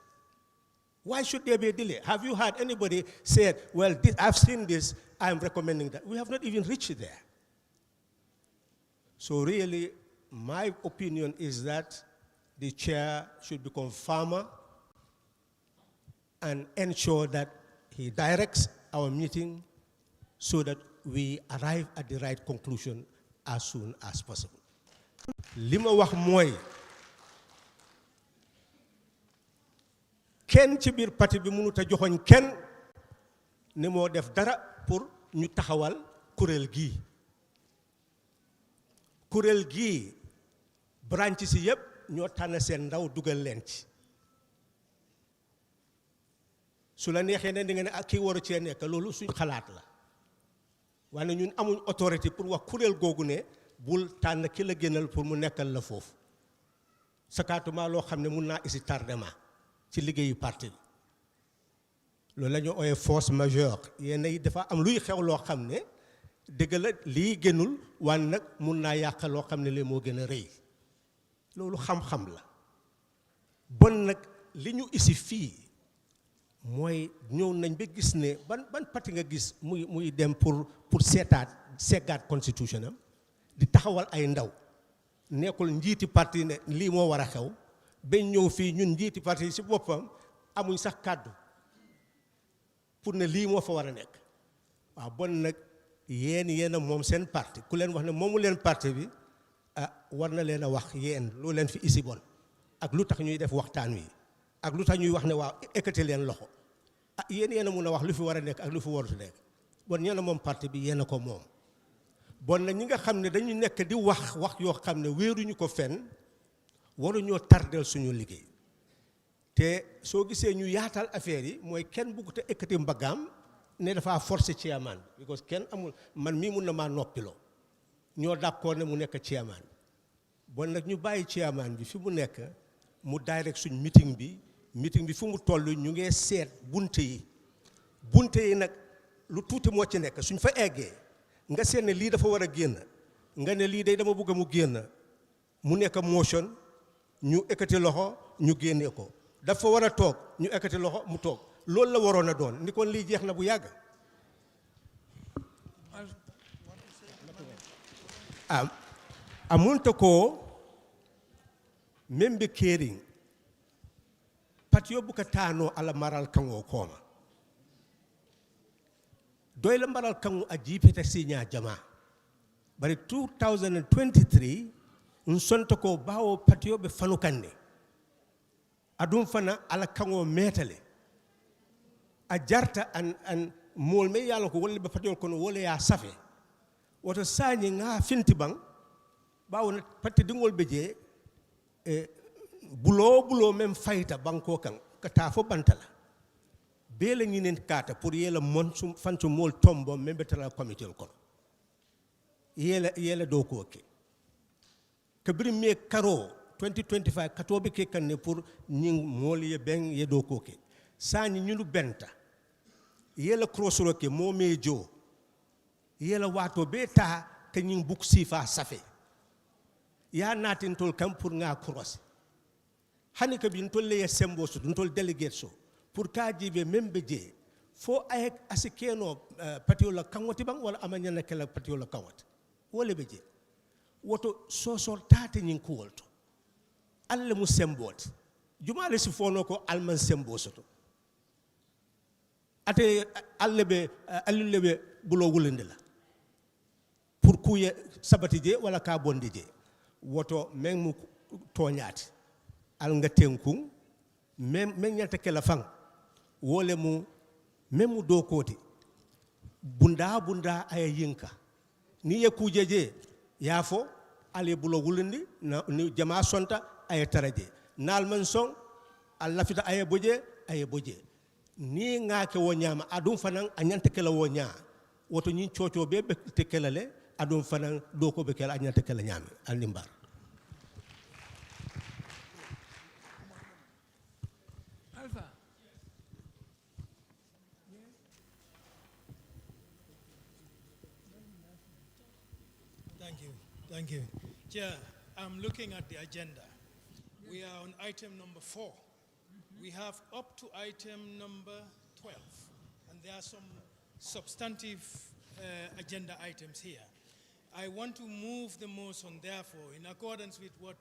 Why should there be a delay? Have you heard anybody say, well, I've seen this, I'm recommending that? We have not even reached there. So really, my opinion is that the chair should become farmer and ensure that he directs our meeting so that we arrive at the right conclusion as soon as possible. Lima wax moy ken ci bir parti bi mënu ta joxoñ ken ne mo def dara pour ñu taxawal kurel gi. Kurel gi branch ci yépp ñoo tànn seen ndaw dugal leen ci. Su la neexee ne di nga ne ak kii waru cee nekk loolu suñ xalaat la. waaye ñun amuñ autorité pour wax kuréel googu ne bul tànn ki la génnal pour mu nekkal la foofu sakaatuma loo xam ne mun naa isi tardement ci liggéeyu parti bi loolu la ñu ooyee force majeure yéen yi dafa am luy xew loo xam ne dëgg la lii génnul waaye nag mun naa yàq loo xam ne lii moo gën a rëy loolu xam-xam la bon nag li ñu isi fii mooy ñëw nañ ba gis ne ban parti nga gis muy dem pour seggaat constitution am di taxawal ay ndaw nekkul njiiti parti ne lii moo war a xew ba ñëw fii ñun njiiti parti yi si boppam amuñ sax kàddu pour ne lii moo fa war a nekk waaw bon nag yéen a moom seen parti ku leen wax ne moomu leen parti bi war na leen a wax yéen loo leen fi isi bon ak lu tax ñuy def waxtaan wi ak lu tax ñuy wax ne waaw ekkati leen loxo yéen a mun a wax lu fi war a nekk ak lu fi warut nekk bon ñeen a moom parti bi yéen a ko moom bon nag ñi nga xam ne dañu nekk di wax yoo xam ne wéeruñu ko fenn waruñoo tardel suñu liggéey te soo gisee ñu yaatal affaire yi mooy kenn bugg te ekkati mbaggaam ne dafa forcer chairman because kenn amul man mii mun na maa noppiloo ñoo d'accord ne mu nekk chairman bon nag ñu bàyyi chairman bi fi mu nekk mu direct suñ meeting bi fu mu toll ñu ngee seet bunte yi nag lu tuuti moo ci nekk suñ fa eggee nga seet ne lii dafa war a génn nga ne lii day dama bëgg mu génn mu nekk motion ñu ekkati loxo ñu génnee ko dafa war a toog ñu ekkati loxo mu toog loolu la waroon a doon ni kon lii jeex na bu yàgg amunta ko membe keering patiyo buka tano ala maral kango koma doyle maral kango a jipeta sinya jama bari 2023 nsonto ko bawo patiyo be fanu kanne adum fana ala kango metale a jarta an mol me yalla ko wolle be patiyo kono wole ya safe woto sañi nga finti bang bawo patti dingol beje bulo même fayta banko kan kata fo bantala bele nginen kata pour yela mon sum fanto mol tombo membe tala comité ko yela do ko ke kabri me karo 2025 katobe ke kan ne pour ñing mol ye ben ye do ko ke sañi ñunu benta yela crossro ke mo me jo yela wato beta ke ñing buk sifa safe ya natin tol kam pour nga cross hani ka bin tolle ya sembo so dun tol delegate so pour ka jibe membe je fo ay asikeno patiola kangoti bang wala amanya na kala patiola kawat wala beje woto so tate nyin ko wolto alle mu sembot jumale si fono ko alman sembo so to ate alle be bulo wulende la pour kuye sabati je wala ka bondi je woto men mu toñaati al nga tenkung men ñata kala fang wole mu memu do koti bunda ay yinka ni ye kujeje yafo ale bulo wulindi na ni jama sonta ay taraje nal man son al lafita ay boje ni ngake wo nyama adum fanan anyanta kala wo nya woto ni coco be te kala le adum fanan do ko be kala anyanta kala nyame al nimbar. Thank you. Chair, I'm looking at the agenda. We are on item number 4. We have up to item number 12. And there are some substantive agenda items here. I want to move the motion, therefore, in accordance with what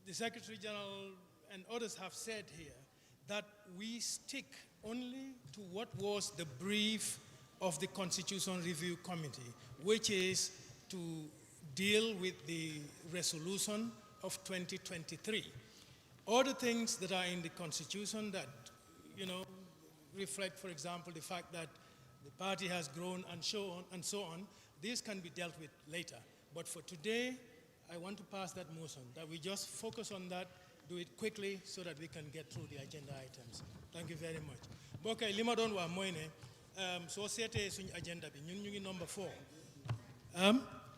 the Secretary General and others have said here, that we stick only to what was the brief of the Constitution Review Committee, which is to deal with the resolution of 2023. All the things that are in the Constitution that, reflect, for example, the fact that the party has grown and so on, these can be dealt with later. But for today, I want to pass that motion, that we just focus on that, do it quickly so that we can get through the agenda items. Thank you very much. Boka lima don wa moine, soo seetee suñ agenda bi ñun ñu ngi number 4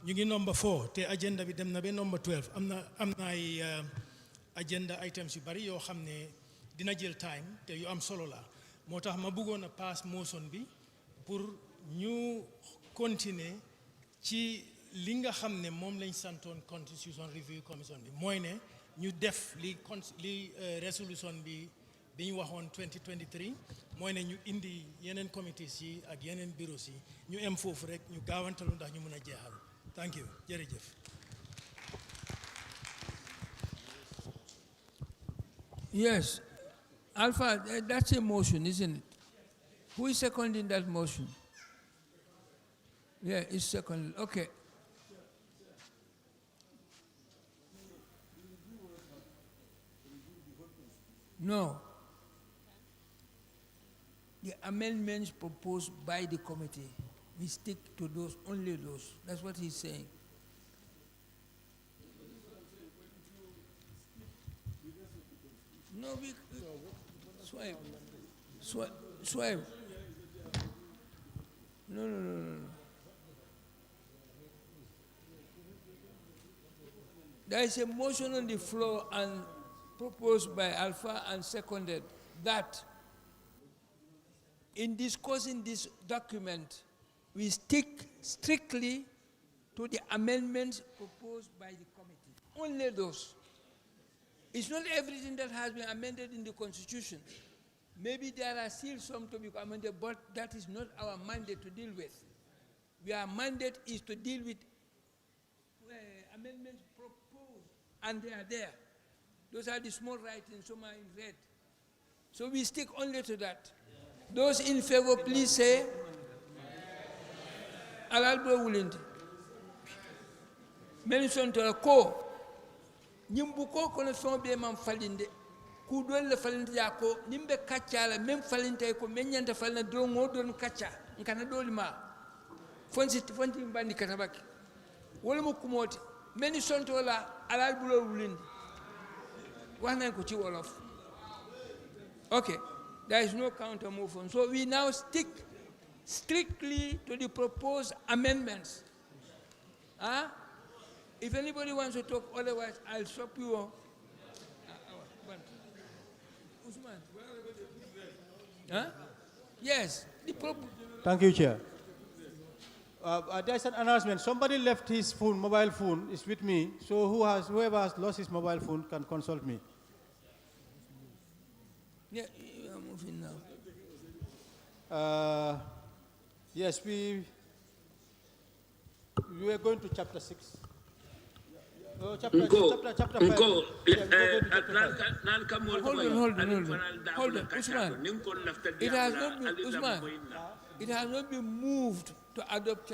ñu ngi number 4 te agenda bi dem na ba number 12 am na ay agenda items yu bari yoo xam ne dina jël time te yu am solo la moo tax ma bëggoon a pass motion bi pour ñu continuer ci li nga xam ne moom lañ santoon constitution review commission bi mooy ne ñu def li resolution bi ñu waxoon 2023 mooy ne ñu indi yeneen committees yi ak yeneen bureaus yi ñu em foofu rek ñu gaawantalu ndax ñu mën a jeexal thank you jërëjëf. Yes, Alpha, that's a motion, isn't it? Who is seconding that motion? Yeah, it's seconded. Okay. No. The amendments proposed by the committee, we stick to those, only those. That's what he's saying. No, we swipe. No. There is a motion on the floor and proposed by Alpha and seconded that in discussing this document, we stick strictly to the amendments proposed by the committee. Only those. It's not everything that has been amended in the Constitution. Maybe there are still some to be amended, but that is not our mandate to deal with. Our mandate is to deal with amendments proposed, and they are there. Those are the small writings, some are in red. So we stick only to that. Those in favor, please say, Alalbo Wulindi. Mention to a ko. Nimbuko kono sombe man falinde. Kudol le falinde yako, nimbe kacha la mem falinde ko menyanta falina do ngodon kacha. Nkana doli ma. Fonti mbandi katabaki. Wala mo kumoti. Many sontola Alalbo Wulindi. Wana ko chi wolof. Okay. There is no counter motion. So we now stick strictly to the proposed amendments. If anybody wants to talk otherwise, I'll stop you. Usman. Yes. Thank you, Chair. There's an announcement. Somebody left his phone, mobile phone, is with me. So whoever has lost his mobile phone can consult me. Yeah, you are moving now. Yes, we are going to chapter 6. Chapter 5. Hold on, Usman. It has not been moved to adopt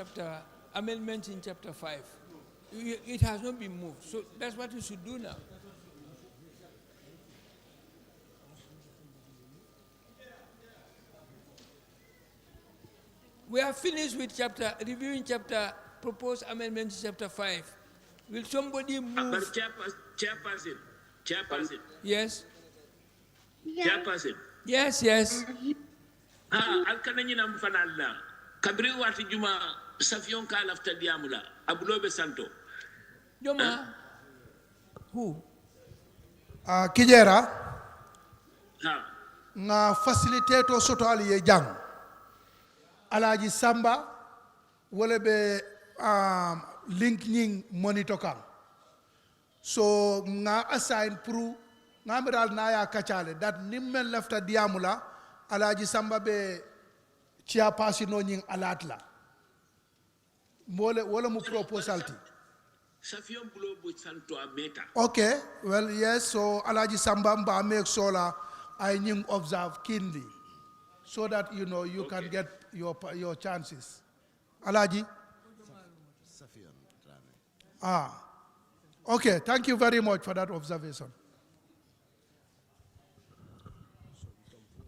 amendments in chapter 5. It has not been moved. So that's what we should do now. We are finished with reviewing proposed amendments to chapter 5. Will somebody move? Chairperson. Yes. Chairperson. Yes. Alkanani nam fanalla. Kabri wati juma safion ka lafta diamula. Abulobe santo. Juma. Who? Kijera. Nga facilitator soto ali jang. Alaji Samba wala be link nying monitor kan. So nga assign pro nga miral na ya kachale that nimmen lafta diamula Alaji Samba be chairperson no nying alatla. Wala mu proposal ti. Safion bulobo santo ameta. Okay, well yes, so Alaji Samba mba make sola I nying observe keenly so that you can get your chances. Alaji? Okay, thank you very much for that observation.